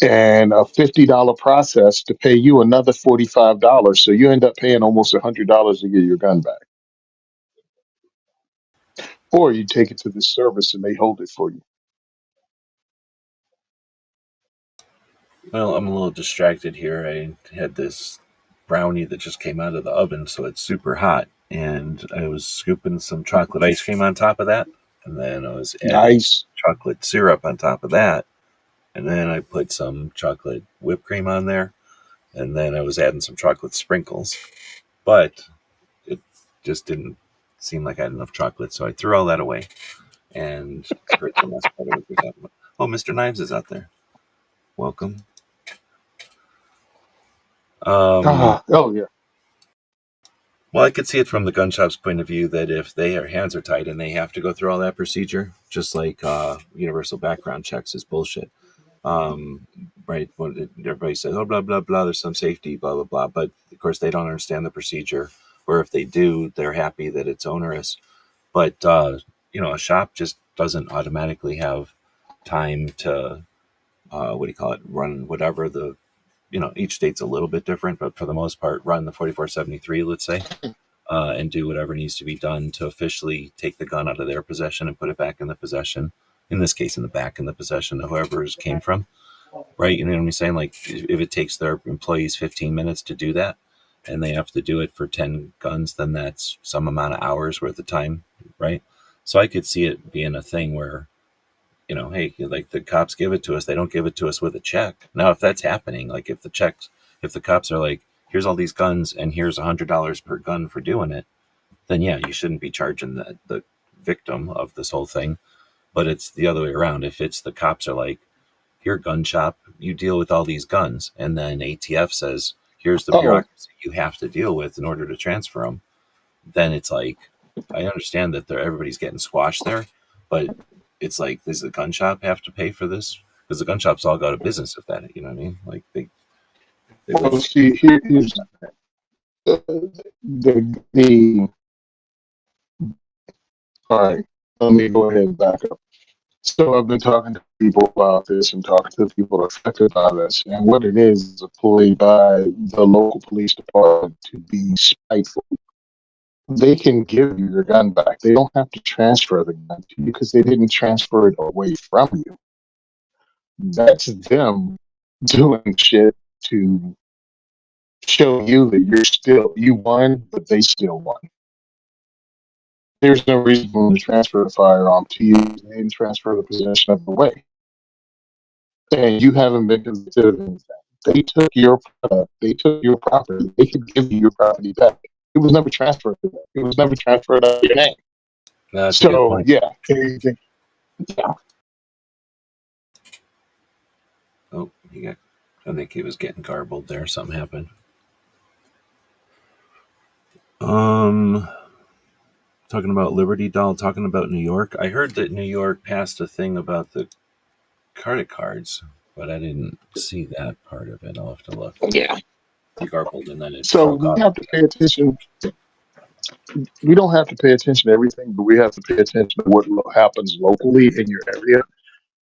and a $50 process to pay you another $45? So you end up paying almost $100 to get your gun back, or you take it to the service and they hold it for you. Well, I'm a little distracted here. I had this brownie that just came out of the oven, so it's super hot, and I was scooping some chocolate ice cream on top of that, and then I was adding Nice. chocolate syrup on top of that, and then I put some chocolate whipped cream on there, and then I was adding some chocolate sprinkles. But it just didn't seem like I had enough chocolate, so I threw all that away. And I heard the last part of what you're talking about. Oh, Mr. Knives is out there. Welcome. Um, Oh yeah. well, I could see it from the gun shop's point of view that if their hands are tied and they have to go through all that procedure, just like universal background checks is bullshit. Um, right? When everybody says, "Oh, blah blah blah," there's some safety, blah blah blah, but of course they don't understand the procedure, or if they do, they're happy that it's onerous. But a shop just doesn't automatically have time to what do you call it? Run whatever the each state's a little bit different, but for the most part, run the 4473, let's say, and do whatever needs to be done to officially take the gun out of their possession and put it back in the possession. In this case, in the back in the possession of whoever's came from, right? You know what I'm saying? Like if it takes their employees 15 minutes to do that, and they have to do it for 10 guns, then that's some amount of hours worth of time, right? So I could see it being a thing where hey, like the cops give it to us, they don't give it to us with a check. Now, if that's happening, like if the cops are like, here's all these guns and here's $100 per gun for doing it, then yeah, you shouldn't be charging the victim of this whole thing. But it's the other way around. If it's the cops are like, here, gun shop, you deal with all these guns, and then ATF says, here's the Oh, bureaucracy you have to deal with in order to transfer them, then it's like I understand that everybody's getting squashed there, but it's like does the gun shop have to pay for this? Because the gun shops all go out of business if that, you know what I mean? Like they It Well, was see, here's the all right. Let me go ahead and back up. So I've been talking to people about this and talking to people affected by this, and what it is a ploy by the local police department to be spiteful. They can give you your gun back. They don't have to transfer the gun to you because they didn't transfer it away from you. That's them doing shit to show you that you won, but they still won. There's no reason for them to transfer the firearm to you and transfer the possession of it away. And you haven't been convicted of anything. They took your product, they took your property, they could give you your property back. It was never transferred to them. It was never transferred out of your name. that's a good So point. yeah, anything. Yeah. Oh, he got. I think he was getting garbled there. Something happened. Um, talking about Liberty Doll, talking about New York. I heard that New York passed a thing about the credit cards, but I didn't see that part of it. I'll have to look. Yeah. He garbled and then it So broke we off. have to pay attention. We don't have to pay attention to everything, but we have to pay attention to what happens locally in your area.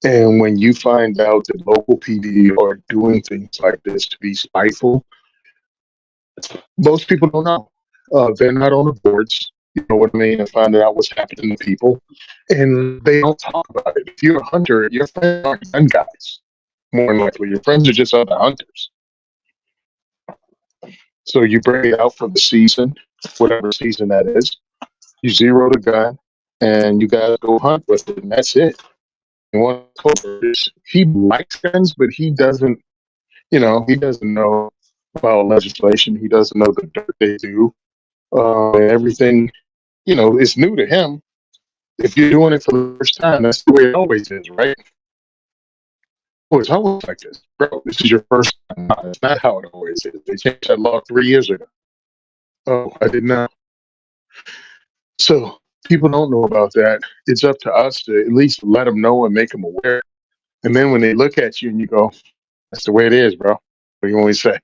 And when you find out that local PD are doing things like this to be spiteful, most people don't know. They're not on the boards, you know what I mean, and finding out what's happening to people. And they don't talk about it. If you're a hunter, your friends aren't gun guys. More than likely, your friends are just other hunters. So you bring it out for the season, whatever season that is. You zero the gun, and you guys go hunt with it, and that's it. And one he likes guns, but he doesn't. He doesn't know about legislation. He doesn't know the dirt they do. And everything, is new to him. If you're doing it for the first time, that's the way it always is, right? Oh, it's always like this. Bro, this is your first time. No, that's not how it always is. They changed that law 3 years ago. Oh, I did not. So people don't know about that. It's up to us to at least let them know and make them aware. And then when they look at you and you go, that's the way it is, bro. What do you want me to say?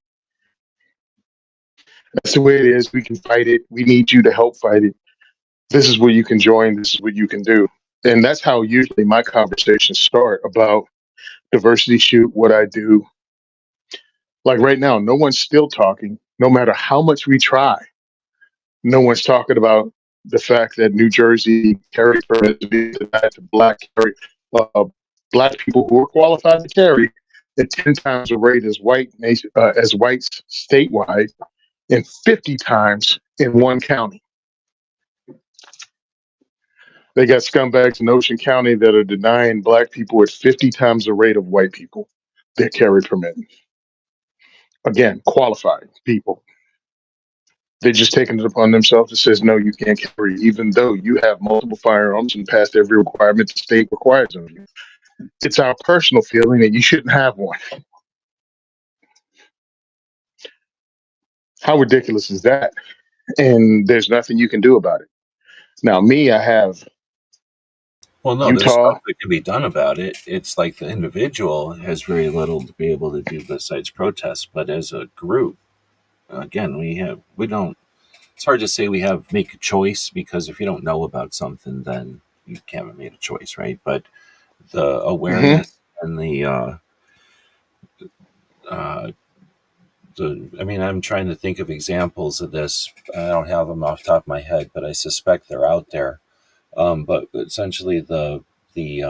That's the way it is. We can fight it. We need you to help fight it. This is where you can join. This is what you can do. And that's how usually my conversations start about diversity shoot, what I do. Like right now, no one's still talking, no matter how much we try. No one's talking about the fact that New Jersey carry permits being denied to uh, black people who are qualified to carry at 10 times the rate as as whites statewide and 50 times in one county. They got scumbags in Ocean County that are denying black people at 50 times the rate of white people that carry permit. Again, qualified people. They're just taking it upon themselves. It says, no, you can't carry, even though you have multiple firearms and passed every requirement the state requires of you. It's our personal feeling that you shouldn't have one. How ridiculous is that? And there's nothing you can do about it. Now, me, I have Well, no, there's stuff Utah. that can be done about it. It's like the individual has very little to be able to do besides protest, but as a group, again, we don't. It's hard to say we have make a choice because if you don't know about something, then you haven't made a choice, right? But the Mhm. awareness and uh, I mean, I'm trying to think of examples of this. I don't have them off the top of my head, but I suspect they're out there. But essentially, the the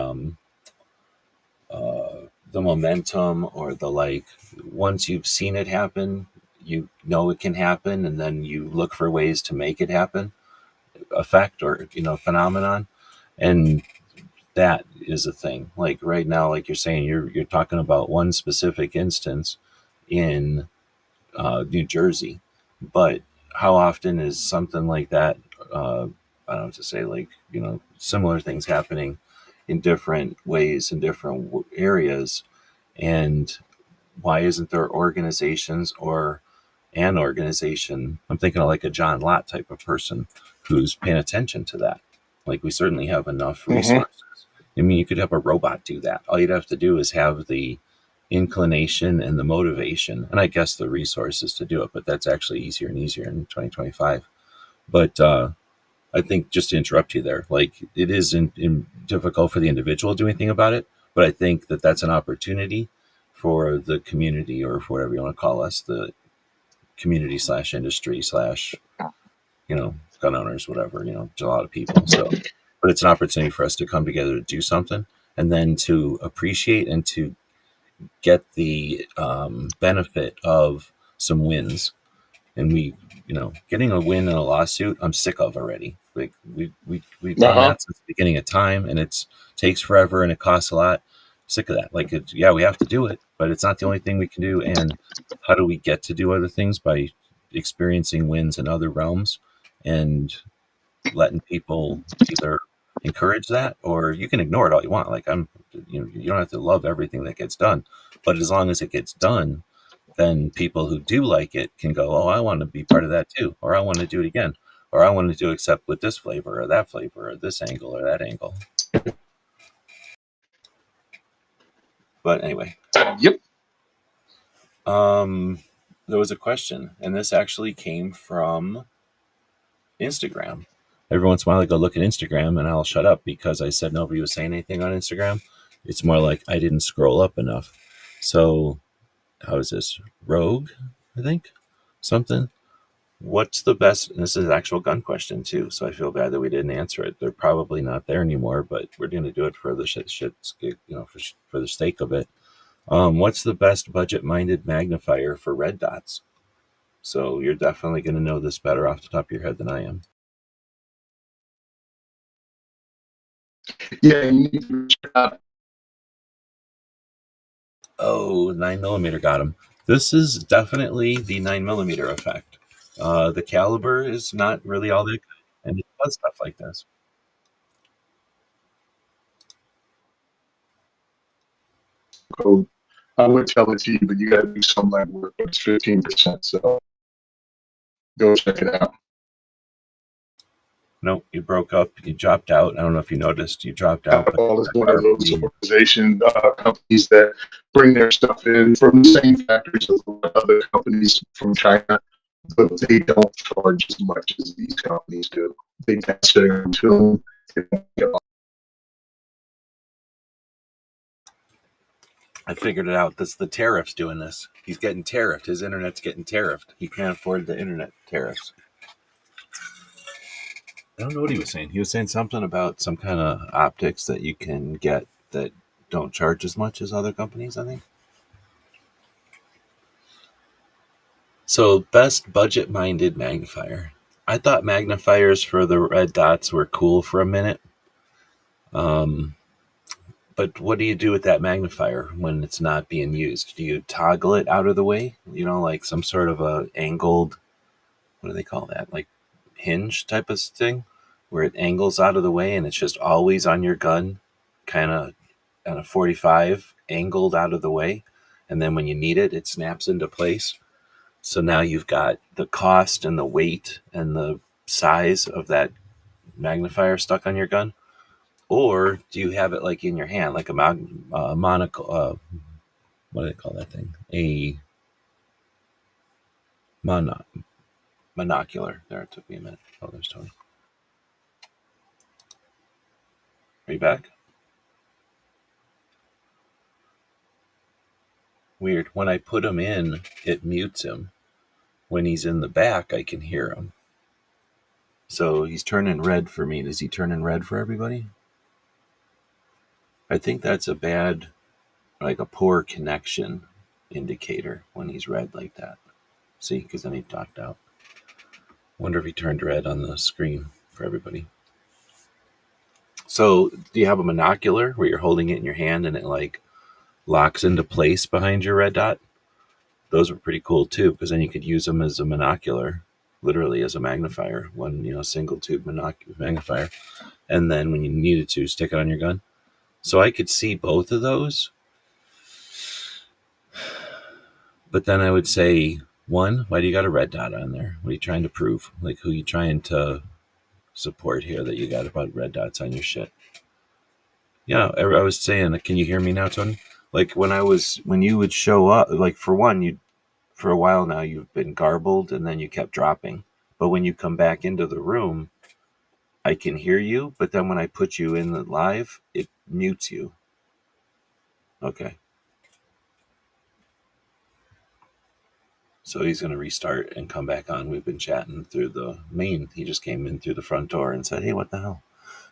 momentum or the like, once you've seen it happen, you know it can happen, and then you look for ways to make it happen, effect or phenomenon, and that is a thing. Like right now, like you're saying, you're talking about one specific instance in New Jersey, but how often is something like that? I don't know to say, like similar things happening in different ways in different areas, and why isn't there organizations or an organization? I'm thinking of like a John Lott type of person who's paying attention to that. Like we certainly have enough Mhm. resources. I mean, you could have a robot do that. All you'd have to do is have the inclination and the motivation, and I guess the resources to do it, but that's actually easier and easier in 2025. But I think, just to interrupt you there, like, it is difficult for the individual to do anything about it, but I think that that's an opportunity for the community, or for whatever you want to call us, the community slash industry slash, gun owners, whatever, a lot of people. So, but it's an opportunity for us to come together to do something, and then to appreciate and to get the benefit of some wins. And getting a win in a lawsuit, I'm sick of already. Like, we've Uh done huh. that since the beginning of time, and it takes forever and it costs a lot. Sick of that. Like, yeah, we have to do it, but it's not the only thing we can do. And how do we get to do other things? By experiencing wins in other realms, and letting people either encourage that, or you can ignore it all you want. Like, you don't have to love everything that gets done, but as long as it gets done, then people who do like it can go, oh, I want to be part of that too, or I want to do it again, or I want to do except with this flavor or that flavor or this angle or that angle. But anyway, Yep. there was a question, and this actually came from Instagram. Every once in a while, I go look at Instagram and I'll shut up because I said nobody was saying anything on Instagram. It's more like I didn't scroll up enough. So, how is this? Rogue, I think? Something. What's the best? And this is an actual gun question too, so I feel bad that we didn't answer it. They're probably not there anymore, but we're going to do it for the for the sake of it. What's the best budget-minded magnifier for red dots? So you're definitely going to know this better off the top of your head than I am. Yeah, you need to check out. Oh, 9 millimeter got him. This is definitely the 9 millimeter effect. The caliber is not really all that good, and it does stuff like this. Code. I would tell it to you, but you got to do some legwork. But it's 15%, so go check it out. No, you broke up. You dropped out. I don't know if you noticed. You dropped out, but Apple is one of those sharply. organization companies that bring their stuff in from the same factories as other companies from China, but they don't charge as much as these companies do. They test it to them. I figured it out. That's the tariffs doing this. He's getting tariffed. His internet's getting tariffed. He can't afford the internet tariffs. I don't know what he was saying. He was saying something about some kind of optics that you can get that don't charge as much as other companies, I think. So, best budget minded magnifier. I thought magnifiers for the red dots were cool for a minute. But what do you do with that magnifier when it's not being used? Do you toggle it out of the way? Like some sort of a angled, what do they call that? Like hinge type of thing, where it angles out of the way and it's just always on your gun, kind of on a 45, angled out of the way. And then when you need it, it snaps into place. So now you've got the cost and the weight and the size of that magnifier stuck on your gun. Or do you have it like in your hand, like a monocle? What do they call that thing? A mono- monocular. There, it took me a minute. Oh, there's Tony. Are you back? Weird. When I put him in, it mutes him. When he's in the back, I can hear him. So he's turning red for me. Does he turn in red for everybody? I think that's a bad, like a poor connection indicator when he's red like that. See, because then he docked out. Wonder if he turned red on the screen for everybody. So, do you have a monocular where you're holding it in your hand and it like locks into place behind your red dot? Those were pretty cool too, because then you could use them as a monocular, literally as a magnifier, one single tube magnifier, and then when you needed to, stick it on your gun. So I could see both of those, but then I would say, one, why do you got a red dot on there? What are you trying to prove? Like, who are you trying to support here that you got about red dots on your shit? Yeah, I was saying, can you hear me now, Tony? Like when you would show up, like for one, you for a while now you've been garbled and then you kept dropping. But when you come back into the room, I can hear you, but then when I put you in the live, it mutes you. Okay. So he's going to restart and come back on. We've been chatting through the main. He just came in through the front door and said, "Hey, what the hell?"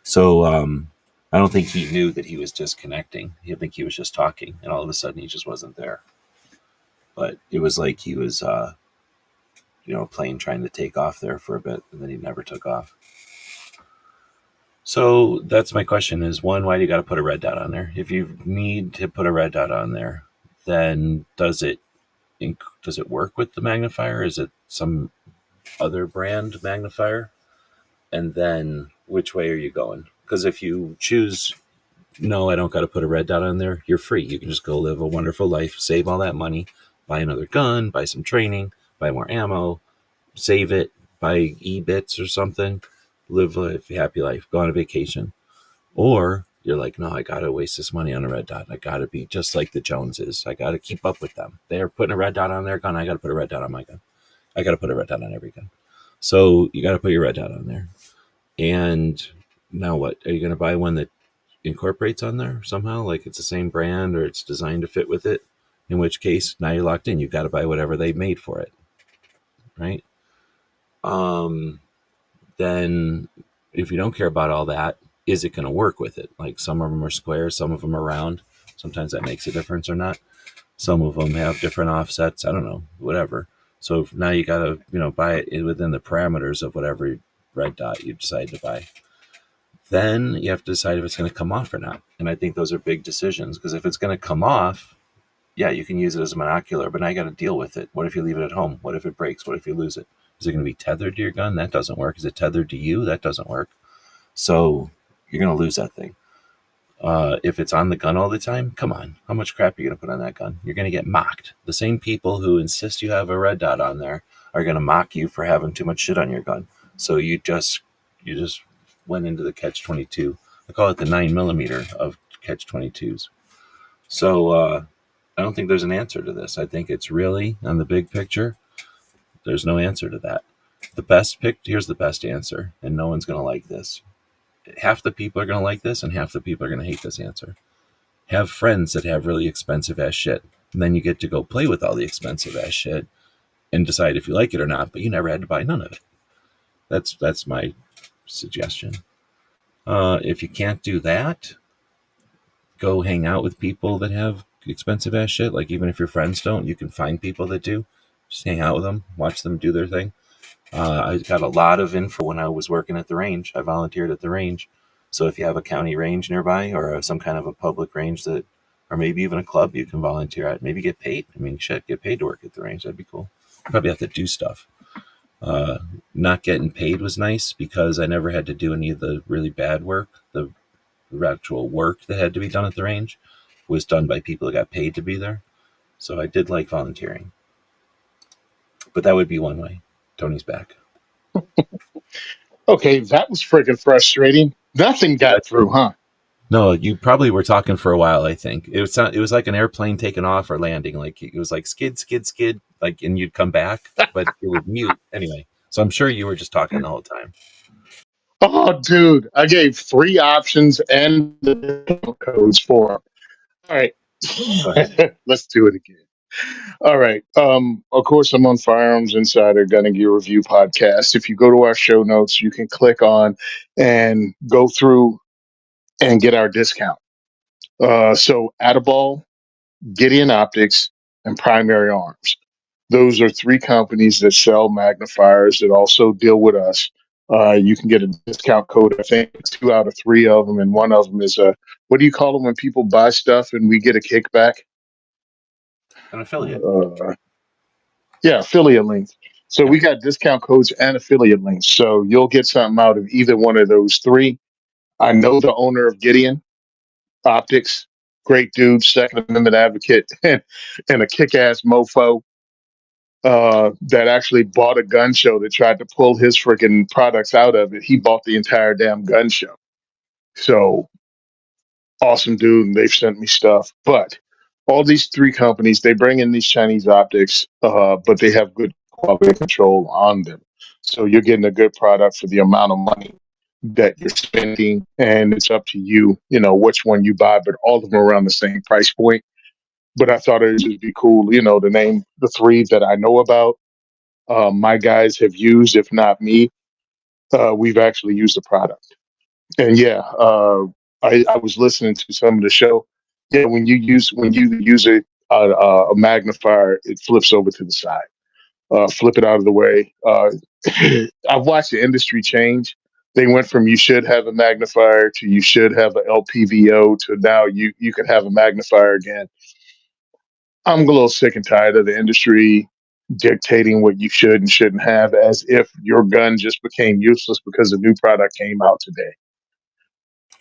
So I don't think he knew that he was disconnecting. I think he was just talking, and all of a sudden he just wasn't there. But it was like he was, a plane trying to take off there for a bit, and then he never took off. So that's my question: is one, why do you got to put a red dot on there? If you need to put a red dot on there, then does it work with the magnifier? Is it some other brand magnifier? And then which way are you going? Because if you choose, no, I don't got to put a red dot on there, you're free. You can just go live a wonderful life, save all that money, buy another gun, buy some training, buy more ammo, save it, buy e-bits or something, live a happy life, go on a vacation. Or you're like, no, I got to waste this money on a red dot. I got to be just like the Joneses. I got to keep up with them. They're putting a red dot on their gun. I got to put a red dot on my gun. I got to put a red dot on every gun. So you got to put your red dot on there. And now what? Are you going to buy one that incorporates on there somehow? Like it's the same brand or it's designed to fit with it? In which case, now you're locked in. You've got to buy whatever they made for it, right? Um, then if you don't care about all that, is it going to work with it? Like some of them are square, some of them are round. Sometimes that makes a difference or not. Some of them have different offsets. I don't know, whatever. So now you got to, buy it within the parameters of whatever red dot you decide to buy. Then you have to decide if it's going to come off or not. And I think those are big decisions because if it's going to come off, yeah, you can use it as a monocular, but now you got to deal with it. What if you leave it at home? What if it breaks? What if you lose it? Is it going to be tethered to your gun? That doesn't work. Is it tethered to you? That doesn't work. So you're going to lose that thing. If it's on the gun all the time, come on. How much crap are you going to put on that gun? You're going to get mocked. The same people who insist you have a red dot on there are going to mock you for having too much shit on your gun. So you just went into the catch 22. I call it the 9mm of catch 22s. So I don't think there's an answer to this. I think it's really on the big picture. There's no answer to that. Here's the best answer, and no one's going to like this. Half the people are going to like this, and half the people are going to hate this answer. Have friends that have really expensive ass shit, and then you get to go play with all the expensive ass shit and decide if you like it or not. But you never had to buy none of it. That's my suggestion. If you can't do that, go hang out with people that have expensive ass shit. Like even if your friends don't, you can find people that do. Just hang out with them, watch them do their thing. I got a lot of info when I was working at the range. I volunteered at the range. So if you have a county range nearby or some kind of a public range that, or maybe even a club you can volunteer at, maybe get paid. I mean, shit, get paid to work at the range. That'd be cool. Probably have to do stuff. Not getting paid was nice because I never had to do any of the really bad work. The actual work that had to be done at the range was done by people that got paid to be there. So I did like volunteering. But that would be one way. Tony's back. Okay, that was freaking frustrating. Nothing got through, huh? No, you probably were talking for a while. I think it was like an airplane taking off or landing. Like it was like skid, skid, skid. Like, and you'd come back, but it would mute anyway. So I'm sure you were just talking the whole time. Oh, dude, I gave three options and the codes for 'em. All right, Go ahead. let's do it again. All right. Of course, I'm on Firearms Insider Gun and Gear Review podcast. If you go to our show notes, you can click on and go through and get our discount. So, Ataball, Gideon Optics, and Primary Arms. Those are three companies that sell magnifiers that also deal with us. You can get a discount code. I think two out of three of them, and one of them is a what do you call them when people buy stuff and we get a kickback? An affiliate. Uh, yeah, affiliate links. So Yep. we got discount codes and affiliate links. So you'll get something out of either one of those three. I know the owner of Gideon Optics, great dude, Second Amendment advocate, and a kick-ass mofo that actually bought a gun show that tried to pull his freaking products out of it. He bought the entire damn gun show. So awesome dude, and they've sent me stuff. But all these three companies, they bring in these Chinese optics, but they have good quality control on them. So you're getting a good product for the amount of money that you're spending, and it's up to you, which one you buy. But all of them are around the same price point. But I thought it would just be cool, to name the three that I know about. My guys have used, if not me, we've actually used the product. And yeah, I was listening to some of the show. Yeah, when you use a magnifier, it flips over to the side. Flip it out of the way. I've watched the industry change. They went from you should have a magnifier to you should have a LPVO to now you can have a magnifier again. I'm a little sick and tired of the industry dictating what you should and shouldn't have, as if your gun just became useless because a new product came out today.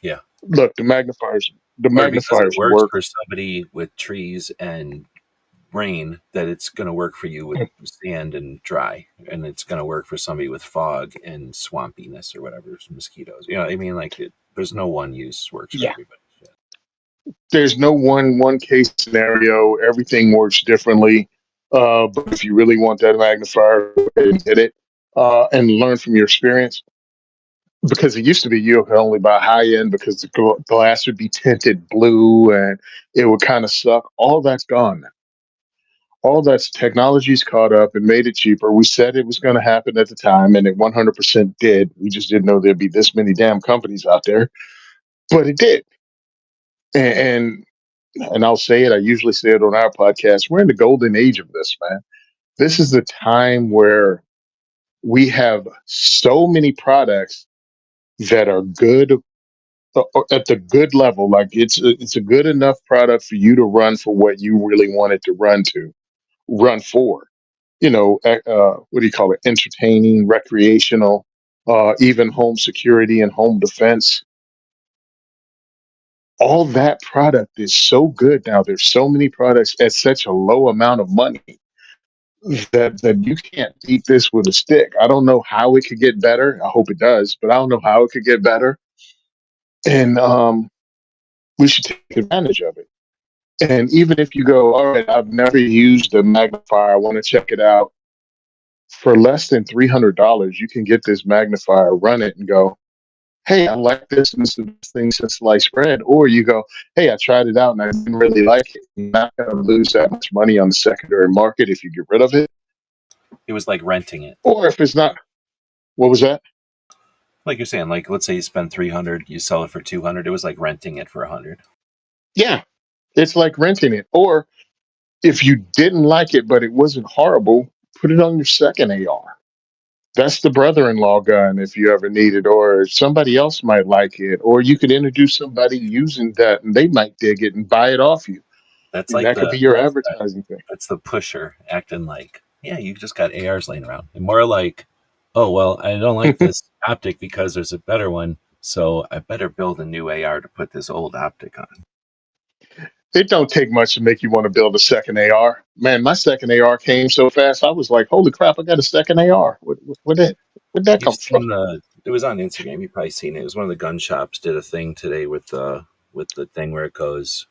Yeah. Look, the Or because it magnifiers works work. for somebody with trees and rain, that it's going to work for you with sand and dry, and it's going to work for somebody with fog and swampiness or whatever, mosquitoes. I mean, like there's no one use works for Yeah. everybody. Yeah. There's no one case scenario. Everything works differently. But if you really want that magnifier, go ahead and get it and learn from your experience. Because it used to be you could only buy high end because the glass would be tinted blue and it would kind of suck. All that's gone now. All that's technology's caught up and made it cheaper. We said it was going to happen at the time, and it 100% did. We just didn't know there'd be this many damn companies out there, but it did. And I'll say it. I usually say it on our podcast. We're in the golden age of this, man. This is the time where we have so many products that are good at the good level. Like it's a good enough product for you to run for what you really want it to run for. What do you call it? Entertaining, recreational, even home security and home defense. All that product is so good now. There's so many products at such a low amount of money that you can't beat this with a stick. I don't know how it could get better. I hope it does, but I don't know how it could get better. And we should take advantage of it. And even if you go, all right, I've never used a magnifier, I want to check it out. For less than $300, you can get this magnifier, run it, and go, hey, I like this, and this is the best thing since sliced bread. Or you go, hey, I tried it out and I didn't really like it. You're not going to lose that much money on the secondary market if you get rid of it. It was like renting it. Or if it's not, what was that? Like you're saying, like let's say you spend 300, you sell it for 200. It was like renting it for 100. Yeah, it's like renting it. Or if you didn't like it, but it wasn't horrible, put it on your second AR. That's the brother-in-law gun if you ever need it, or somebody else might like it, or you could introduce somebody using that and they might dig it and buy it off you. That's And like that could the be your that's the advertising thing. that's the pusher acting like, yeah, you just got ARs laying around, and more like, oh well, I don't like this optic because there's a better one, so I better build a new AR to put this old optic on. It don't take much to make you want to build a second AR. Man, my second AR came so fast. I was like, "Holy crap! I got a second AR. Where'd that You've come from?" seen the it was on Instagram. You probably seen it. It was one of the gun shops did a thing today with the thing where it goes,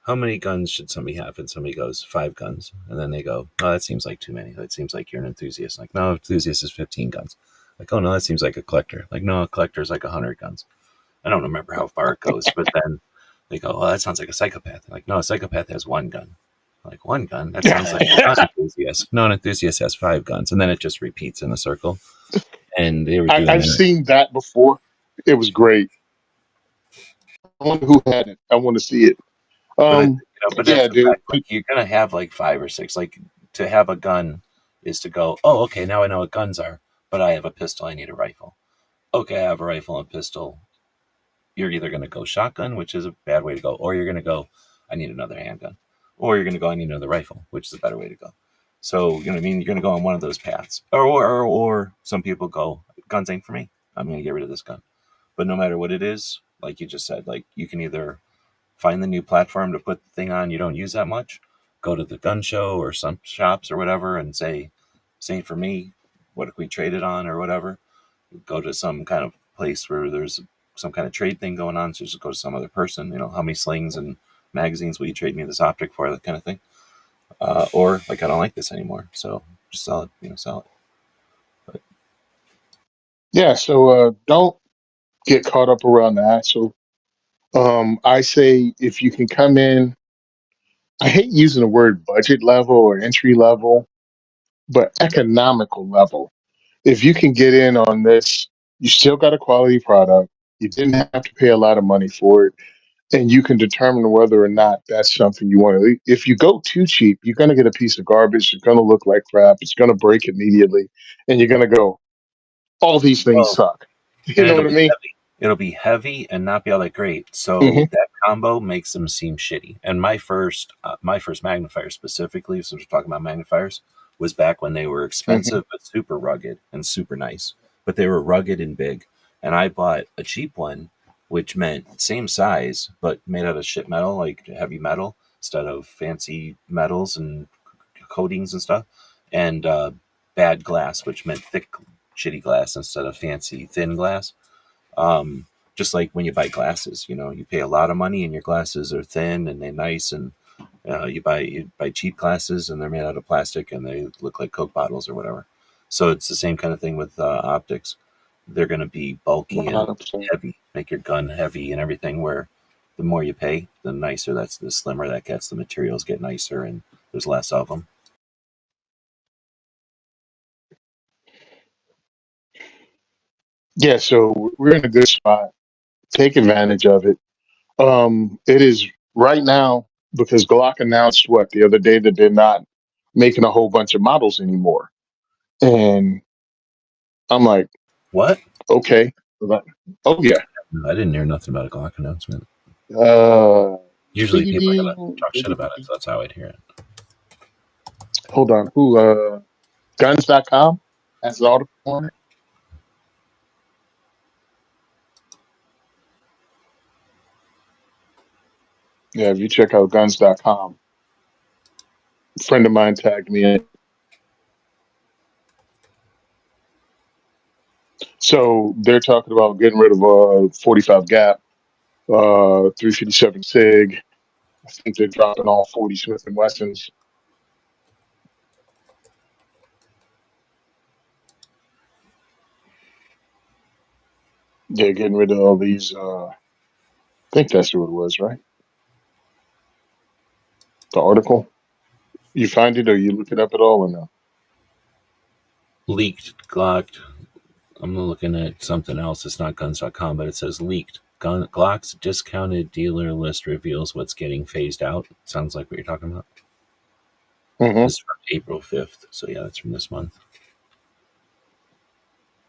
how many guns should somebody have? And somebody goes, 5 guns. And then they go, oh, that seems like too many. That seems like you're an enthusiast. Like, no, enthusiast is 15 guns. Like, oh, no, that seems like a collector. Like, no, a collector is like 100 guns. I don't remember how far it goes, but then they go, oh, that sounds like a psychopath. Like, no, a psychopath has 1 gun. Like, 1 gun? That sounds like a gun enthusiast. No, an enthusiast has 5 guns. And then it just repeats in a circle. And they were doing I've that. seen that before. It was great. I wonder who had it. I want to see it. But that's Yeah, the dude. fact. Like, you're gonna have like 5 or 6. Like, to have a gun is to go, oh, okay, now I know what guns are, but I have a pistol. I need a rifle. Okay, I have a rifle and pistol. You're either gonna go shotgun, which is a bad way to go, or you're gonna go, I need another handgun, or you're gonna go, I need another rifle, which is a better way to go. So you know what I mean. You're gonna go on one of those paths, or some people go, guns ain't for me. I'm gonna get rid of this gun. But no matter what it is, like you just said, like you can either find the new platform to put the thing on you don't use that much, go to the gun show or some shops or whatever and say, "Same for me. What if we trade it on or whatever?" Go to some kind of place where there's some kind of trade thing going on. So just go to some other person. How many slings and magazines, will you trade me this optic for, that kind of thing. Or like, I don't like this anymore, so just sell it, sell it. But Yeah, so don't get caught up around the axle. I say if you can come in, I hate using the word budget level or entry level, but economical level. If you can get in on this, you still got a quality product. You didn't have to pay a lot of money for it, and you can determine whether or not that's something you want to. If you go too cheap, you're going to get a piece of garbage. It's going to look like crap. It's going to break immediately, and you're going to go, all these things well, suck. You and know it'll what I be mean? heavy. It'll be heavy and not be all that great. So Hmm. that combo makes them seem shitty. And my first magnifier specifically, since we're talking about magnifiers, was back when they were Hmm. expensive but super rugged and super nice. But they were rugged and big. And I bought a cheap one, which meant same size but made out of shit metal, like heavy metal, instead of fancy metals and coatings and stuff. And bad glass, which meant thick, shitty glass instead of fancy, thin glass. um, just like when you buy glasses, you pay a lot of money and your glasses are thin and they're nice, and you buy cheap glasses and they're made out of plastic and they look like Coke bottles or whatever. So it's the same kind of thing with optics. They're going to be bulky and 100%. heavy, make your gun heavy and everything. Where the more you pay, the nicer the slimmer that gets. The materials get nicer and there's less of them. Yeah, so we're in a good spot. Take advantage of it. It is right now because Glock announced what the other day that they're not making a whole bunch of models anymore, and I'm like, What? okay. Like, oh yeah. I didn't hear nothing about a Glock announcement. Uh, Usually people are going to talk shit about it, so that's how I'd hear it. hold on. Who? Guns.com has an article on it. Yeah, if you check out Guns.com, a friend of mine tagged me in. So they're talking about getting rid of 45 Gap, 357 Sig. I think they're dropping all 40 Smith and Wessons. They're getting rid of all these. I think that's what it was, right? The article. You find it or you look it up at all or no? Leaked Glock. I'm looking at something else. It's not guns.com, but it says leaked. Glock's discounted dealer list reveals what's getting phased out. Sounds like what you're talking about. Hmm. This is from April 5th. So, yeah, that's from this month. It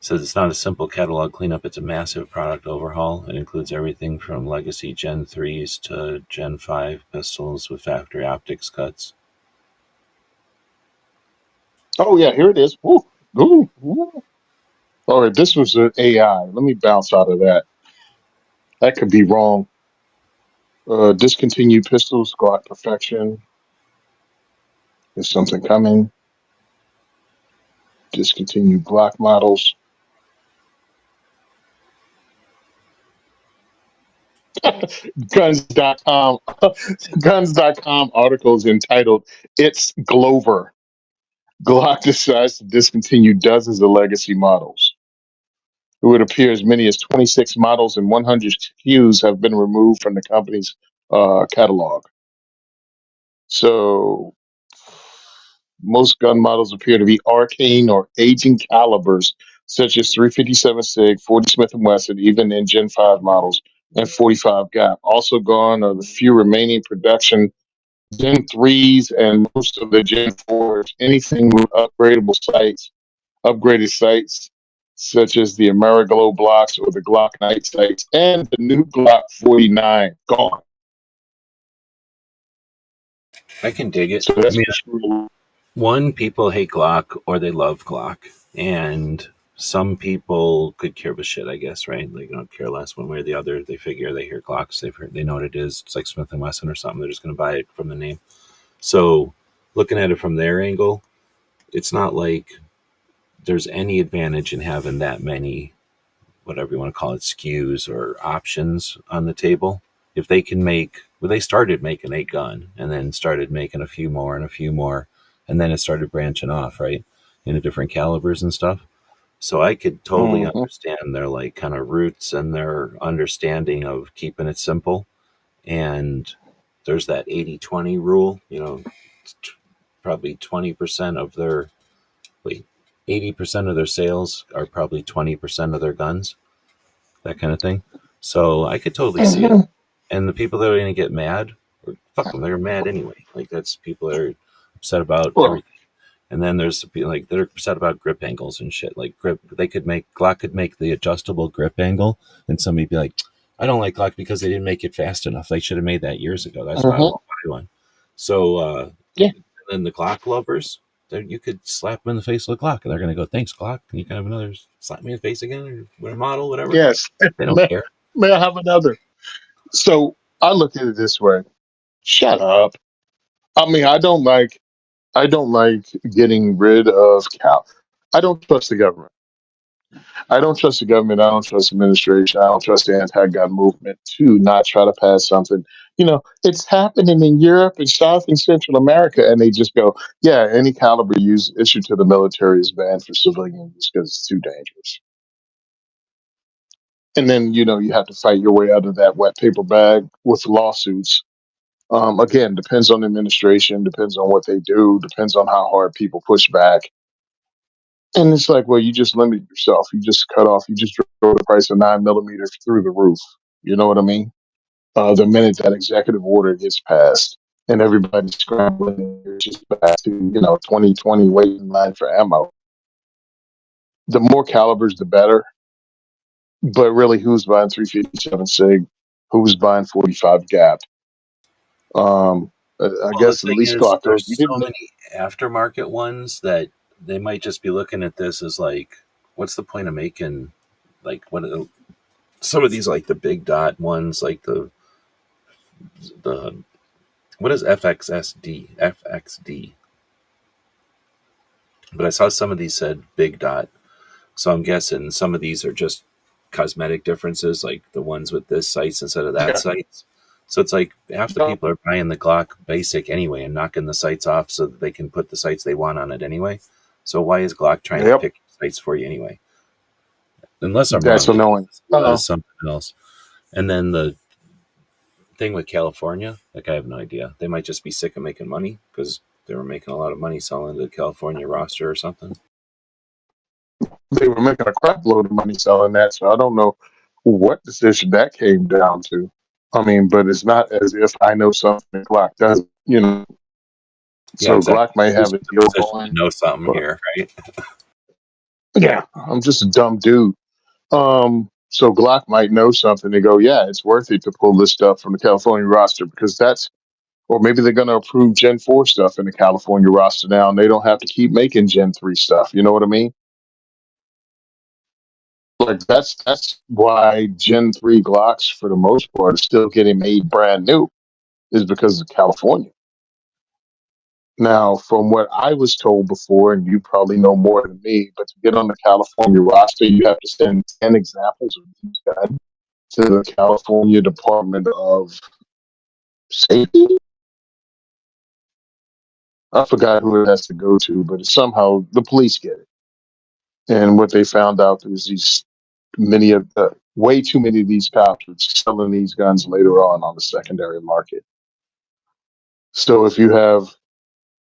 says it's not a simple catalog cleanup, it's a massive product overhaul. It includes everything from legacy Gen 3s to Gen 5 pistols with factory optics cuts. Oh yeah, here it is. Woo, woo, woo. All right, this was an AI. Let me bounce out of that. That could be wrong. Discontinued pistols, Glock Perfection. Is something coming? Discontinued Glock models. Guns.com. Guns.com articles entitled "It's Glover." Glock decides to discontinue dozens of legacy models. It would appear as many as 26 models and 100 SKUs have been removed from the company's catalog. So most gun models appear to be arcane or aging calibers, such as 357 SIG, 40 Smith& Wesson, even in Gen 5 models, and 45 Gap. Also gone are the few remaining production Gen 3s and most of the Gen 4s. Anything with upgraded sights, such as the Ameriglow blocks or the Glock Night sights, and the new Glock 49, gone. I can dig it. So I that's mean, for sure. one, people hate Glock or they love Glock. And some people could care a shit, I guess, right? They don't care less one way or the other. They figure they hear Glocks, they know what it is. It's like Smith and Wesson or something. They're just going to buy it from the name. So, looking at it from their angle, it's not like there's any advantage in having that many, whatever you want to call it, SKUs or options on the table. If they can make well, they started making a gun and then started making a few more and a few more, and then it started branching off, right, into different calibers and stuff. So I could totally Hmm. understand their like kind of roots and their understanding of keeping it simple. And there's that 80-20 rule, probably 20% of their, wait, 80% of their sales are probably 20% of their guns, that kind of thing. So I could totally see it. Hmm. And the people that are going to get mad, or fuck them, they're mad anyway. Like that's people that are upset about Well, everything. And then there's the people like they're upset about grip angles and shit. Like grip, they could make Glock could make the adjustable grip angle, and somebody be like, "I don't like Glock because they didn't make it fast enough. They should have made that years ago. That's why I hmm, won't buy one." So yeah, then the Glock lovers, you could slap them in the face with a Glock, and they're going to go, "Thanks, Glock. Can you can have another slap me in the face again, or with a model, whatever." yes. They don't may, care. may I have another? So I look at it this way. Shut up. I mean, I don't like getting rid of cow. I don't trust the government. I don't trust the government. I don't trust the administration. I don't trust the anti-gun movement to not try to pass something. It's happening in Europe and South and Central America, and they just go, yeah, any caliber use issued to the military is banned for civilian use because it's too dangerous. And then you have to fight your way out of that wet paper bag with lawsuits. Again, depends on the administration, depends on what they do, depends on how hard people push back. And it's like, well, you just limit yourself. You just cut off. You just drove the price of 9 millimeters through the roof. You know what I mean? The minute that executive order gets passed, and everybody's scrambling, you're just back to 2020 waiting in line for ammo. The more calibers, the better. But really, who's buying 357 Sig? Who's buying 45 Gap? Um, I Well, the guess the thing least is, Glock goes. there's We so didn't. many aftermarket ones that they might just be looking at this as like, what's the point of making like some of these like the big dot ones, like the what is FXD? But I saw some of these said big dot, so I'm guessing some of these are just cosmetic differences, like the ones with this sights instead of that Yeah. sights. So it's like half the people are buying the Glock basic anyway and knocking the sights off so that they can put the sights they want on it anyway. So why is Glock trying to Yep. pick sights for you anyway? Unless I'm That's wrong, maybe annoying. this was something else. And then the thing with California, like I have no idea. They might just be sick of making money because they were making a lot of money selling the California roster or something. They were making a crap load of money selling that, so I don't know what decision that came down to. I mean, but it's not as if I know something Glock doesn't. Yeah, So Glock exactly. might Who's have a in the deal position to going, know something but here, right? yeah, I'm just a dumb dude. So Glock might know something. They go, yeah, it's worth it to pull this stuff from the California roster because or maybe they're going to approve Gen 4 stuff in the California roster now, and they don't have to keep making Gen 3 stuff. You know what I mean? Like that's why Gen 3 Glocks, for the most part, are still getting made brand new, is because of California. Now, from what I was told before, and you probably know more than me, but to get on the California roster, you have to send 10 examples of each gun to the California Department of Safety. I forgot who it has to go to, but somehow the police get it. And what they found out is way too many of these cops were selling these guns later on the secondary market. So if you have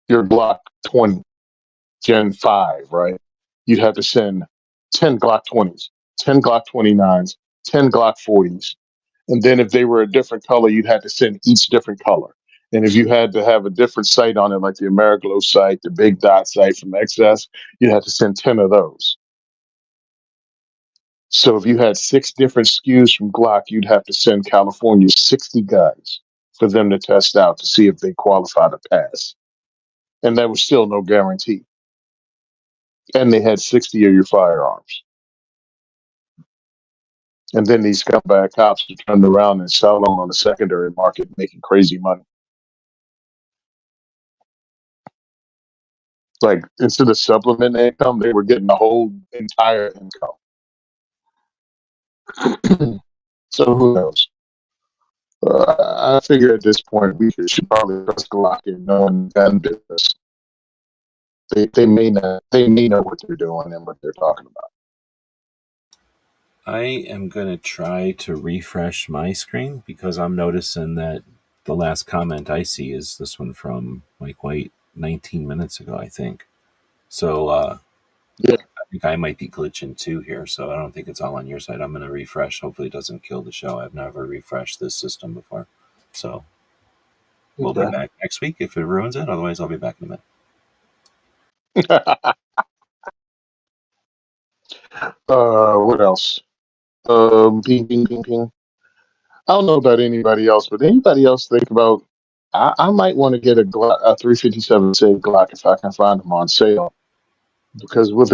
your Glock 20 Gen 5, right, you'd have to send 10 Glock 20s, 10 Glock 29s, 10 Glock 40s. And then if they were a different color, you'd have to send each different color. And if you had to have a different sight on it, like the Ameriglo sight, the big dot sight from XS, you'd have to send 10 of those. So if you had 6 different SKUs from Glock, you'd have to send California 60 guns for them to test out to see if they qualify to pass. And that was still no guarantee. And they had 60 of your firearms. And then these scumbag cops turned around and sell them on the secondary market, making crazy money. Like instead of supplement income, they were getting the whole entire income. So who knows? I figure at this point we should probably trust Glock in knowing gun business. They may know what they're doing and what they're talking about. I am going to try to refresh my screen because I'm noticing that the last comment I see is this one from Mike White 19 minutes ago, I think. So Yeah. I think I might be glitching too here. So I don't think it's all on your side. I'm going to refresh. Hopefully, it doesn't kill the show. I've never refreshed this system before. So we'll be Okay. back next week if it ruins it. Otherwise, I'll be back in a minute. What else? Ping, ping, ping, ping. I don't know about anybody else, but anybody else think about? I might want to get a 357 Sig Glock if I can find them on sale because with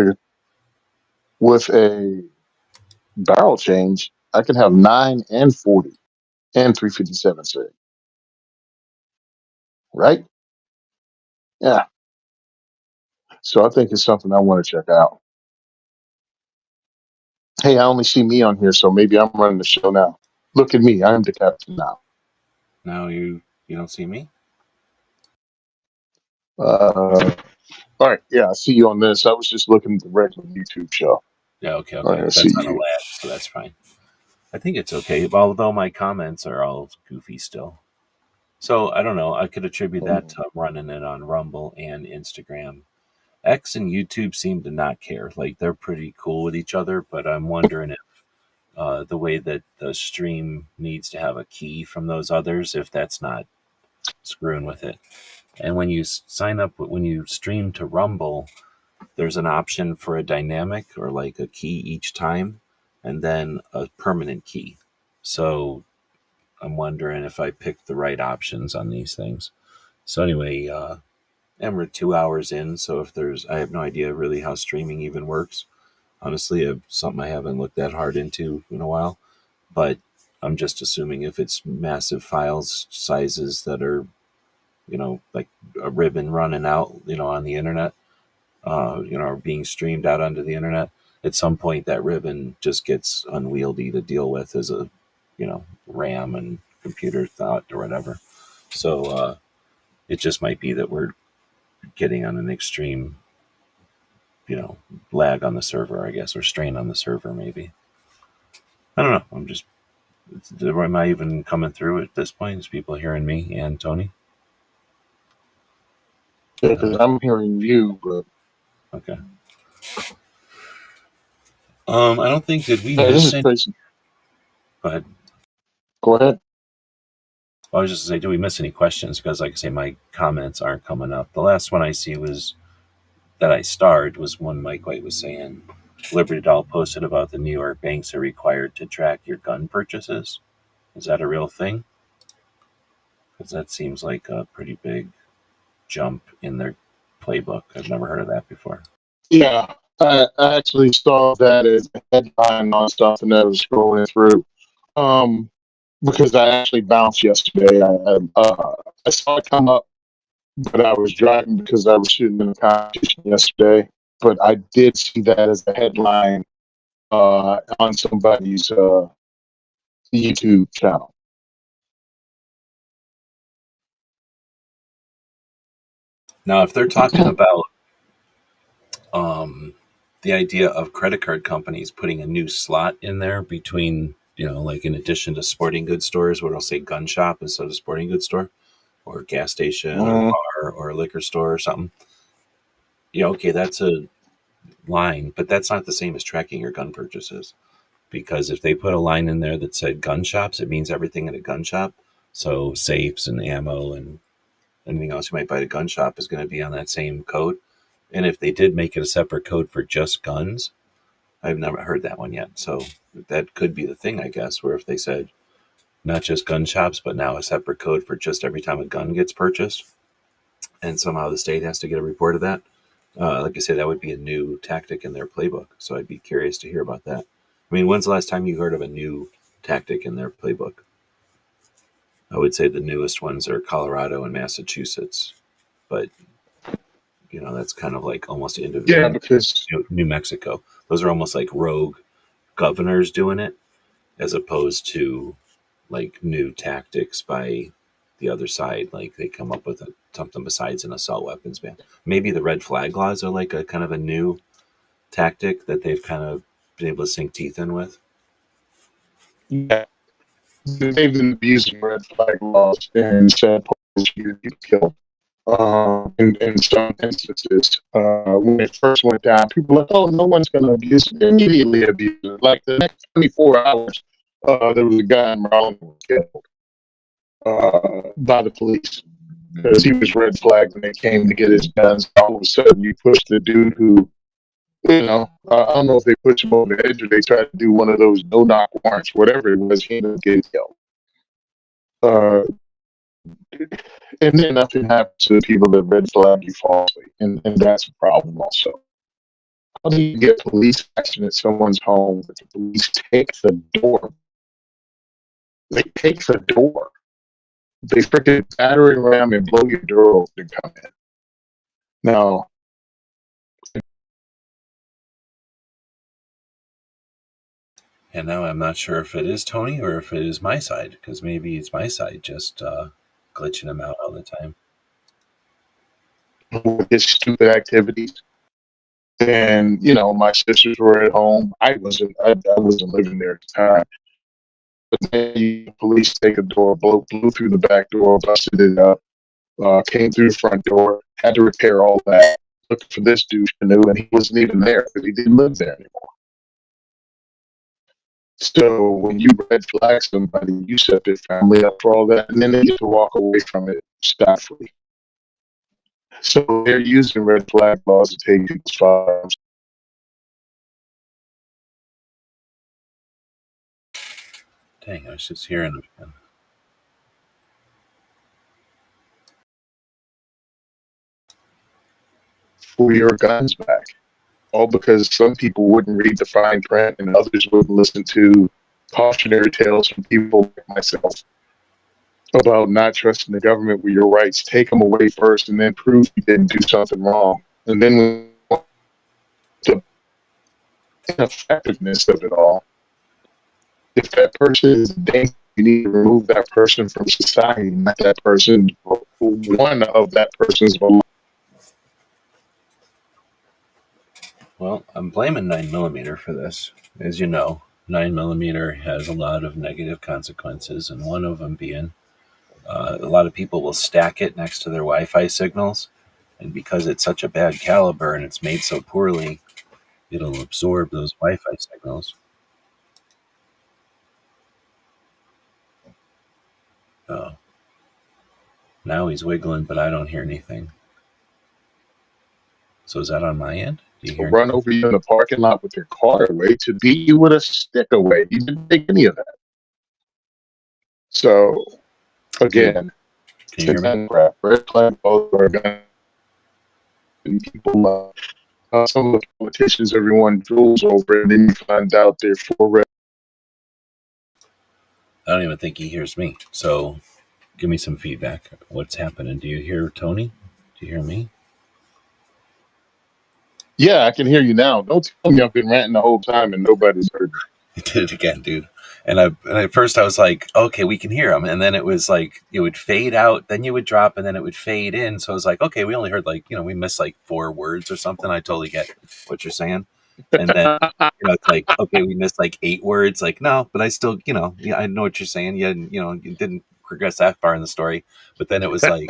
a barrel change, I can have 9 and 40 and 357 Sig, right? Yeah. So I think it's something I want to check out. Hey, I only see me on here, so maybe I'm running the show now. Look at me, I'm the captain now. Now you don't see me? All right, yeah, I see you on this. I was just looking at the regular YouTube show. Yeah, okay, All right, okay. I That's see on a you. lag, so that's fine. I think it's okay, although my comments are all goofy still. So I don't know. I could attribute that Mhm. to running it on Rumble and Instagram. X and YouTube seem to not care. Like they're pretty cool with each other, but I'm wondering if the way that the stream needs to have a key from those others, if that's not screwing with it. And when you sign up, when you stream to Rumble, there's an option for a dynamic or like a key each time, and then a permanent key. So I'm wondering if I picked the right options on these things. So anyway, and we're 2 hours in, so if there's, I have no idea really how streaming even works. Honestly, it's something I haven't looked that hard into in a while. But I'm just assuming if it's massive files sizes that are, like a ribbon running out, on the internet, or being streamed out onto the internet, at some point that ribbon just gets unwieldy to deal with as a, RAM and computer thought or whatever. So it just might be that we're getting on an extreme, you know, lag on the server, I guess, or strain on the server, maybe. I don't know. Am I even coming through at this point? Is people hearing me and Tony? Yeah, Uh, because I'm hearing you, but okay. I don't think, did we hey, this miss is any? crazy. Go ahead. Go ahead. I was just to say, do we miss any questions? Because, like I say, my comments aren't coming up. The last one I see was that I starred was one Mike White was saying. Liberty Doll posted about the New York banks are required to track your gun purchases. Is that a real thing? Because that seems like a pretty big jump in their playbook. I've never heard of that before. Yeah, I actually saw that as a headline on something that I was scrolling through. Um, because I actually bounced yesterday. I saw it come up, but I was driving because I was shooting in a competition yesterday. But I did see that as a headline on somebody's YouTube channel. Now, if they're talking about um, the idea of credit card companies putting a new slot in there between, like in addition to sporting goods stores, where it'll say gun shop instead of sporting goods store, or gas station, or Mhm. bar, or liquor store, or something. Yeah, okay, that's a line, but that's not the same as tracking your gun purchases. Because if they put a line in there that said gun shops, it means everything in a gun shop. So safes and ammo and anything else you might buy at a gun shop is going to be on that same code. And if they did make it a separate code for just guns, I've never heard that one yet. So that could be the thing, I guess, where if they said not just gun shops, but now a separate code for just every time a gun gets purchased, and somehow the state has to get a report of that. Like I say, that would be a new tactic in their playbook. So I'd be curious to hear about that. I mean, when's the last time you heard of a new tactic in their playbook? I would say the newest ones are Colorado and Massachusetts, but that's kind of like almost Yeah, in because New Mexico. Those are almost like rogue governors doing it, as opposed to like new tactics by the other side. Like they come up with something besides an assault weapons ban. Maybe the red flag laws are like a kind of a new tactic that they've kind of been able to sink teeth in with. Yeah, they've been abusing red flag laws and said police should be killed. In some instances, when it first went down, people were like, "Oh, no one's going to abuse it." They immediately abused it. Like the next 24 hours, there was a guy in Maryland who was killed by the police because he was red flagged when they came to get his guns. All of a sudden, you push the dude who, I don't know if they pushed him over the edge or they tried to do one of those no knock warrants, whatever it was, he ended up getting killed. Uh, and then nothing happens to the people that red flag you falsely, and that's a problem also. How do you get police action at someone's home, but the police take the door? They take the door. They freaking battering ram and blow your door open and come in. Now, And now I'm not sure if it is Tony or if it is my side, because maybe it's my side just glitching him out all the time. with his stupid activities, and my sisters were at home. I wasn't living there at the time. But then the police take a door, blew through the back door, busted it up, came through the front door, had to repair all that. Looked for this douche canoe, and he wasn't even there because he didn't live there anymore. So when you red flag somebody, you set their family up for all that, and then they get to walk away from it scot free. So they're using red flag laws to take people's firearms. Dang, I was just hearing him again. For your guns back. All because some people wouldn't read the fine print and others wouldn't listen to cautionary tales from people like myself about not trusting the government with your rights. Take them away first and then prove you didn't do something wrong. And then the ineffectiveness of it all. If that person is dangerous, you need to remove that person from society, not that person, one of that person's life. Well, I'm blaming 9mm for this. As you know, 9mm has a lot of negative consequences, and one of them being a lot of people will stack it next to their Wi-Fi signals, and because it's such a bad caliber and it's made so poorly, it'll absorb those Wi-Fi signals. Oh, now he's wiggling, but I don't hear anything. So is that on my end? Do you hear Run anything? over you in the parking lot with their car away to beat you with a stick away. You didn't take any of that. So Dude, again, can you it's hear me? gun crap. Red flag laws are gun. And people, some of the politicians, everyone drools over, and then you find out they're for red. I don't even think he hears me. So give me some feedback. What's happening? Do you hear Tony? Do you hear me? Yeah, I can hear you now. Don't tell me I've been ranting the whole time and nobody's heard me. He did it again, dude. And at first I was like, okay, we can hear him. And then it was like, it would fade out, then you would drop, and then it would fade in. So I was like, okay, we only heard we missed like 4 words or something. I totally get what you're saying. And then, it's like, okay, we missed like 8 words. Like, no, but I still, yeah, I know what you're saying. You didn't progress that far in the story. But then it was like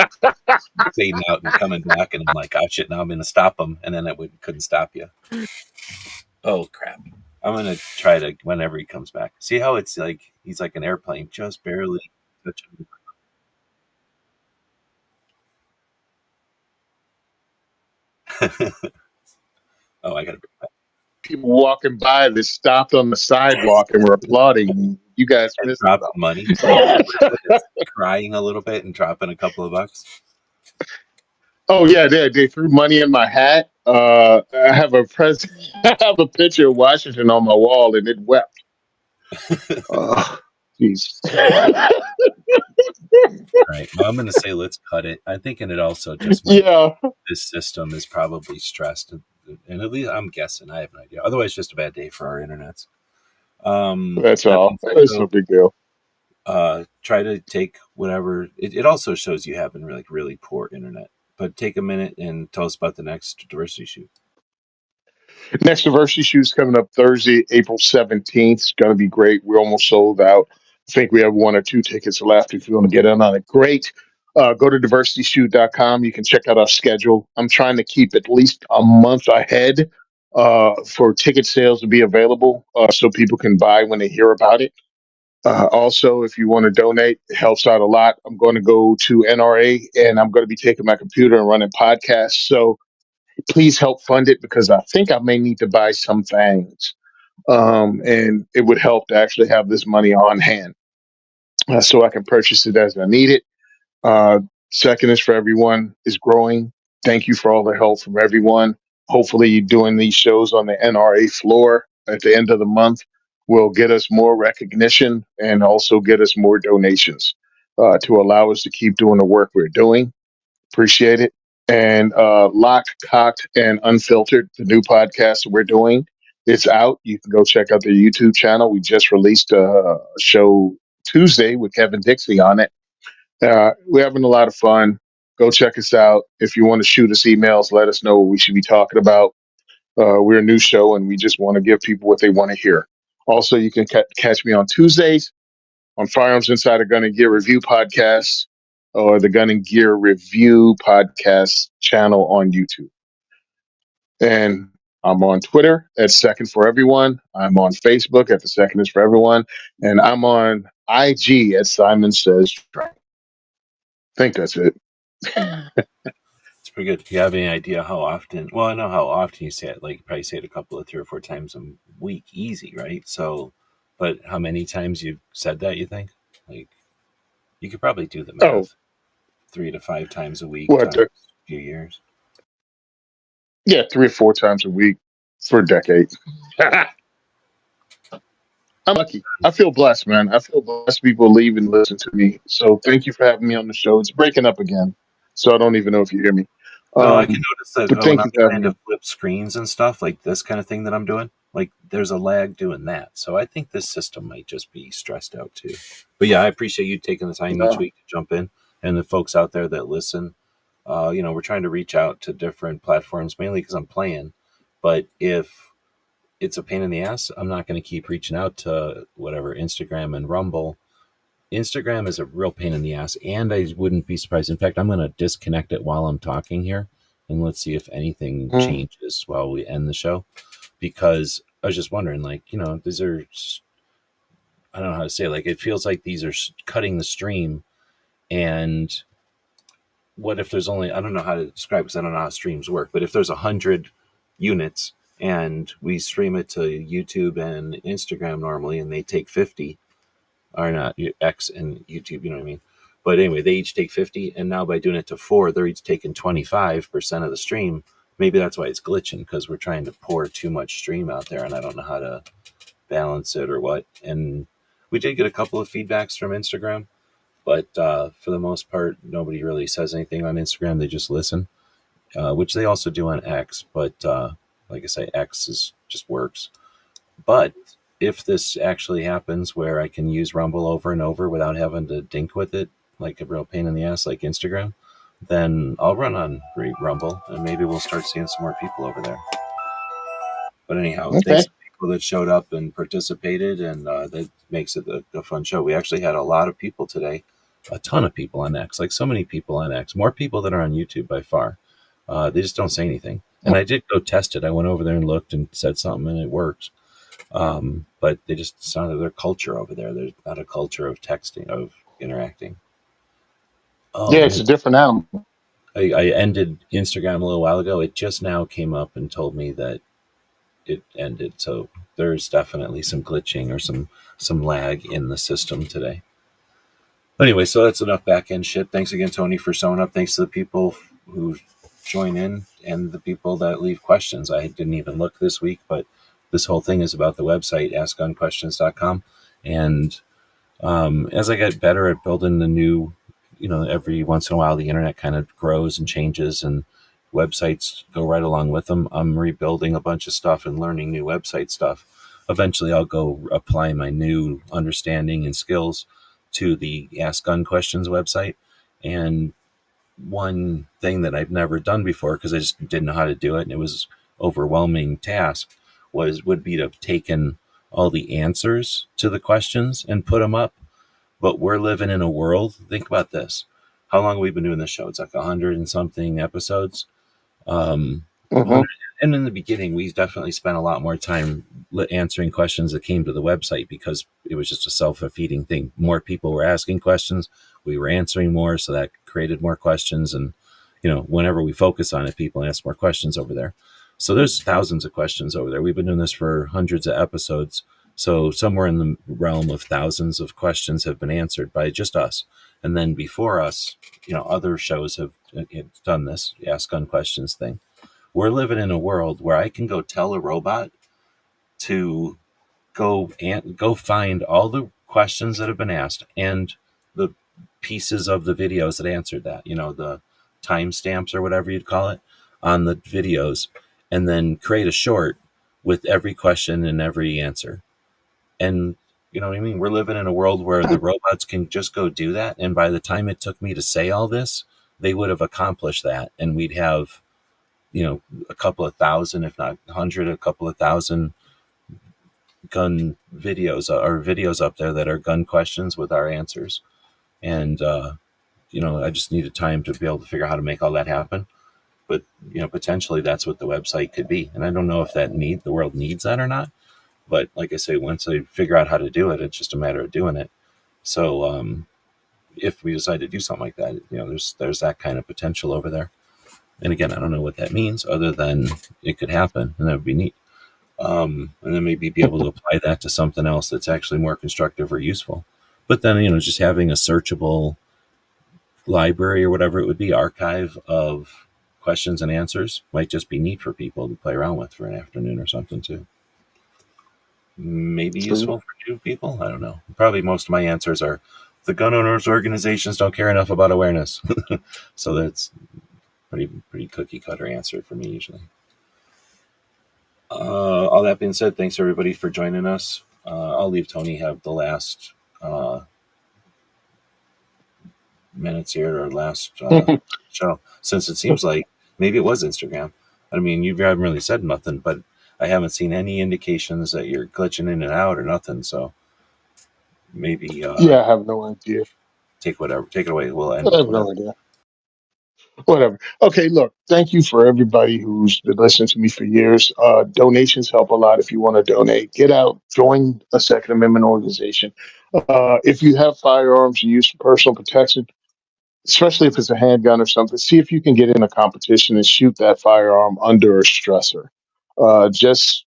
fading out and coming back. And I'm like, oh shit, now I'm going to stop him. And then couldn't stop you. Oh crap. I'm gonna try to whenever he comes back. See how it's like he's like an airplane, just barely touching. Oh, I gotta People walking by that stopped on the sidewalk and were applauding. You guys missed it drop though. money. Like it's crying a little bit and dropping a couple of bucks. Oh yeah, they threw money in my hat. I have a I have a picture of Washington on my wall, and it wept. Jeez. Right. Well, I'm gonna say let's cut it. I'm thinking it also just might Yeah, this system is probably stressed, and at least I'm guessing. I have no idea. Otherwise, just a bad day for our internets. that's That all. being said, It's no though, big deal. try to take whatever. It also shows you have in like really poor internet. But take a minute and tell us about the next diversity shoot. Next diversity shoot is coming up Thursday, April 17th. It's going to be great. We're almost sold out. I think we have one or two tickets left. If you want to get in on it, great. Go to diversityshoot.com. You can check out our schedule. I'm trying to keep at least a month ahead for ticket sales to be available so people can buy when they hear about it. Also, if you want to donate, it helps out a lot. I'm going to go to NRA and I'm going to be taking my computer and running podcasts. So please help fund it because I think I may need to buy some things. And it would help to actually have this money on hand so I can purchase it as I need it. Uh, Second is for everyone is growing. Thank you for all the help from everyone. Hopefully, you doing these shows on the NRA floor at the end of the month will get us more recognition and also get us more donations to allow us to keep doing the work we're doing. Appreciate it. And Locked, Cocked, and Unfiltered, the new podcast that we're doing, it's out. You can go check out the YouTube channel. We just released a show Tuesday with Kevin Dixie on it. We're having a lot of fun. Go check us out. If you want to shoot us emails, let us know what we should be talking about. We're a new show and we just want to give people what they want to hear. Also, you can catch me on Tuesdays on Firearms Insider Gun and Gear Review podcast or the Gun and Gear Review podcast channel on YouTube. And I'm on Twitter at Second for Everyone. I'm on Facebook at The Second is for Everyone. And I'm on IG at SimonSaysTrain. I think that's it. It's pretty good. Do you have any idea how often? Well, I know how often you say it. Like you probably say it a couple of 3 or 4 times a week, easy, right? So, but how many times you've said that? You think? Like you could probably do the Oh, math. 3 to 5 times a week what? times a few years. Yeah, 3 or 4 times a week for a decade. I'm lucky. I feel blessed, man. I feel blessed people leave and listen to me. So thank you for having me on the show. It's breaking up again, so I don't even know if you hear me. No, I can notice that But when thank I'm you for having trying me. to flip screens and stuff, like this kind of thing that I'm doing, like there's a lag doing that. So I think this system might just be stressed out too. But yeah, I appreciate you taking the time each Yeah. week to jump in, and the folks out there that listen. We're trying to reach out to different platforms, mainly because I'm playing. But if it's a pain in the ass, I'm not going to keep reaching out to whatever Instagram and Rumble. Instagram is a real pain in the ass, and I wouldn't be surprised. In fact, I'm going to disconnect it while I'm talking here, and let's see if anything Mm. changes while we end the show. Because I was just wondering, like, these are, I don't know how to say it. Like, it feels like these are cutting the stream. And what if there's only, I don't know how to describe because I don't know how streams work, but if there's 100 units and we stream it to YouTube and Instagram normally, and they take 50, or not X and YouTube, you know what I mean? But anyway, they each take 50, and now by doing it to four, they're each taking 25% of the stream. Maybe that's why it's glitching because we're trying to pour too much stream out there, and I don't know how to balance it or what. And we did get a couple of feedbacks from Instagram, but for the most part, nobody really says anything on Instagram. They just listen, which they also do on X. But like I say, X is just works. But if this actually happens where I can use Rumble over and over without having to dink with it like a real pain in the ass like Instagram, then I'll run on Rumble and maybe we'll start seeing some more people over there. But anyhow, thanks Okay. to people that showed up and participated, and that makes it a fun show. We actually had a lot of people today, a ton of people on X, like so many people on X, more people than are on YouTube by far. They just don't say anything. And I did go test it. I went over there and looked and said something, and it works. But they just sounded their culture over there. There's not a culture of texting, of interacting. Oh Yeah, it's a man, different animal. I ended Instagram a little while ago. It just now came up and told me that it ended. So there's definitely some glitching or some lag in the system today. Anyway, so that's enough back end shit. Thanks again, Tony, for showing up. Thanks to the people who join in and the people that leave questions. I didn't even look this week, but this whole thing is about the website, askgunquestions.com. And as I get better at building the new, every once in a while the internet kind of grows and changes and websites go right along with them. I'm rebuilding a bunch of stuff and learning new website stuff. Eventually, I'll go apply my new understanding and skills to the Ask Gun Questions website, and one thing that I've never done before because I just didn't know how to do it, and it was overwhelming task, would be to have taken all the answers to the questions and put them up. But we're living in a world. Think about this: how long have we been doing this show? It's like 100 and something episodes. Um, Hmm. 100, and in the beginning, we definitely spent a lot more time answering questions that came to the website because it was just a self-feeding thing. More people were asking questions, we were answering more, so that created more questions. And whenever we focus on it, people ask more questions over there. So there's thousands of questions over there. We've been doing this for hundreds of episodes, so somewhere in the realm of thousands of questions have been answered by just us. And then before us, other shows have done this Ask Gun Questions thing. We're living in a world where I can go tell a robot to go find all the questions that have been asked and the pieces of the videos that answered that, the timestamps or whatever you'd call it on the videos, and then create a short with every question and every answer. And you know what I mean? We're living in a world where the robots can just go do that. And by the time it took me to say all this, they would have accomplished that. And we'd have, a couple of thousand, if not 100, a couple of thousand gun videos or videos up there that are gun questions with our answers. And, I just needed time to be able to figure out how to make all that happen. But, potentially that's what the website could be. And I don't know if the world needs that or not. But like I say, once I figure out how to do it, it's just a matter of doing it. So if we decide to do something like that, there's that kind of potential over there. And again, I don't know what that means other than it could happen, and that would be neat. And then maybe be able to apply that to something else that's actually more constructive or useful. But then, just having a searchable library or whatever it would be, archive of questions and answers might just be neat for people to play around with for an afternoon or something too. Maybe True. useful for new people. I don't know. Probably most of my answers are the gun owners organizations don't care enough about awareness. So that's pretty cookie cutter answer for me usually. All that being said, thanks everybody for joining us. I'll leave Tony have the last minutes here or last show, since it seems like maybe it was Instagram. I mean, you haven't really said nothing, but I haven't seen any indications that you're glitching in and out or nothing. So maybe Yeah, I have no idea. take it away. We'll end I with have whatever. no idea. Whatever. Okay, look, thank you for everybody who's been listening to me for years. Donations help a lot if you want to donate. Get out, join a Second Amendment organization. If you have firearms you use for personal protection, especially if it's a handgun or something, see if you can get in a competition and shoot that firearm under a stressor. Just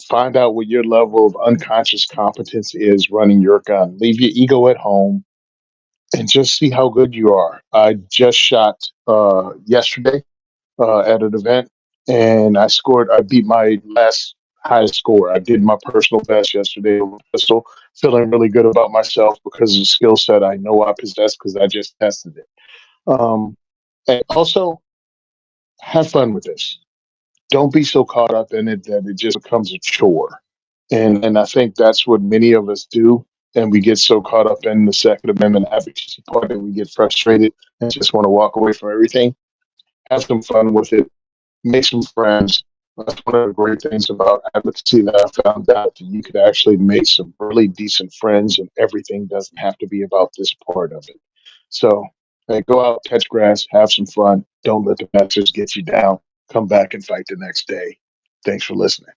find out what your level of unconscious competence is running your gun. Leave your ego at home and just see how good you are. I just shot yesterday at an event, and I scored. I beat my last highest score. I did my personal best yesterday with a pistol. Feeling really good about myself because of the skill set I know I possess because I just tested it. And also, have fun with this. Don't be so caught up in it that it just becomes a chore. And I think that's what many of us do. And we get so caught up in the Second Amendment advocacy part that we get frustrated and just want to walk away from everything. Have some fun with it, make some friends. That's one of the great things about advocacy that I found out that you could actually make some really decent friends, and everything doesn't have to be about this part of it. So, hey, go out, catch grass, have some fun. Don't let the message get you down. Come back and fight the next day. Thanks for listening.